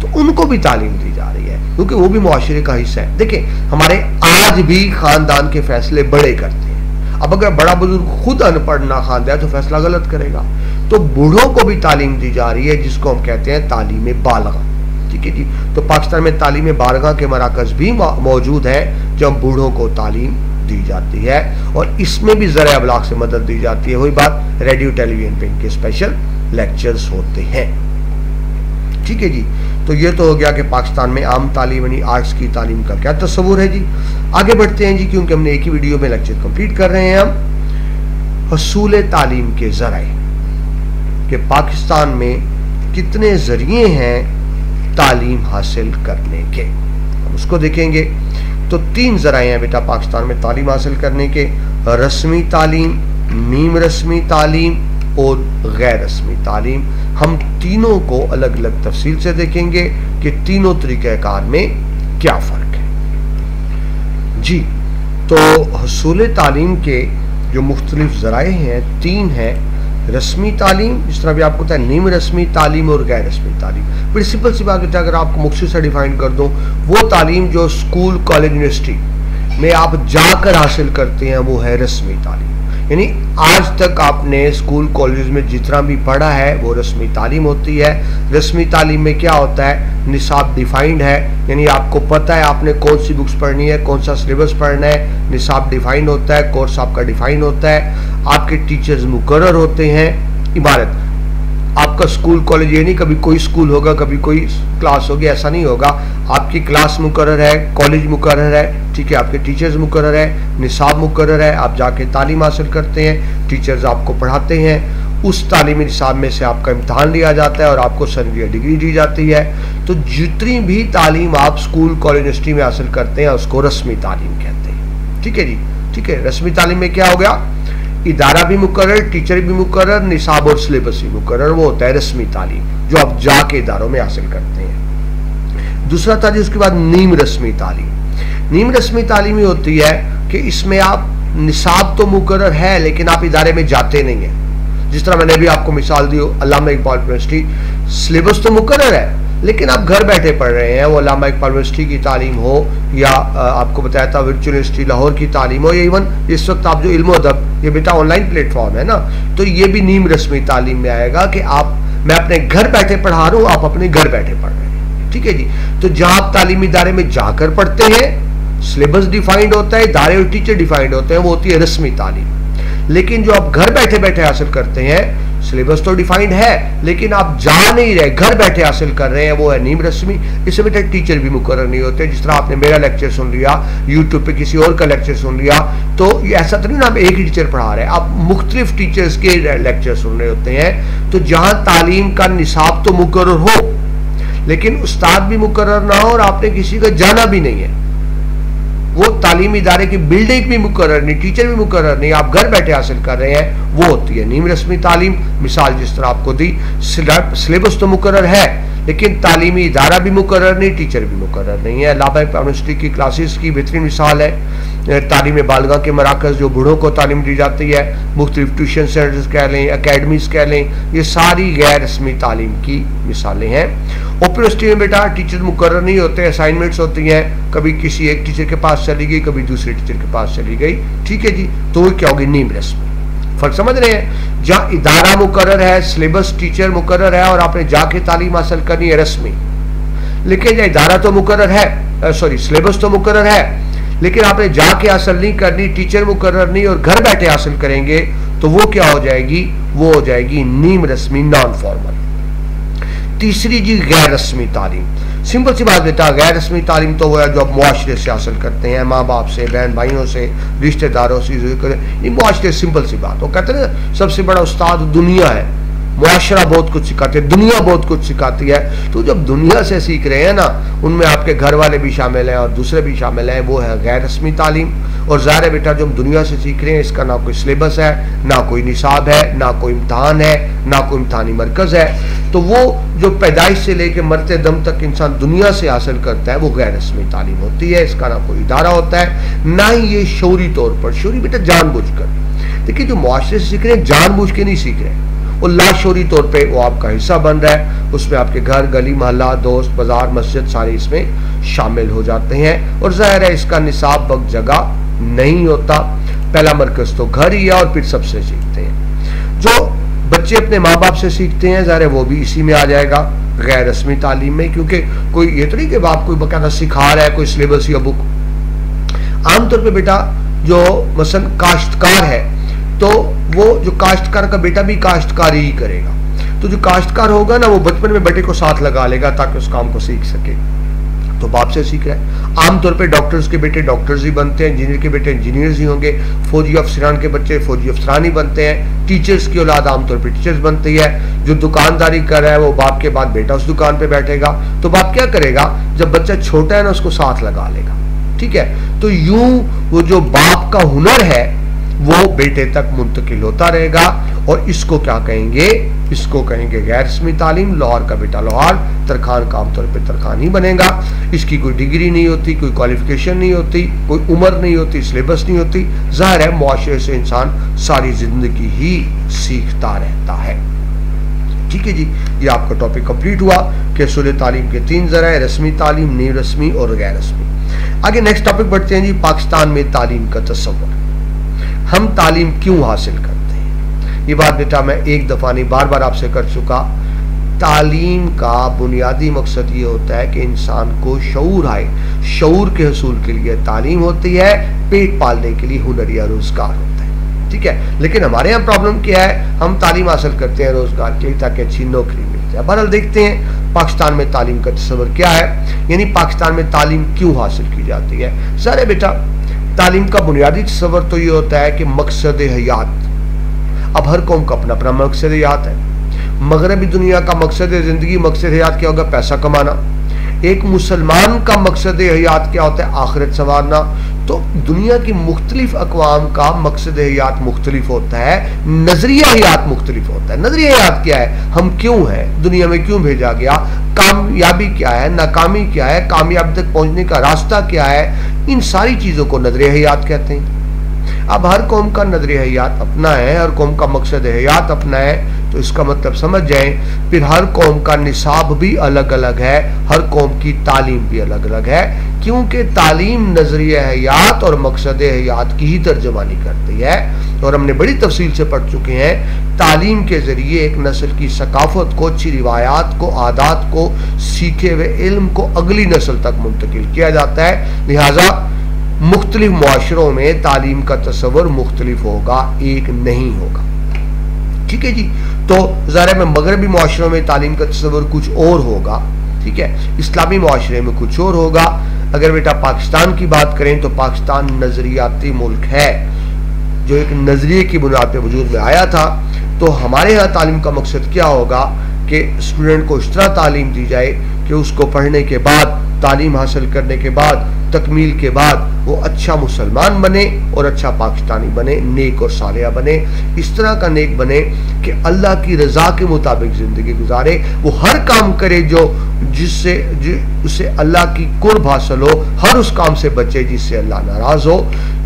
तो उनको भी तालीम दी जा रही है, क्योंकि वो भी मुआशरे का हिस्सा है। देखिए हमारे आज भी खानदान के फैसले बड़े करते हैं। अब अगर बड़ा बुजुर्ग खुद अनपढ़ ना खानदा है तो फैसला गलत करेगा। तो बूढ़ों को भी तालीम दी जा रही है, जिसको हम कहते हैं तालीम बालगा। ठीक है जी। तो पाकिस्तान में तालीम बालगा के मराकज भी मौजूद हैं, जब बूढ़ों को तालीम दी जाती है, और इसमें भी ज़रा अबलाग से मदद दी जाती है। वही बात, रेडियो टेलीविजन पे इनके स्पेशल लेक्चर्स होते हैं। ठीक है जी। तो ये तो हो गया कि पाकिस्तान में आम तालीम यानी आर्ट्स की तालीम का क्या तस्वुर है जी। आगे बढ़ते हैं जी, क्योंकि हमने एक ही वीडियो में लेक्चर कंप्लीट कर रहे हैं हम हसूल तालीम के ज़राए, कि पाकिस्तान में कितने ज़रिए हैं तालीम हासिल करने के, हम उसको देखेंगे। तो 3 ज़राए हैं बेटा पाकिस्तान में तालीम हासिल करने के: रस्मी तालीम, नीम रस्मी तालीम और गैर रस्मी तालीम। हम तीनों को अलग अलग तफसील से देखेंगे कि तीनों तरीक़ाकार में क्या फ़र्क है जी। तो हसूल तालीम के जो मुख्तलिफ ज़राए हैं 3 हैं। रस्मी तालीम, जिस तरह भी आपको पता है, नीम रस्मी तालीम और गैर रस्मी तालीम। बड़ी सिंपल सी बात बेटा, अगर आपको मुख्तसर से डिफाइन कर दूं, वो तालीम जो स्कूल कॉलेज यूनिवर्सिटी में आप जाकर हासिल करते हैं वो है रस्मी तालीम। यानी आज तक आपने स्कूल कॉलेज में जितना भी पढ़ा है वो रस्मी तालीम होती है। रस्मी तालीम में क्या होता है, निसाब डिफाइंड है, यानी आपको पता है आपने कौन सी बुक्स पढ़नी है, कौन सा सिलेबस पढ़ना है, निसाब डिफाइंड होता है, कोर्स आपका डिफाइंड होता है, आपके टीचर्स मुकर्रर होते हैं। इबारत आपका स्कूल कॉलेज ये नहीं कभी कोई स्कूल होगा कभी कोई क्लास होगी, ऐसा नहीं होगा। आपकी क्लास मुकर्रर है, कॉलेज मुकर्रर है, ठीक है, आपके टीचर्स मुकर्रर है, निसाब मुकर्रर है, आप जाके तालीम हासिल करते हैं, टीचर्स आपको पढ़ाते हैं, उस तालीमी निसाब में से आपका इम्तहान लिया जाता है और आपको सर्टिफिकेट डिग्री दी जाती है। तो जितनी भी तालीम आप स्कूल कॉलेज यूनिवर्सिटी में हासिल करते हैं उसको रस्मी तालीम कहते हैं। ठीक है जी, ठीक है। रस्मी तालीम में क्या हो गया, इदारा भी मुकर्रर, टीचर भी मुकर्रर, निसाब और सिलेबस भी मुकर्रर, वो होता है रस्मी तालीम जो आप जाके इदारों में हासिल करते हैं। दूसरा था जी उसके बाद नीम रस्मी तालीम। नीम रस्मी तालीम ही होती है कि इसमें आप निसाब तो मुकर्रर है लेकिन आप इदारे में जाते नहीं हैं, जिस तरह मैंने भी आपको मिसाल दी अल्लामा इकबाल यूनिवर्सिटी, सिलेबस तो मुकर्रर है लेकिन आप घर बैठे पढ़ रहे हैं, वो अल्लामा इकबाल यूनिवर्सिटी की तालीम हो या आपको बताया था वर्चुअल यूनिवर्सिटी लाहौर की तालीम हो, या इवन इस वक्त आप जो इल्म अदब, ये बेटा ऑनलाइन प्लेटफॉर्म है ना, तो ये भी नीम रस्मी तालीम में आएगा कि आप, मैं अपने घर बैठे पढ़ा रहा हूँ, आप अपने घर बैठे पढ़ रहे हैं, ठीक है जी। तो जहां आप तालीमी इदारे में जाकर पढ़ते हैं, सिलेबस डिफाइंड होता है, इदारे और टीचर डिफाइंड होते हैं, वो होती है रस्मी तालीम। लेकिन जो आप घर बैठे बैठे हासिल करते हैं, सिलेबस तो डिफाइंड है लेकिन आप जा नहीं रहे, घर बैठे हासिल कर रहे हैं, वो है नीम रस्मी। इससे बेटा टीचर भी मुकर्रर नहीं होते। जिस तरह आपने मेरा लेक्चर सुन लिया, यूट्यूब पे किसी और का लेक्चर सुन लिया, तो ऐसा तो नहीं ना आप एक ही टीचर पढ़ा रहे हैं, आप मुख्तलिफ टीचर्स के लेक्चर सुन रहे होते हैं। तो जहां तालीम का निसाब तो मुकर्रर हो लेकिन उस्ताद भी मुकर्रर ना हो और आपने किसी का जाना भी नहीं है, वो तालीमी इदारे की बिल्डिंग भी मुकर्रर नहीं, टीचर भी मुकर्रर नहीं, आप घर बैठे हासिल कर रहे हैं, वो होती है नीम रस्मी तालीम। मिसाल जिस तरह आपको दी, सिलेबस तो मुकर्रर है लेकिन तालीमी इदारा भी मुकर्रर नहीं, टीचर भी मुकर्रर नहीं है। अल्लामा इकबाल यूनिवर्सिटी की क्लासेस की बेहतरीन मिसाल है। तालीम बालगा के मराकज़ जो बूढ़ों को तालीम दी जाती है, मुख्तलिफ ट्यूशन सेंटर्स कह लें, अकेडमीज कह लें, ये सारी गैर रस्मी तालीम की मिसालें हैं। ओपन यूनिवर्सिटी में बेटा टीचर मुकर्रर नहीं होते, असाइनमेंट्स होती हैं, कभी किसी एक टीचर के पास चली गई, कभी दूसरे टीचर के पास चली गई, ठीक है जी। तो वो क्या होगी, नीम रस्मी। फर्क समझ रहे हैं? जहां इदारा मुकर्रर है, सिलेबस टीचर मुकर्रर है और आपने जाके तालीम हासिल करनी है रस्मी। लेकिन इदारा तो मुकर्रर है, सॉरी सिलेबस तो मुकर्रर है लेकिन आपने जाके हासिल नहीं करनी, टीचर मुकर्रर नहीं और घर बैठे हासिल करेंगे, तो वो क्या हो जाएगी, वो हो जाएगी नीम रस्मी, नॉन फॉर्मल। तीसरी जी गैर रस्मी तालीम। सिंपल सी बात बेटा, गैर रस्मी तालीम तो वो है जो आप मुआशरे से हासिल करते हैं, माँ बाप से, बहन भाइयों से, रिश्तेदारों से, ये मुआशरे, सिंपल सी बात। वो कहते हैं ना सबसे बड़ा उस्ताद दुनिया है, मुआशरा बहुत कुछ सिखाते हैं, दुनिया बहुत कुछ सिखाती है। तो जब दुनिया से सीख रहे हैं ना, उनमें आपके घर वाले भी शामिल हैं और दूसरे भी शामिल हैं, वो है गैर रस्मी तालीम। और ज़ाहिर है बेटा जो हम दुनिया से सीख रहे हैं, इसका ना कोई सिलेबस है, ना कोई निसाब है, ना कोई इम्तहान है, ना कोई इम्तहानी मरकज़ है। तो वो जो पैदाइश से लेकर मरते दम तक इंसान दुनिया से हासिल करता है, वो गैर रस्मी तालीम होती है। इसका ना कोई इदारा होता है, ना ही ये शौरी तौर पर, शौरी बेटा जानबूझ कर। देखिए जो मुआशरे से सीख रहे हैं, जानबूझ के नहीं सीख रहे हैं, वो लाशोरी तौर पे वो आपका हिस्सा बन रहा है, उसमें आपके घर, गली, मोहल्ला, दोस्त, बाजार, मस्जिद सारे इसमें शामिल हो जाते हैं। और जाहिर है इसका निसाब वक्त जगह नहीं होता, पहला मरकज तो घर ही है और फिर सबसे सीखते हैं। जो बच्चे अपने माँ बाप से सीखते हैं, जाहिर है वो भी इसी में आ जाएगा गैर रस्मी तालीम में, क्योंकि कोई ये तो नहीं कि बाप कोई बकायदा सिखा रहा है, कोई सिलेबस या बुक। आमतौर पर बेटा जो मसलन काश्तकार है, तो वो जो काश्तकार का बेटा भी काश्तकारी ही करेगा, तो जो काश्तकार होगा ना, वो बचपन में बेटे को साथ लगा लेगा ताकि उस काम को सीख सके। तो बाप से सीख रहा है। आमतौर पे डॉक्टर्स के बेटे डॉक्टर्स ही बनते हैं, इंजीनियर के बेटे इंजीनियर्स ही होंगे, फौजी अफसरान के बच्चे फौजी अफसरान ही बनते हैं, टीचर्स की औलाद आमतौर पे टीचर्स बनती है। जो दुकानदारी कर रहा है वो बाप के बाद बेटा उस दुकान पे बैठेगा। तो बाप क्या करेगा, जब बच्चा छोटा है ना, उसको साथ लगा लेगा, ठीक है। तो यूं वो जो बाप का हुनर है वो बेटे तक मुंतकिल होता रहेगा। और इसको क्या कहेंगे, इसको कहेंगे गैर रस्मी तालीम। लाहौर का बेटा लाहौर, तरखान का आमतौर पर तरखान ही बनेगा। इसकी कोई डिग्री नहीं होती, कोई क्वालिफिकेशन नहीं होती, कोई उम्र नहीं होती, सिलेबस नहीं होती। जाहिर है मुआशरे से इंसान सारी जिंदगी ही सीखता रहता है, ठीक है जी। ये आपका टॉपिक कंप्लीट हुआ कि उसूल तालीम के 3 ज़राए, रस्मी तालीम, नीम रस्मी और गैर रस्मी। आगे नेक्स्ट टॉपिक बढ़ते हैं जी, पाकिस्तान में तालीम का तस्वुर। हम तालीम क्यों हासिल करते हैं? ये बात बेटा मैं एक दफ़ा नहीं बार बार आपसे कर चुका। तालीम का बुनियादी मकसद ये होता है कि इंसान को शऊर आए। शऊर के हसूल के लिए तालीम होती है, पेट पालने के लिए हुनर या रोजगार होता है, ठीक है। लेकिन हमारे यहाँ प्रॉब्लम क्या है, हम तालीम हासिल करते हैं रोजगार के लिए ताकि अच्छी नौकरी मिल जाए। बहरहाल देखते हैं पाकिस्तान में तालीम का तस्वर क्या है, यानी पाकिस्तान में तालीम क्यों हासिल की जाती है। सारे बेटा तालीम का बुनियादी तस्वर तो ये होता है कि मकसद हयात। अब हर कौम का अपना अपना मकसद हयात है। मगरबी दुनिया का मकसद ज़िंदगी, मकसद हयात क्या होगा, पैसा कमाना। एक मुसलमान का मकसद हयात क्या होता है, आखिरत संवारना। तो दुनिया की मुख्तलिफ अक़वाम का मकसद हयात मुख्तलिफ होता है, नजरिया हयात मुख्तलिफ होता है। नजरिया हयात क्या है, हम क्यों हैं, दुनिया में क्यों भेजा गया, कामयाबी क्या है, नाकामी क्या है, कामयाबी तक पहुंचने का रास्ता क्या है, इन सारी चीज़ों को नजरिया हयात कहते हैं। अब हर कौम का नजरिया हयात अपना है, हर कौम का मकसद हयात अपना है, तो इसका मतलब समझ जाएं फिर हर कौम का निसाब भी अलग अलग है, हर कौम की तालीम भी अलग अलग है, क्योंकि तालीम नजरिया हयात और मकसद हयात की ही तर्जमानी करती है। और हमने बड़ी तफसील से पढ़ चुके हैं, तालीम के जरिए एक नस्ल की सकाफत को, अच्छी रिवायात को, आदात को, सीखे हुए इल्म को अगली नस्ल तक मुंतकिल किया जाता है। लिहाजा मुख्तलिफ मुआशरों में तालीम का तस्वर मुख्तलिफ होगा, एक नहीं होगा। ठीक है जी। तो ज़ाहिर है मगरबी मुआशरों में तालीम का तस्वर कुछ और होगा, ठीक है, इस्लामी मुआशरे में कुछ और होगा। अगर बेटा पाकिस्तान की बात करें तो पाकिस्तान नजरियाती मुल्क है जो एक नजरिए की बुनियाद पर वजूद में आया था। तो हमारे यहाँ तालीम का मकसद क्या होगा कि स्टूडेंट को इस तरह तालीम दी जाए कि उसको पढ़ने के बाद, तालीम हासिल करने के बाद, तकमील के बाद वो अच्छा मुसलमान बने और अच्छा पाकिस्तानी बने, नेक और सालिया बने। इस तरह का नेक बने कि अल्लाह की रज़ा के मुताबिक ज़िंदगी गुजारे, वो हर काम करे जिससे उसे अल्लाह की कुर्ब हासिल हो, हर उस काम से बचे जिससे अल्लाह नाराज़ हो।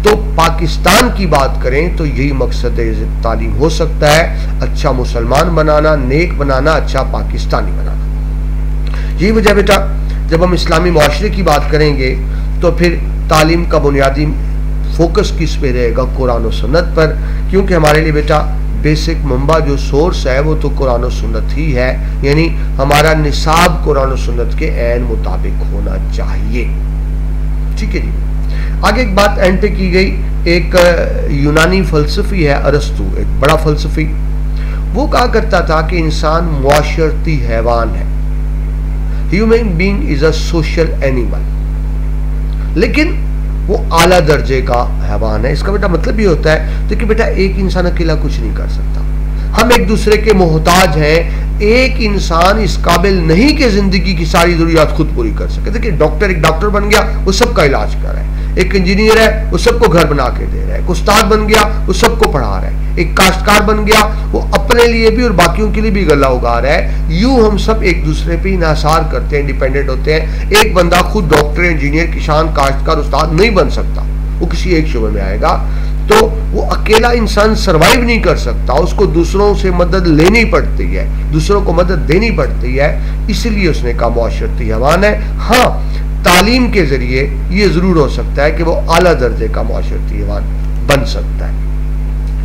तो पाकिस्तान की बात करें तो यही मकसद तालीम हो सकता है, अच्छा मुसलमान बनाना, नेक बनाना, अच्छा पाकिस्तानी बनाना। यही वजह बेटा जब हम इस्लामी मुआशरे की बात करेंगे तो फिर तालीम का बुनियादी फोकस किस पे रहेगा? कुरान और सुन्नत पर, क्योंकि हमारे लिए बेटा बेसिक मंबा जो सोर्स है वो तो कुरान और सुन्नत ही है, यानी हमारा निसाब कुरान और सुन्नत के ऐन मुताबिक होना चाहिए। ठीक है जी। आगे एक बात एंड पे की गई, एक यूनानी फलसफी है अरस्तु, एक बड़ा फलसफी, वो कहा करता था कि इंसान मुआशरती हैवान है, human being is a social animal, लेकिन वो आला दर्जे का हैवान है। इसका बेटा मतलब ये होता है तो कि बेटा एक इंसान अकेला कुछ नहीं कर सकता, हम एक दूसरे के मोहताज हैं। एक इंसान इस काबिल नहीं कि जिंदगी की सारी जरूरियात खुद पूरी कर सके। देखिए डॉक्टर, एक डॉक्टर बन गया वो सबका इलाज कर रहा है, एक इंजीनियर है वो सबको घर बना के दे रहा है, एक उस्ताद बन गया वो सबको पढ़ा रहा है, एक काश्तकार बन गया वो अपने लिए भी और बाकियों के लिए भी गल्ला उगा रहा है। यूं हम सब एक दूसरे पे इन्हिसार करते हैं, डिपेंडेंट होते हैं। एक बंदा खुद डॉक्टर, इंजीनियर, किसान, काश्तकार, उस्ताद नहीं बन सकता, वो किसी एक शोबे में आएगा। तो वो अकेला इंसान सरवाइव नहीं कर सकता, उसको दूसरों से मदद लेनी पड़ती है, दूसरों को मदद देनी पड़ती है, इसलिए उसने कहा मुआशरती हैवान है। हाँ, तालीम के जरिए ये जरूर हो सकता है कि वो आला दर्जे का मुआशरती हैवान बन सकता है।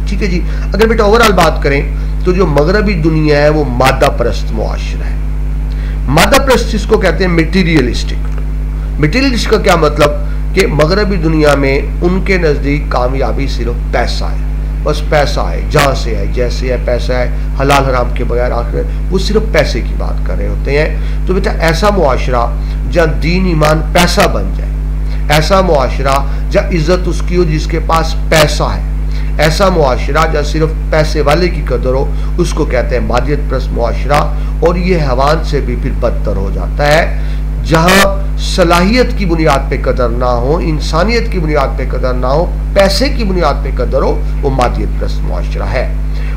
ठीक है जी। अगर बेटा ओवरऑल बात करें तो जो मगरबी दुनिया है वो मादा परस्त मुआशरा है। मादा परस्त जिसको कहते हैं मटीरियलिस्टिक। मटीरियलिस्ट का क्या मतलब कि मगरबी दुनिया में उनके नज़दीक कामयाबी सिर्फ पैसा है, बस पैसा है, जहाँ से है, जैसे है, पैसा है, हलाल हराम के बगैर आखिर वो सिर्फ पैसे की बात कर रहे होते हैं। तो बेटा ऐसा मुआशरा जहाँ दीन ईमान पैसा बन जाए, ऐसा मुआशरा जहाँ इज्जत उसकी हो जिसके पास पैसा है, ऐसा मुआशरा जहाँ सिर्फ पैसे वाले की कदर हो, उसको कहते हैं मादियत परस्त मुआशरा। और ये हैवान से भी फिर बदतर हो जाता है। जहाँ सलाहियत की बुनियाद पे कदर ना हो, इंसानियत की बुनियाद पे कदर ना हो, पैसे की बुनियाद पे कदर हो, वो मादियत परस्त मुआशरा है।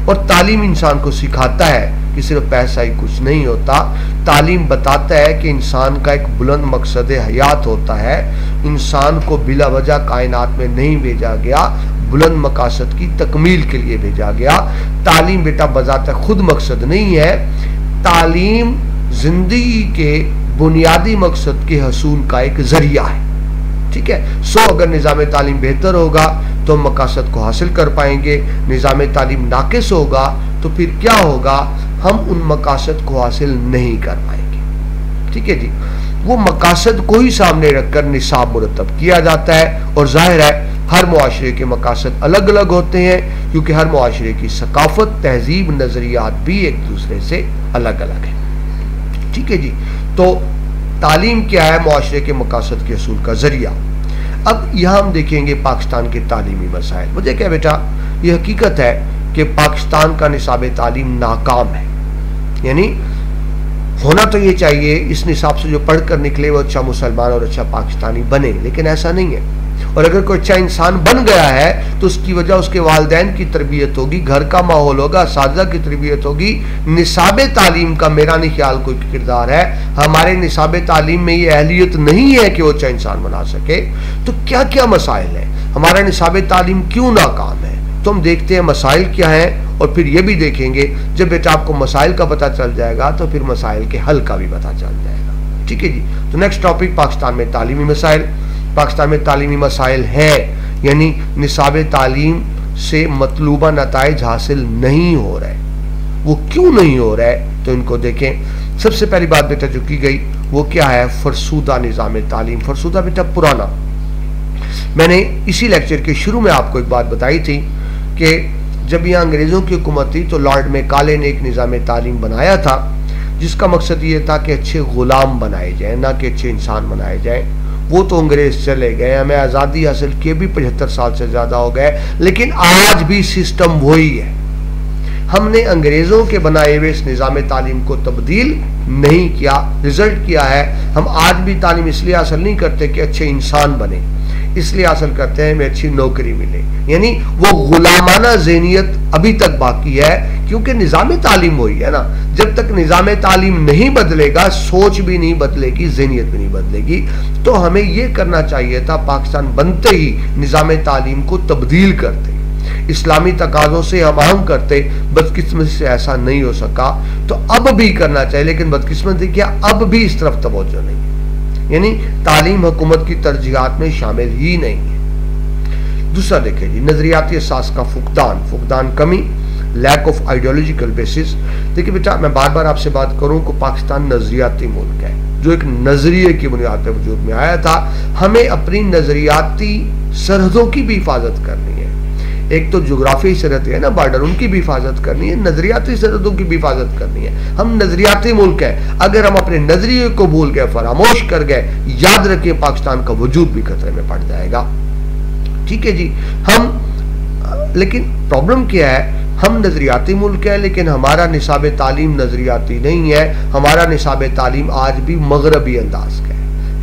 और तालीम इंसान को सिखाता है कि सिर्फ पैसा ही कुछ नहीं होता। तालीम बताता है कि इंसान का एक बुलंद मकसद हयात होता है, इंसान को बिला वजह कायनात में नहीं भेजा गया, बुलंद मकासद की तकमील के लिए भेजा गया। तालीम बेटा बजाता खुद मकसद नहीं है, तालीम जिंदगी के बुनियादी मकसद के हसूल का एक जरिया है। ठीक है। सो अगर निज़ाम तालीम बेहतर होगा तो हम मकासद को हासिल कर पाएंगे, निज़ाम तालीम नाकिस होगा तो फिर क्या होगा, हम उन मकासद को हासिल नहीं कर पाएंगे। ठीक है जी। वो मकासद को ही सामने रखकर निसाब मुरतब किया जाता है। और जाहिर है हर मुआशरे के मकासद अलग अलग होते हैं, क्योंकि हर मुआशरे की सकाफत, तहजीब, नजरियात भी एक दूसरे से अलग अलग है। ठीक है जी। तो तालीम क्या है? मुआशरे के मकासद के असूल का जरिया। अब यहाँ हम देखेंगे पाकिस्तान के तालीमी मसाइल। मुझे क्या बेटा, ये हकीकत है कि पाकिस्तान का निसाब तालीम नाकाम है, यानी होना तो ये चाहिए इस निसाब से जो पढ़ कर निकले वो अच्छा मुसलमान और अच्छा पाकिस्तानी बने, लेकिन ऐसा नहीं है। और अगर कोई अच्छा इंसान बन गया है तो उसकी वजह उसके वालिदैन की तरबियत होगी, घर का माहौल होगा, साजा की तरबियत होगी। निसाब तालीम का मेरा नहीं ख्याल कोई किरदार है। हमारे निसाब तालीम में ये अहलियत नहीं है कि वो अच्छा इंसान बना सके। तो क्या क्या मसाइल है? हमारा निसाब तालीम क्यों नाकाम है, तो हम देखते हैं मसाइल क्या हैं, और फिर ये भी देखेंगे जब बेटा आपको मसाइल का पता चल जाएगा तो फिर मसाइल के हल का भी पता चल जाएगा। ठीक है जी। तो नेक्स्ट टॉपिक पाकिस्तान में तालीमी मसाइल। पाकिस्तान में तालीमी मसाइल है, यानी निसाब तालीम से मतलूबा नताइज हासिल नहीं हो रहा है। वो क्यों नहीं हो रहा है, तो इनको देखें। सबसे पहली बात बेटा जो की गई वो क्या है, फरसूदा निज़ाम तालीम। फरसूदा बेटा पुराना, मैंने इसी लेक्चर के शुरू में आपको एक बात बताई थी कि जब यहाँ अंग्रेज़ों की हुकूमत थी तो लॉर्ड मैकाले ने एक निज़ाम तालीम बनाया था जिसका मकसद ये था कि अच्छे गुलाम बनाए जाए, ना कि अच्छे इंसान बनाए जाए। वो तो अंग्रेज चले गए, हमें आज़ादी हासिल किए भी 75 साल से ज़्यादा हो गए, लेकिन आज भी सिस्टम वही है। हमने अंग्रेज़ों के बनाए हुए इस निज़ाम तालीम को तब्दील नहीं किया। रिजल्ट क्या है, हम आज भी तालीम इसलिए हासिल नहीं करते कि अच्छे इंसान बने, इसलिए हासिल करते हैं हमें अच्छी नौकरी मिले। यानी वो गुलामाना ज़हनियत अभी तक बाकी है, क्योंकि निज़ाम तालीम वही है ना। जब तक निज़ाम तालीम नहीं बदलेगा, सोच भी नहीं बदलेगी, ज़हनियत भी नहीं बदलेगी। तो हमें ये करना चाहिए था, पाकिस्तान बनते ही निज़ाम तालीम को तब्दील करते, इस्लामी तकाज़ों से हम आहंग करते। बदकिस्मती से ऐसा नहीं हो सका, तो अब भी करना चाहिए, लेकिन बदकिस्मती क्या, अब भी इस तरफ तवज्जो नहीं है। यानी तालीम हुकूमत की तरजीहात में शामिल ही नहीं है। दूसरा देखें जी, नजरियाती असास का फुकदान कमी, लैक ऑफ आइडियोलॉजिकल बेसिस। देखिए बेटा, मैं बार बार आपसे बात करूं कि पाकिस्तान नजरियाती मुल्क है जो एक नजरिए की बुनियाद पर वजूद में आया था। हमें अपनी नजरियाती सरहदों की भी हिफाजत करनी है। एक तो जोग्राफी सरहद है ना, बॉर्डर, उनकी भी हिफाजत करनी है, नजरियाती सरहदों की भी हिफाजत करनी है। हम नजरियाती मुल्क हैं, अगर हम अपने नजरिए को भूल गए, फरामोश कर गए, याद रखिए पाकिस्तान का वजूद भी खतरे में पड़ जाएगा। ठीक है जी। लेकिन प्रॉब्लम क्या है, हम नजरियाती मुल्क है लेकिन हमारा निसाब तालीम नजरियाती नहीं है। हमारा निसाब तालीम आज भी मगरबी अंदाज का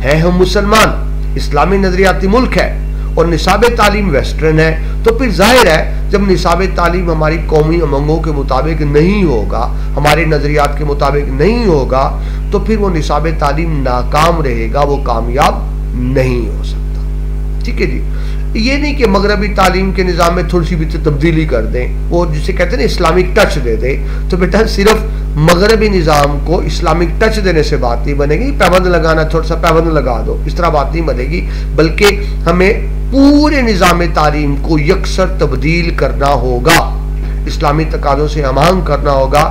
है। हम मुसलमान इस्लामी नजरियाती मुल्क है और निसाब तालीम वेस्टर्न है, तो फिर जाहिर है जब निसाब तालीम हमारी कौमी उमंगों के मुताबिक नहीं होगा, हमारे नजरियात के मुताबिक नहीं होगा, तो फिर वो निसाब तालीम नाकाम रहेगा, वो कामयाब नहीं हो सकता। ठीक है जी। ये नहीं कि मगरबी तालीम के निज़ाम में थोड़ी सी भी तब्दीली कर दें, वो जिसे कहते हैं ना इस्लामिक टच दे दे, तो बेटा सिर्फ मगरबी निज़ाम को इस्लामिक टच देने से बात नहीं बनेगी। पैबंद लगाना, थोड़ा सा पैबंद लगा दो, इस तरह बात नहीं बनेगी, बल्कि हमें पूरे निज़ाम तालीम को यकसर तब्दील करना होगा, इस्लामी तकाज़ों से हमांग करना होगा।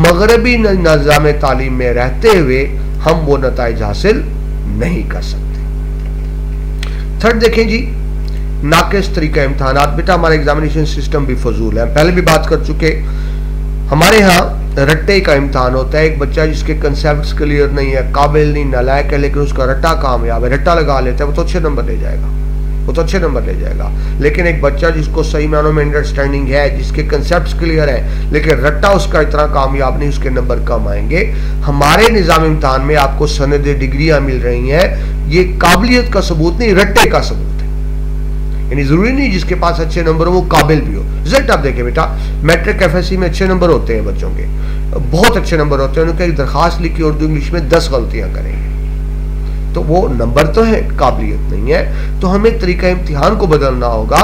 मगरबी निज़ाम तालीम में रहते हुए हम वो नताइज हासिल नहीं कर सकते। थर्ड देखें जी, नाकिस तरीका इम्तहानात। बेटा हमारा एग्जामिनेशन सिस्टम भी फजूल है, पहले भी बात कर चुके। हमारे यहाँ रट्टे का इम्तहान होता है। एक बच्चा जिसके कंसेप्ट्स क्लियर नहीं है, काबिल नहीं, नालायक है, लेकिन उसका रट्टा कामयाब है, रट्टा लगा लेता है, वो तो अच्छे नंबर ले जाएगा, वो तो अच्छे नंबर ले जाएगा। लेकिन एक बच्चा जिसको सही मानों में अंडरस्टैंडिंग है, जिसके कंसेप्ट्स क्लियर है, लेकिन रट्टा उसका इतना कामयाब नहीं, उसके नंबर कम आएंगे। हमारे निज़ाम इम्तहान में आपको सनद डिग्रियां मिल रही हैं, ये काबिलियत का सबूत नहीं, रट्टे का सबूत है। यानी जरूरी नहीं जिसके पास अच्छे नंबर हो वो काबिल भी हो। रिजल्ट आप देखें बेटा, मैट्रिक एफएससी में अच्छे नंबर होते हैं बच्चों के, बहुत अच्छे नंबर होते हैं। उन्होंने एक दरखास्त लिखी उर्दू इंग्लिश में 10 गलतियां करेंगे, तो वो नंबर तो है, काबिलियत नहीं है। तो हमें तरीका इम्तिहान को बदलना होगा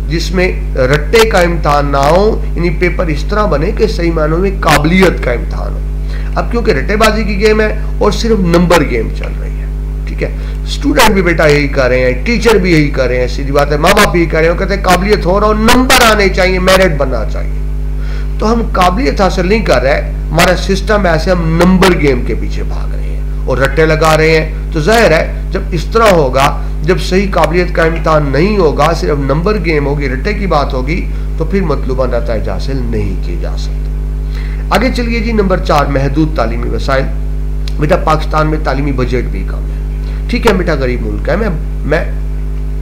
जिसमें रट्टे का इम्तिहान ना हो, यानी पेपर इस तरह बने कि सही मानों में काबिलियत का इम्तिहान हो। अब क्योंकि रट्टेबाजी की गेम है और सिर्फ नंबर गेम चल रही है, ठीक है, स्टूडेंट भी बेटा यही कर रहे हैं, टीचर भी यही कर रहे हैं, सीधी बात है, माँ बाप भी यही कर रहे हैं, कहते हैं काबिलियत हो रहा हो, नंबर आने चाहिए, मेरिट बनना चाहिए। तो हम काबिलियत हासिल नहीं कर रहे, हमारा सिस्टम ऐसे, हम नंबर गेम के पीछे भाग रहे हैं और रट्टे लगा रहे हैं। तो जाहिर है जब इस तरह होगा, जब सही काबिलियत का इम्तिहान नहीं होगा, सिर्फ नंबर गेम होगी, रट्टे की बात होगी, तो फिर मतलूबा नताइज हासिल नहीं किए जा सकते। आगे चलिए जी, नंबर 4, महदूद तालीमी वसाइल। बेटा पाकिस्तान में तालीमी बजट भी कम है, ठीक है बेटा, गरीब मुल्क है। मैं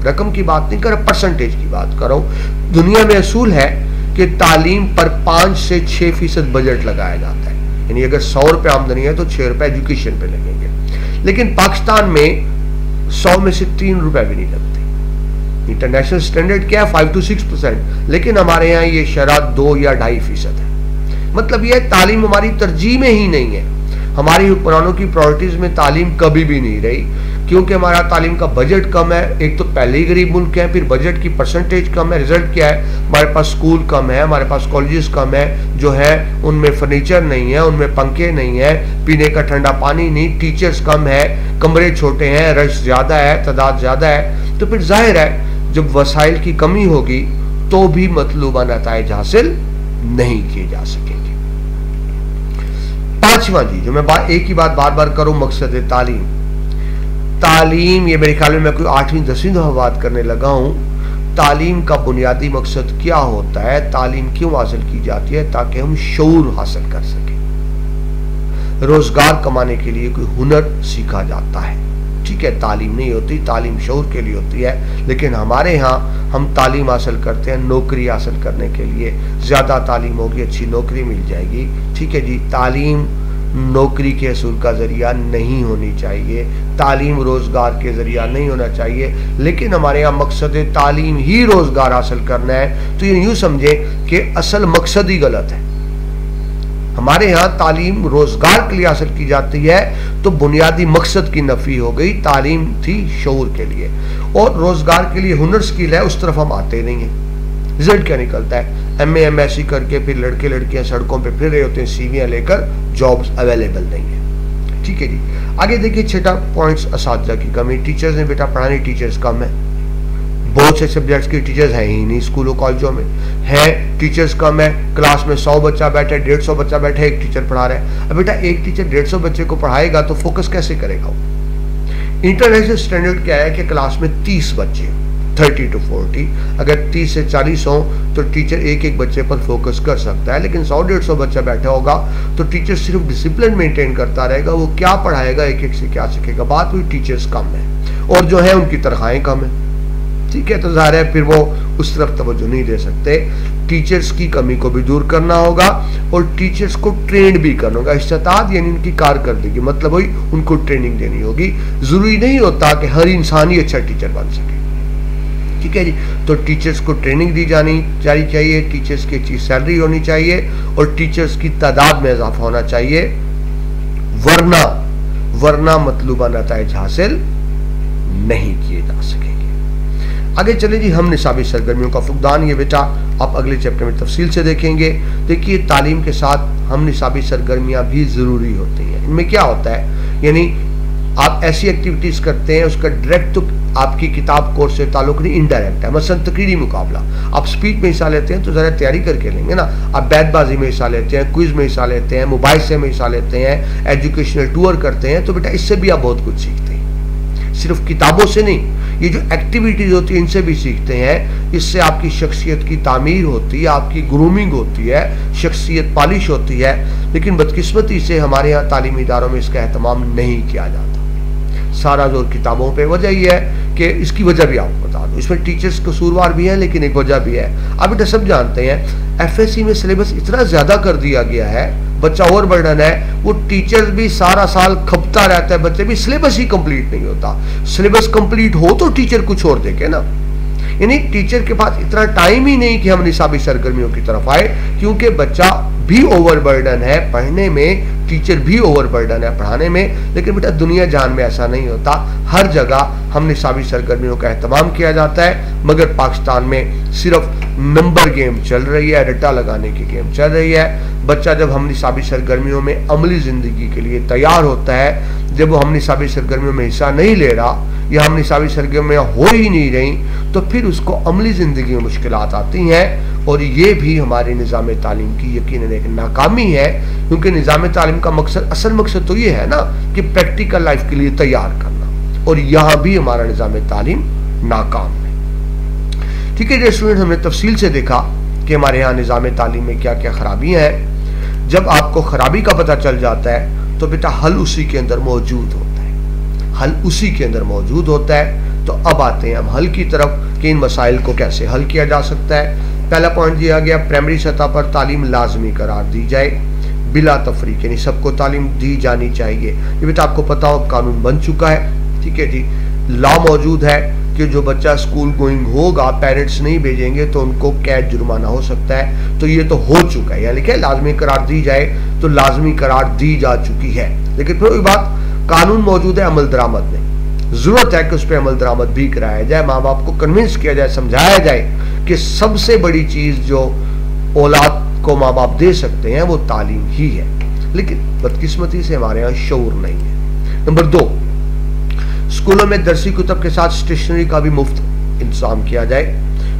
रकम की बात नहीं कर रहा, परसेंटेज की बात कर रहा हूं। दुनिया में असूल है कि तालीम पर 5 से 6% बजट लगाया जाता है, यानी अगर 100 रुपए आमदनी है तो 6 रुपए एजुकेशन पे लगेंगे। लेकिन पाकिस्तान में 100 में से 3 रुपए भी नहीं लगते। इंटरनेशनल स्टैंडर्ड क्या है, 5 to 6%, लेकिन हमारे यहाँ ये शरह 2 या 2.5% है। मतलब यह तालीम हमारी तरजीह में ही नहीं है, हमारी हुक्मरानों की प्रायोरिटीज में तालीम कभी भी नहीं रही। क्योंकि हमारा तालीम का बजट कम है। एक तो पहले ही गरीब मुल्क है, फिर बजट की परसेंटेज कम है। रिजल्ट क्या है, हमारे पास स्कूल कम है, हमारे पास कॉलेजेस कम है, जो है उनमें फर्नीचर नहीं है, उनमें पंखे नहीं है, पीने का ठंडा पानी नहीं, टीचर्स कम है, कमरे छोटे हैं, रश ज्यादा है, तादाद ज्यादा है। तो फिर जाहिर है जब वसाइल की कमी होगी तो भी मतलूबा नताइज हासिल नहीं किए जा सकेंगे। पांचवा जी, जो मैं एक ही बात बार बार करूं, मकसद तालीम। तालीम, ये मेरे ख्याल में मैं कोई 8वीं 10वीं दफा बात करने लगा हूं। तालीम का बुनियादी मकसद क्या होता है, तालीम क्यों हासिल की जाती है, ताकि हम शऊर हासिल कर सकें। रोजगार कमाने के लिए कोई हुनर सीखा जाता है, ठीक है, तालीम नहीं होती, तालीम शऊर के लिए होती है। लेकिन हमारे यहाँ हम तालीम हासिल करते हैं नौकरी हासिल करने के लिए। ज्यादा तालीम होगी, अच्छी नौकरी मिल जाएगी, ठीक है जी। तालीम नौकरी के असूल का जरिया नहीं होनी चाहिए, तालीम रोजगार के जरिया नहीं होना चाहिए। लेकिन हमारे यहाँ मकसद तालीम ही रोजगार हासिल करना है, तो ये यूं समझे कि असल मकसद ही गलत है। हमारे यहाँ तालीम रोजगार के लिए हासिल की जाती है, तो बुनियादी मकसद की नफी हो गई। तालीम थी शऊर के लिए, और रोजगार के लिए हुनर स्किल है, उस तरफ हम आते नहीं है। रिजल्ट क्या निकलता है, MA MSc करके फिर लड़के लड़कियां सड़कों पे फिर रहे होते हैं सीवियां लेकर, जॉब्स अवेलेबल नहीं है, ठीक है जी। आगे देखिए छठा पॉइंट्स, असातिज़ा की कमी। टीचर्स ने बेटा पढ़ाने, टीचर्स कम है, बहुत से सब्जेक्ट्स के टीचर्स हैं ही नहीं स्कूलों कॉलेजों में, है टीचर्स कम है। क्लास में 100 बच्चा बैठा है, 150 बच्चा बैठा है, एक टीचर पढ़ा रहा है। अब बेटा एक टीचर 150 बच्चे को पढ़ाएगा तो फोकस कैसे करेगा वो। इंटरनेशनल स्टैंडर्ड क्या है कि क्लास में 30 बच्चे, 30 to 40, अगर 30 से 40 हो तो टीचर एक एक बच्चे पर फोकस कर सकता है। लेकिन 100-150 बच्चा बैठा होगा तो टीचर सिर्फ डिसिप्लिन मेंटेन करता रहेगा, वो क्या पढ़ाएगा, एक एक से क्या सीखेगा। बात हुई टीचर्स कम है, और जो है उनकी तनख्वाहें कम है, ठीक है, तो जाहिर है फिर वो उस तरफ तवज्जो नहीं दे सकते। टीचर्स की कमी को भी दूर करना होगा, और टीचर्स को ट्रेन भी करना होगा। इस्तात यानी उनकी कारकर्दगी, मतलब वही उनको ट्रेनिंग देनी होगी। जरूरी नहीं होता कि हर इंसान ही अच्छा टीचर बन सके, ठीक है जी। तो टीचर्स को ट्रेनिंग दी जानी चाहिए, टीचर्स की अच्छी सैलरी होनी चाहिए, और टीचर्स की तादाद में इजाफा होना चाहिए, वरना मतलूबा नताइज हासिल नहीं किए जा सकेंगे। आगे चले जी, हम निसाबी सरगर्मियों का फुकदान। ये बेटा आप अगले चैप्टर में तफसील से देखेंगे। देखिए तालीम के साथ हम निसाबी सरगर्मियां भी जरूरी होती हैं। इनमें क्या होता है, यानी आप ऐसी एक्टिविटीज करते हैं उसका डायरेक्ट तो आपकी किताब कोर्स से ताल्लुक नहीं, इनडायरेक्ट है। मसलन तकरीरी मुकाबला, आप स्पीच में हिस्सा लेते हैं तो जरा तैयारी करके लेंगे ना। आप बैतबाजी में हिस्सा लेते हैं, क्विज में हिस्सा लेते हैं, मोबाइल से में हिस्सा लेते हैं, एजुकेशनल टूर करते हैं, तो बेटा इससे भी आप बहुत कुछ सीखते हैं, सिर्फ किताबों से नहीं। ये जो एक्टिविटीज होती है इनसे भी सीखते हैं। इससे आपकी शख्सियत की तामीर होती है, आपकी ग्रूमिंग होती है, शख्सियत पॉलिश होती है। लेकिन बदकिस्मती से हमारे यहाँ तालीमी इदारों में इसका एहतमाम नहीं किया जाता, सारा जोर किताबों पे। वजह यह है कि इसकी वजह भी आपको बता दूं, इसमें टीचर्स कसूरवार भी है, लेकिन एक वजह भी है। आप बेटा सब जानते हैं FSC में सिलेबस इतना ज्यादा कर दिया गया है, बच्चा ओवर बर्डन है, वो टीचर्स भी सारा साल खपता रहता है, बच्चे भी, सिलेबस ही कंप्लीट नहीं होता। सिलेबस कंप्लीट हो तो टीचर कुछ और देखे ना, यानी टीचर के पास इतना टाइम ही नहीं कि हम निसाबी सरगर्मियों की तरफ आए, क्योंकि बच्चा भी ओवर बर्डन है पढ़ने में, टीचर भी ओवर बर्डन है पढ़ाने में। लेकिन बेटा दुनिया जान में ऐसा नहीं होता, हर जगह हम निसाबी सरगर्मियों का एहतमाम किया जाता है, मगर पाकिस्तान में सिर्फ नंबर गेम चल रही है, रट्टा लगाने की गेम चल रही है। बच्चा जब हम निसाबी सरगर्मियों में अमली जिंदगी के लिए तैयार होता है, जब वो हम निसाबी सरगर्मियों में हिस्सा नहीं ले रहा या हम निसाबी सरगर्मियां हो ही नहीं रही, तो फिर उसको अमली जिंदगी में मुश्किलात आती हैं। और ये भी हमारे निज़ाम तालीम की यकीनन एक नाकामी है, क्योंकि निज़ाम तालीम का मकसद, असल मकसद तो ये है ना कि प्रैक्टिकल लाइफ के लिए तैयार करना, और यहाँ भी हमारा निज़ाम तालीम नाकाम है। ठीक है स्टूडेंट, हमने तफसील से देखा कि हमारे यहाँ निज़ाम तालीम में क्या क्या खराबियाँ हैं। जब आपको खराबी का पता चल जाता है तो बेटा हल उसी के अंदर मौजूद होता है, हल उसी के अंदर मौजूद होता है। तो अब आते हैं हम हल की तरफ कि इन मसाइल को कैसे हल किया जा सकता है। पहला पॉइंट दिया गया, प्राइमरी सतह पर तालीम लाजमी करार दी जाए बिला तफरीक, यानी सबको तालीम दी जानी चाहिए। ये बेटा आपको पता हो कानून बन चुका है, ठीक है जी, लॉ मौजूद है कि जो बच्चा स्कूल गोइंग होगा, पेरेंट्स नहीं भेजेंगे तो उनको कैद जुर्माना हो सकता है। तो ये तो हो चुका है, यानी कि लाजमी करार दी जाए, तो लाजमी करार दी जा चुकी है। लेकिन फिर वही बात, कानून मौजूद है, अमल दरामद नहीं। जरूरत है कि उस पर अमल दरामद भी कराया जाए, माँ बाप को कन्विंस किया जाए, समझाया जाए कि सबसे बड़ी चीज जो औलाद को माँ बाप दे सकते हैं वो तालीम ही है। लेकिन बदकिस्मती से हमारे यहाँ शऊर नहीं है। नंबर 2, स्कूलों में दरसी कुतब के साथ स्टेशनरी का भी मुफ्त इंतजाम किया जाए।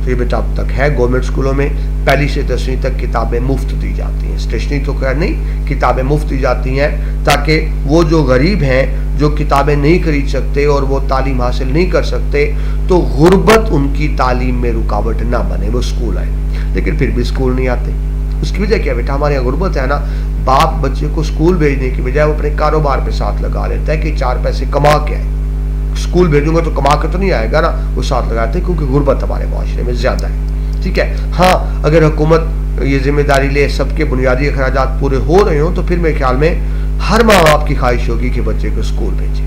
तो ये बेटा अब तक है, गवर्नमेंट स्कूलों में 1 से 10वीं तक किताबें मुफ्त दी जाती हैं, स्टेशनरी तो खैर नहीं, किताबें मुफ्त दी जाती हैं, ताकि वो जो गरीब हैं, जो किताबें नहीं खरीद सकते और वो तालीम हासिल नहीं कर सकते, तो गुर्बत उनकी तालीम में रुकावट ना बने, वो स्कूल आए। लेकिन फिर भी स्कूल नहीं आते। उसकी वजह क्या बेटा? हमारे यहाँ गुर्बत है ना। बाप बच्चे को स्कूल भेजने की बजाय वो अपने कारोबार पे साथ लगा लेता है कि 4 पैसे कमा के आए, स्कूल भेजूंगा तो कमा के तो नहीं आएगा ना, वो साथ लगाते हैं, क्योंकि गुर्बत हमारे माशरे में ज्यादा है। ठीक है, हाँ, अगर हुकूमत ये जिम्मेदारी ले, सबके बुनियादी अखराजात पूरे हो रहे हो, तो फिर मेरे ख्याल में हर माँ बाप की ख्वाहिश होगी कि बच्चे को स्कूल भेजे।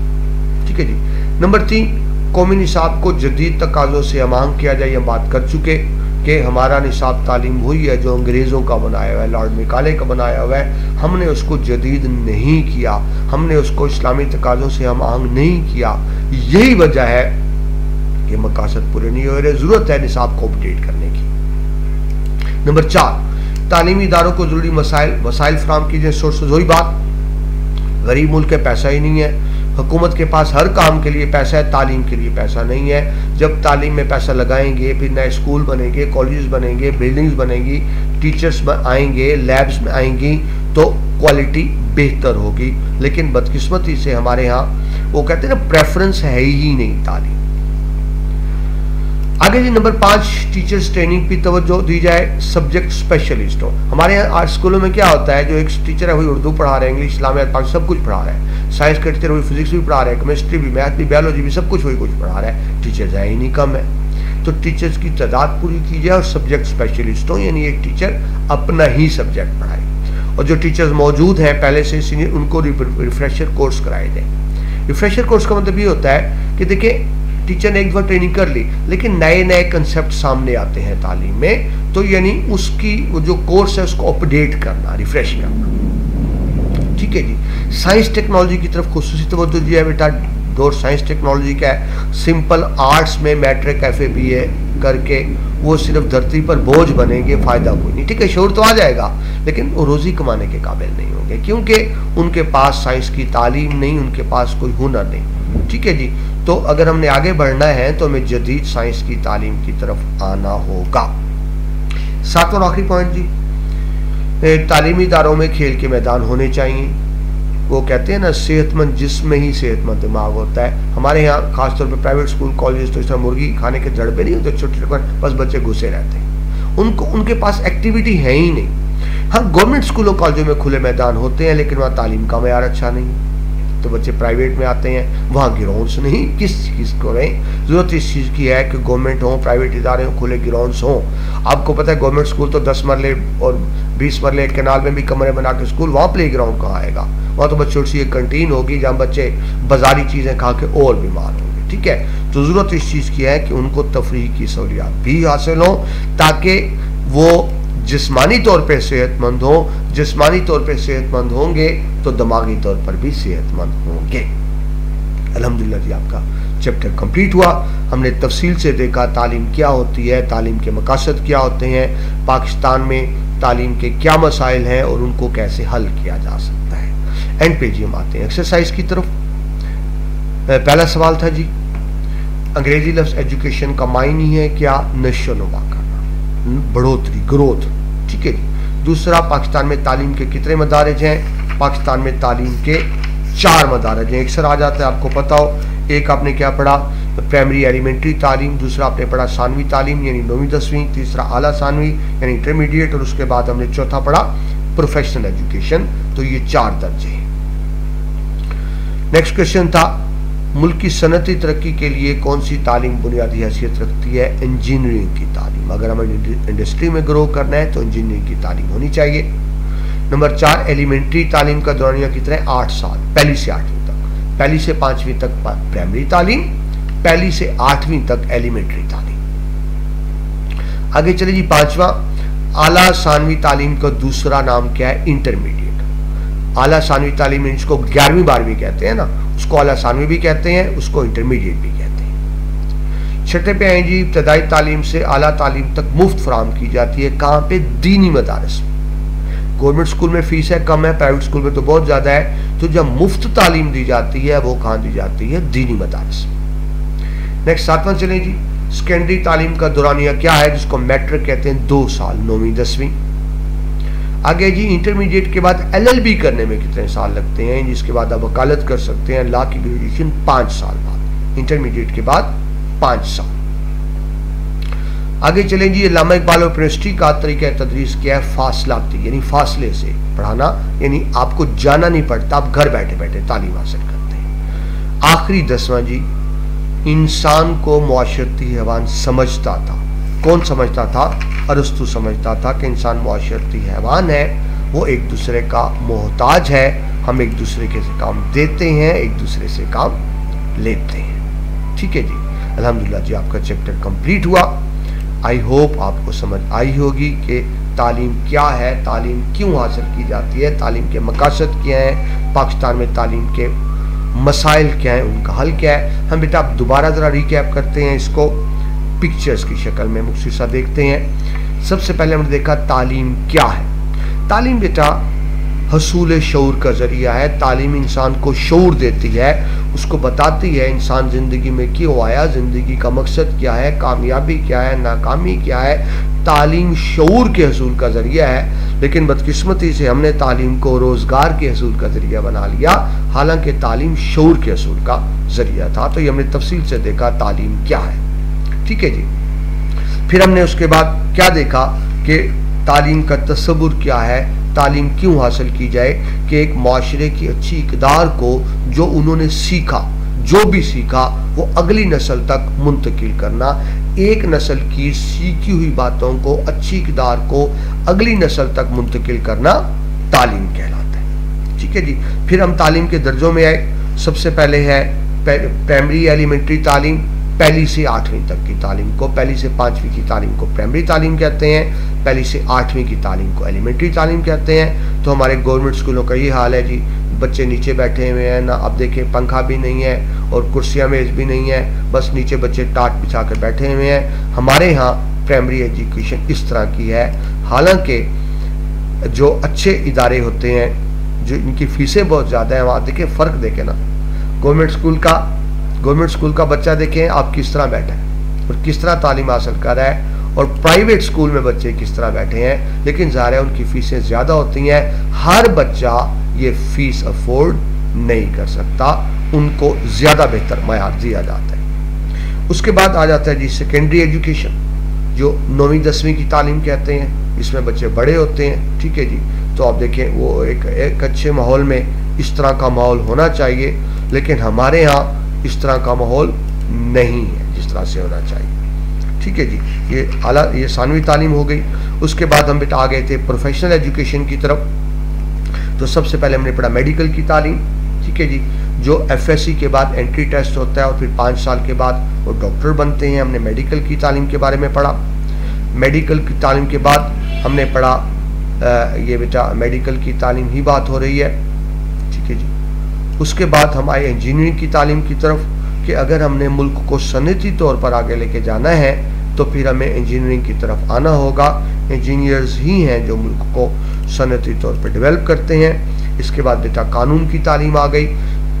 ठीक है जी। नंबर 3, कौमी निसाब को जदीद तकाजों से अमांग किया जाए। हम बात कर चुके कि हमारा निसाब तालीम वही है जो अंग्रेज़ों का बनाया हुआ है, लॉर्ड मेकाले का बनाया हुआ है। हमने उसको जदीद नहीं किया, हमने उसको इस्लामी तकाज़ों से हम आहंग नहीं किया। यही वजह है कि मकासद पूरे नहीं हो रहे। ज़रूरत है निसाब को अपडेट करने की। नंबर 4, तालीमी इदारों को ज़रूरी वसाइल फराहम कीजिए। सोर्सेज, वही बात, गरीब मुल्क के पैसा ही नहीं है, हुकूमत के पास हर काम के लिए पैसा है, तालीम के लिए पैसा नहीं है। जब तालीम में पैसा लगाएंगे, फिर नए स्कूल बनेंगे, कॉलेज बनेंगे, बिल्डिंग्स बनेंगी, टीचर्स आएंगे, लैब्स में आएंगी, तो क्वालिटी बेहतर होगी। लेकिन बदकिस्मती से हमारे यहाँ वो कहते हैं ना, प्रेफरेंस है ही नहीं तालीम। आगे जी, नंबर 5, टीचर्स ट्रेनिंग की तवज्जो दी जाए। सब्जेक्ट स्पेशलिस्ट हो। हमारे यहाँ आज स्कूलों में क्या होता है, जो एक टीचर है वही उर्दू पढ़ा रहे हैं, इंग्लिश, इस्लामियात, पाक सब कुछ पढ़ा रहे हैं, साइंस का टीचर वही फिजिक्स भी पढ़ा रहे हैं, केमिस्ट्री भी, मैथ भी, बायोलॉजी भी, सब कुछ वही कुछ पढ़ा रहा है। टीचर्स है ही नहीं, कम है। तो टीचर्स की तादाद पूरी की जाए और सब्जेक्ट स्पेशलिस्ट हो, यानी एक टीचर अपना ही सब्जेक्ट पढ़ाए। और जो टीचर्स मौजूद हैं पहले से सीनियर, उनको रिफ्रेशर कोर्स कराए जाए। रिफ्रेशर कोर्स का मतलब ये होता है कि देखिए, टीचर ने एक बार ट्रेनिंग कर ली, लेकिन नए नए कंसेप्ट सामने आते हैं तालीम में, तो यानी उसकी वो जो कोर्स है उसको अपडेट करना, रिफ्रेश करना। ठीक है जी। साइंस टेक्नोलॉजी की तरफ खुसूसी तवज्जो दिया है बेटा। दौर साइंस टेक्नोलॉजी का है। सिंपल आर्ट्स में मैट्रिक FA BA करके वो सिर्फ धरती पर बोझ बनेंगे, फायदा कोई नहीं। ठीक है, शोर तो आ जाएगा, लेकिन वो रोजी कमाने के काबिल नहीं होंगे, क्योंकि उनके पास साइंस की तालीम नहीं, उनके पास कोई हुनर नहीं। ठीक है जी। तो अगर हमने आगे बढ़ना है तो हमें जदीद साइंस की तालीम की तरफ आना होगा। 7वां आखिरी पॉइंट जी, तालीमी इदारों में खेल के मैदान होने चाहिए। वो कहते हैं ना, सेहतमंद जिस्म में ही सेहतमंद दिमाग होता है। हमारे यहाँ खासतौर पर प्राइवेट स्कूल कॉलेज तो इस तरह मुर्गी खाने के जड़ पे नहीं होते, छोटे छोटे बस बच्चे घुसे रहते हैं, उनको उनके पास एक्टिविटी है ही नहीं। हाँ, गवर्नमेंट स्कूलों कॉलेजों में खुले मैदान होते हैं, लेकिन वहाँ तालीम का मयार अच्छा नहीं है, तो बच्चे प्राइवेट में आते हैं, वहाँ ग्राउंड्स नहीं। किस चीज़ को नहीं जरूरत इस चीज़ की है कि गवर्नमेंट हो, प्राइवेट इदारे हो, खुले ग्राउंड्स हों। आपको पता है गवर्नमेंट स्कूल तो 10 मरले और 20 मरले, केनाल में भी कमरे बना के स्कूल, वहाँ प्ले ग्राउंड कहाँ आएगा? वहाँ तो बच्चों की एक कंटीन होगी जहाँ बच्चे बाजारी चीज़ें खा के और बीमार होंगे। ठीक है, तो ज़रूरत इस चीज़ की है कि उनको तफरीह की सहूलियात भी हासिल हों, ताकि वो जिस्मानी तौर पे सेहतमंद हो। जिस्मानी तौर पे सेहतमंद होंगे तो दिमागी तौर पर भी सेहतमंद होंगे। अल्हम्दुलिल्लाह जी, आपका चैप्टर कंप्लीट हुआ। हमने तफसील से देखा तालीम क्या होती है, तालीम के मकासद क्या होते हैं, पाकिस्तान में तालीम के क्या मसाइल हैं और उनको कैसे हल किया जा सकता है। एंड पे जी हम आते हैं एक्सरसाइज की तरफ। पहला सवाल था जी, अंग्रेजी लफ्ज़ एजुकेशन का मायने है क्या? नशोनुमा करना, बढ़ोतरी, ग्रोथ। ठीक है जी। दूसरा, पाकिस्तान में तालीम के कितने मदारिज हैं? पाकिस्तान में तालीम के 4 मदारिज हैं। अक्सर आ जाता है, आपको पता हो। एक आपने क्या पढ़ा? प्राइमरी एलिमेंट्री तालीम, दूसरा आपने पढ़ा सानवी तालीम यानी 9वीं 10वीं, तीसरा आला सानवी यानी इंटरमीडिएट, और उसके बाद हमने चौथा पढ़ा प्रोफेशनल एजुकेशन। तो ये 4 दर्जे हैं। नेक्स्ट क्वेश्चन था, मुल्क की सनती तरक्की के लिए कौन सी तालीम बुनियादी हैसियत रखती है? इंजीनियरिंग की तालीम। अगर हमें इंडस्ट्री में ग्रो करना है तो इंजीनियरिंग की तालीम होनी चाहिए। नंबर 4, एलिमेंट्री तालीम का दौरानिया कितना है? 8 साल, पहली से 8वीं तक। पहली से 5वीं तक प्राइमरी तालीम, पहली से 8वीं तक एलिमेंट्री तालीम। आगे चले जी, 5वां, आला सानवी तालीम का दूसरा नाम क्या है? इंटरमीडिएट। आला सानवी तालीम जिसको 11वीं 12वीं कहते हैं ना, उसको आला सानवी भी कहते हैं, उसको इंटरमीडिएट भी कहते हैं। छठे पे आए जी, इब्तदाई तालीम से आला तालीम तक मुफ्त फराम की जाती है। कहाँ पे? दीनी मदारस। गवर्नमेंट स्कूल में फीस है कम है, प्राइवेट स्कूल में तो बहुत ज़्यादा है। तो जब मुफ्त तालीम दी जाती है वो कहाँ दी जाती है? दीनी मदारस। नेक्स्ट 7वां चलें जी, सेकेंडरी तालीम का दौरानिया क्या है, जिसको मैट्रिक कहते हैं, 2 साल, 9वीं 10वीं। आगे जी, इंटरमीडिएट के बाद LLB करने में कितने साल लगते हैं, जिसके बाद आप वकालत कर सकते हैं। लॉ की ग्रेजुएशन 5 साल बाद, इंटरमीडिएट के बाद 5 साल। आगे चलें जी, अल्लामा इकबाल यूनिवर्सिटी का तरीका तदरीस क्या है? फासलाती, यानी फासले से पढ़ाना, यानी आपको जाना नहीं पड़ता, आप घर बैठे बैठे तालीम हासिल करते हैं। आखिरी 10वां जी, इंसान को मुआशरती हैवान समझता था। कौन समझता था? अरस्तु समझता था कि इंसान मुआशरती हैवान है, वो एक दूसरे का मोहताज है, हम एक दूसरे के से काम देते हैं, एक दूसरे से काम लेते हैं। ठीक है जी, अल्हम्दुलिल्लाह जी, आपका चैप्टर कंप्लीट हुआ। आई होप आपको समझ आई होगी कि तालीम क्या है, तालीम क्यों हासिल की जाती है, तालीम के मकासद क्या हैं, पाकिस्तान में तालीम के मसाइल क्या हैं, उनका हल क्या है। हम बेटा आप दोबारा ज़रा रिकैप करते हैं इसको पिक्चर्स की शक्ल में, मुख्तसर सा देखते हैं। सबसे पहले हमने देखा तालीम क्या है। तालीम बेटा हसूल शऊर का ज़रिया है। तालीम इंसान को शऊर देती है, उसको बताती है इंसान ज़िंदगी में क्यों आया, ज़िंदगी का मकसद क्या है, कामयाबी क्या है, नाकामी क्या है। तालीम शऊर के हसूल का ज़रिया है। लेकिन बदकिस्मती से हमने तालीम को रोज़गार के हसूल का ज़रिया बना लिया, हालांकि तालीम शऊर के हसूल का ज़रिया था। तो ये हमने तफसील से देखा तालीम क्या है। ठीक है जी, फिर हमने उसके बाद क्या देखा कि तालीम का तसव्वुर क्या है, तालीम क्यों हासिल की जाए, कि एक माशरे की अच्छी इक़दार को जो उन्होंने सीखा, जो भी सीखा वो अगली नस्ल तक मुंतकिल करना। एक नस्ल की सीखी हुई बातों को, अच्छी इक़दार को अगली नस्ल तक मुंतकिल करना तालीम कहलाता है। ठीक है जी, फिर हम तालीम के दर्जों में आए। सबसे पहले है प्राइमरी एलिमेंट्री तालीम, पहली से 8वीं तक की तालीम को, पहली से 5वीं की तालीम को प्राइमरी तालीम कहते हैं, पहली से 8वीं की तालीम को एलिमेंट्री तालीम कहते हैं। तो हमारे गवर्नमेंट स्कूलों का ये हाल है जी, बच्चे नीचे बैठे हुए हैं ना, अब देखें पंखा भी नहीं है और कुर्सियाँ मेज़ भी नहीं है, बस नीचे बच्चे टाट बिछा कर बैठे हुए हैं। हमारे यहाँ प्राइमरी एजुकेशन इस तरह की है। हालांकि जो अच्छे इदारे होते हैं, जो इनकी फ़ीसें बहुत ज़्यादा हैं, वहाँ देखें फ़र्क देखें ना, गवर्नमेंट स्कूल का बच्चा देखें आप किस तरह बैठा है और किस तरह तालीम हासिल कर रहा है, और प्राइवेट स्कूल में बच्चे किस तरह बैठे हैं। लेकिन ज़ाहिर है उनकी फ़ीसें ज़्यादा होती हैं, हर बच्चा ये फ़ीस अफोर्ड नहीं कर सकता, उनको ज़्यादा बेहतर मयार दिया जाता है। उसके बाद आ जाता है जी सेकेंडरी एजुकेशन, जो 9वीं 10वीं की तालीम कहते हैं। इसमें बच्चे बड़े होते हैं। ठीक है जी, तो आप देखें वो एक अच्छे माहौल में इस तरह का माहौल होना चाहिए, लेकिन हमारे यहाँ इस तरह का माहौल नहीं है जिस तरह से होना चाहिए। ठीक है जी, ये सानवी तालीम हो गई। उसके बाद हम बेटा आ गए थे प्रोफेशनल एजुकेशन की तरफ। तो सबसे पहले हमने पढ़ा मेडिकल की तालीम। ठीक है जी, जो FSC के बाद एंट्री टेस्ट होता है और फिर 5 साल के बाद वो डॉक्टर बनते हैं। हमने मेडिकल की तालीम के बारे में पढ़ा। मेडिकल की तालीम के बाद हमने पढ़ा ये बेटा मेडिकल की तालीम ही बात हो रही है। ठीक है जी, उसके बाद हम आए इंजीनियरिंग की तालीम की तरफ कि अगर हमने मुल्क को सनती तौर पर आगे लेके जाना है तो फिर हमें इंजीनियरिंग की तरफ आना होगा। इंजीनियर्स ही हैं जो मुल्क को सनती तौर पर डेवलप करते हैं। इसके बाद बेटा कानून की तालीम आ गई।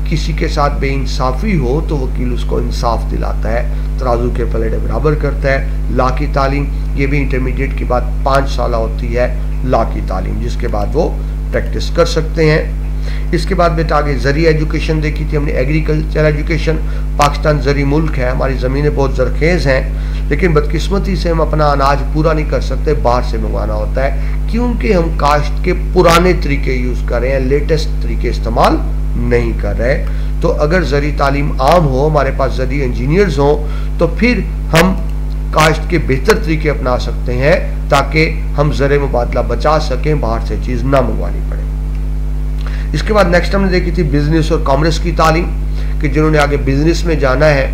किसी के साथ बेइंसाफ़ी हो तो वकील उसको इंसाफ दिलाता है, तराजू के पलड़े बराबर करता है। लॉ की तालीम, ये भी इंटरमीडिएट के बाद 5 साल होती है लॉ की तालीम, जिसके बाद वो प्रैक्टिस कर सकते हैं। इसके बाद बेटा आगे ज़री एजुकेशन देखी थी हमने, एग्रीकल्चर एजुकेशन। पाकिस्तान ज़री मुल्क है, हमारी ज़मीनें बहुत ज़रखेज़ हैं, लेकिन बदकिस्मती से हम अपना अनाज पूरा नहीं कर सकते, बाहर से मंगवाना होता है, क्योंकि हम काश्त के पुराने तरीके यूज़ कर रहे हैं, लेटेस्ट तरीके इस्तेमाल नहीं कर रहे। तो अगर ज़री तालीम आम हो, हमारे पास ज़री इंजीनियर्स हों, तो फिर हम काश्त के बेहतर तरीके अपना सकते हैं ताकि हम ज़र मुबादला बचा सकें, बाहर से चीज़ ना मंगवानी पड़े। इसके बाद नेक्स्ट हमने देखी थी बिजनेस और कॉमर्स की तालीम, कि जिन्होंने आगे बिजनेस में जाना है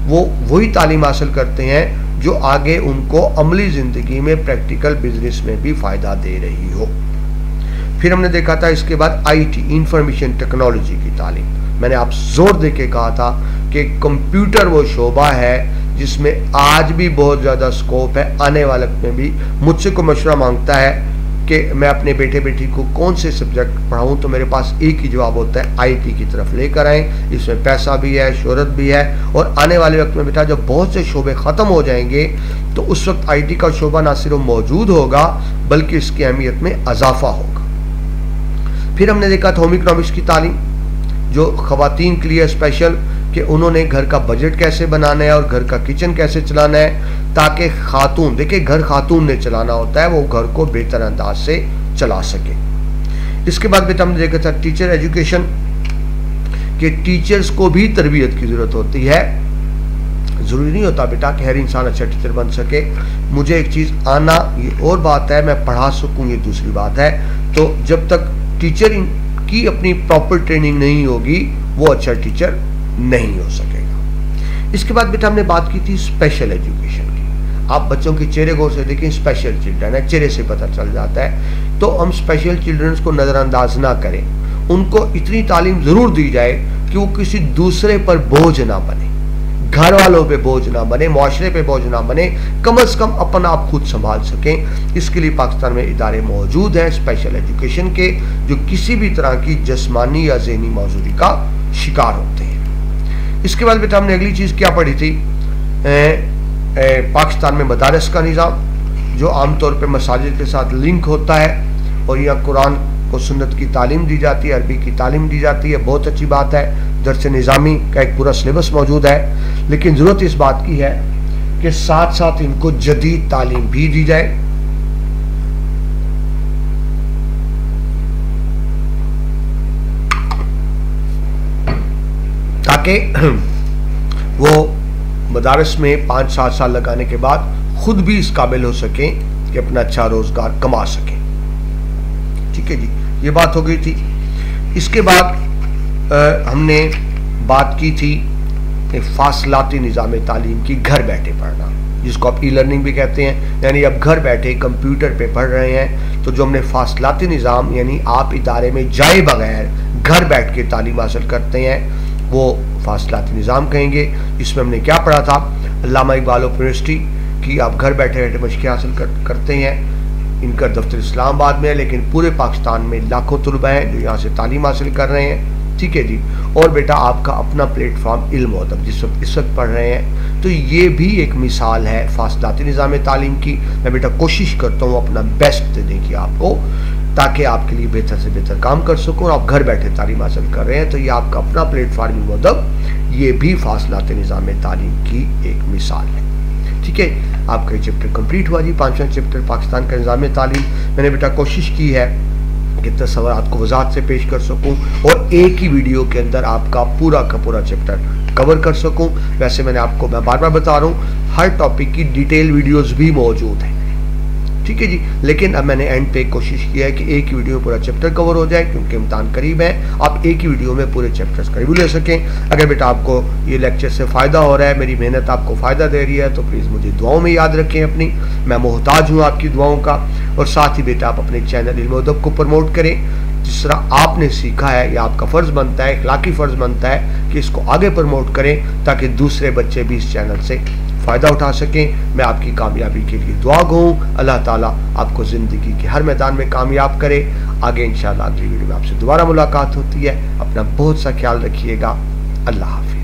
वो वही तालीम हासिल करते हैं जो आगे उनको अमली ज़िंदगी में प्रैक्टिकल बिजनेस में भी फ़ायदा दे रही हो। फिर हमने देखा था इसके बाद IT इंफॉर्मेशन टेक्नोलॉजी की तालीम, मैंने आप जोर दे के कहा था कि कंप्यूटर वो शोबा है जिसमें आज भी बहुत ज़्यादा स्कोप है, आने वाले वक्त में भी मुझसे को मशवरा मांगता है कि मैं अपने बेटे बेटी को कौन से सब्जेक्ट पढ़ाऊं, तो मेरे पास एक ही जवाब होता है, आईटी की तरफ लेकर आएँ। इसमें पैसा भी है, शोहरत भी है, और आने वाले वक्त में बेटा जब बहुत से शोबे ख़त्म हो जाएंगे तो उस वक्त आईटी का शोबा ना सिर्फ मौजूद होगा बल्कि इसकी अहमियत में इजाफा होगा। फिर हमने देखा था होम इकोनॉमिक्स की तालीम, जो ख़वातीन के लिए स्पेशल, कि उन्होंने घर का बजट कैसे बनाना है और घर का किचन कैसे चलाना है, ताकि खातून, देखिए घर खातून ने चलाना होता है, वो घर को बेहतर अंदाज से चला सके। इसके बाद बेटा हमने देखा था टीचर एजुकेशन, कि टीचर्स को भी तरबियत की ज़रूरत होती है। ज़रूरी नहीं होता बेटा कि हर इंसान अच्छा टीचर बन सके। मुझे एक चीज़ आना ये और बात है, मैं पढ़ा सकूँ ये दूसरी बात है। तो जब तक टीचर की अपनी प्रॉपर ट्रेनिंग नहीं होगी वो अच्छा टीचर नहीं हो सकेगा। इसके बाद बेटा हमने बात की थी स्पेशल एजुकेशन की। आप बच्चों के चेहरे गौर से देखें, स्पेशल चिल्ड्रन है, चेहरे से पता चल जाता है। तो हम स्पेशल चिल्ड्रंस को नज़रअंदाज ना करें, उनको इतनी तालीम ज़रूर दी जाए कि वो किसी दूसरे पर बोझ ना बने, घर वालों पे बोझ ना बने, मुआशरे पे बोझ ना बने, कम से कम अपना आप खुद संभाल सकें। इसके लिए पाकिस्तान में इदारे मौजूद हैं स्पेशल एजुकेशन के, जो किसी भी तरह की जिस्मानी या ज़हनी मौजूदगी का शिकार होते हैं। इसके बाद बेटा हमने अगली चीज़ क्या पढ़ी थी, पाकिस्तान में मदारस का निज़ाम, जो आमतौर पर मसाजिद के साथ लिंक होता है और यहाँ कुरान को सुन्नत की तालीम दी जाती है, अरबी की तालीम दी जाती है, बहुत अच्छी बात है। दर्स निज़ामी का एक पूरा सिलेबस मौजूद है, लेकिन ज़रूरत इस बात की है कि साथ साथ इनको जदीद तालीम भी दी जाए, ताकि वो मदारस में 5-7 साल लगाने के बाद खुद भी इस काबिल हो सकें कि अपना अच्छा रोज़गार कमा सकें। ठीक है जी, ये बात हो गई थी। इसके बाद हमने बात की थी फासलाती निज़ाम तालीम की, घर बैठे पढ़ना, जिसको आप ई लर्निंग भी कहते हैं, यानी अब घर बैठे कंप्यूटर पे पढ़ रहे हैं। तो जो हमने फासलाती निज़ाम, यानी आप इदारे में जाए बगैर घर बैठ के तालीम हासिल करते हैं, वो फासलाती निज़ाम कहेंगे। इसमें हमने क्या पढ़ा था, अल्लामा इकबाल यूनिवर्सिटी की आप घर बैठे बैठे मशक़ें हासिल करते हैं। इनका दफ्तर इस्लामाबाद में है, लेकिन पूरे पाकिस्तान में लाखों तलबा हैं जो यहाँ से तालीम हासिल कर रहे हैं। ठीक है जी, और बेटा आपका अपना प्लेटफॉर्म इल्म और अदब जिस वक्त इस वक्त पढ़ रहे हैं, तो ये भी एक मिसाल है फासलाती निज़ाम तालीम की। मैं बेटा कोशिश करता हूँ अपना बेस्ट देने की आपको, ताकि आपके लिए बेहतर से बेहतर काम कर सकूँ, और आप घर बैठे तालीम हासिल कर रहे हैं, तो ये आपका अपना प्लेटफॉर्म इल्म और अदब, ये भी फासलाती निज़ाम तालीम की एक मिसाल है। ठीक है, आपका ये चैप्टर कंप्लीट हुआ जी, 5वां चैप्टर पाकिस्तान का निज़ाम तालीम। मैंने बेटा कोशिश की है कि तस्वीरात को वजाहत से पेश कर सकूं और एक ही वीडियो के अंदर आपका पूरा का पूरा चैप्टर कवर कर सकूं। वैसे मैं बार बार बता रहा हूं, हर टॉपिक की डिटेल वीडियोस भी मौजूद हैं। ठीक है जी, लेकिन अब मैंने एंड पे कोशिश किया है कि एक ही वीडियो में पूरा चैप्टर कवर हो जाए, क्योंकि इम्तिहान करीब है, आप एक ही वीडियो में पूरे चैप्टर्स का रिव्यू ले सकें। अगर बेटा आपको ये लेक्चर से फ़ायदा हो रहा है, मेरी मेहनत आपको फ़ायदा दे रही है, तो प्लीज़ मुझे दुआओं में याद रखें अपनी, मैं मोहताज हूँ आपकी दुआओं का। और साथ ही बेटा आप अपने चैनल इल्म और अदब को प्रमोट करें, जिस तरह आपने सीखा है, यह आपका फ़र्ज़ बनता है, इखलाकी फ़र्ज़ बनता है कि इसको आगे प्रमोट करें, ताकि दूसरे बच्चे भी इस चैनल से फ़ायदा उठा सकें। मैं आपकी कामयाबी के लिए दुआ गो हूँ, अल्लाह ताला आपको ज़िंदगी के हर मैदान में कामयाब करे। आगे इंशाअल्लाह अगली वीडियो में आपसे दोबारा मुलाकात होती है। अपना बहुत सा ख्याल रखिएगा। अल्लाह हाफ़िज़।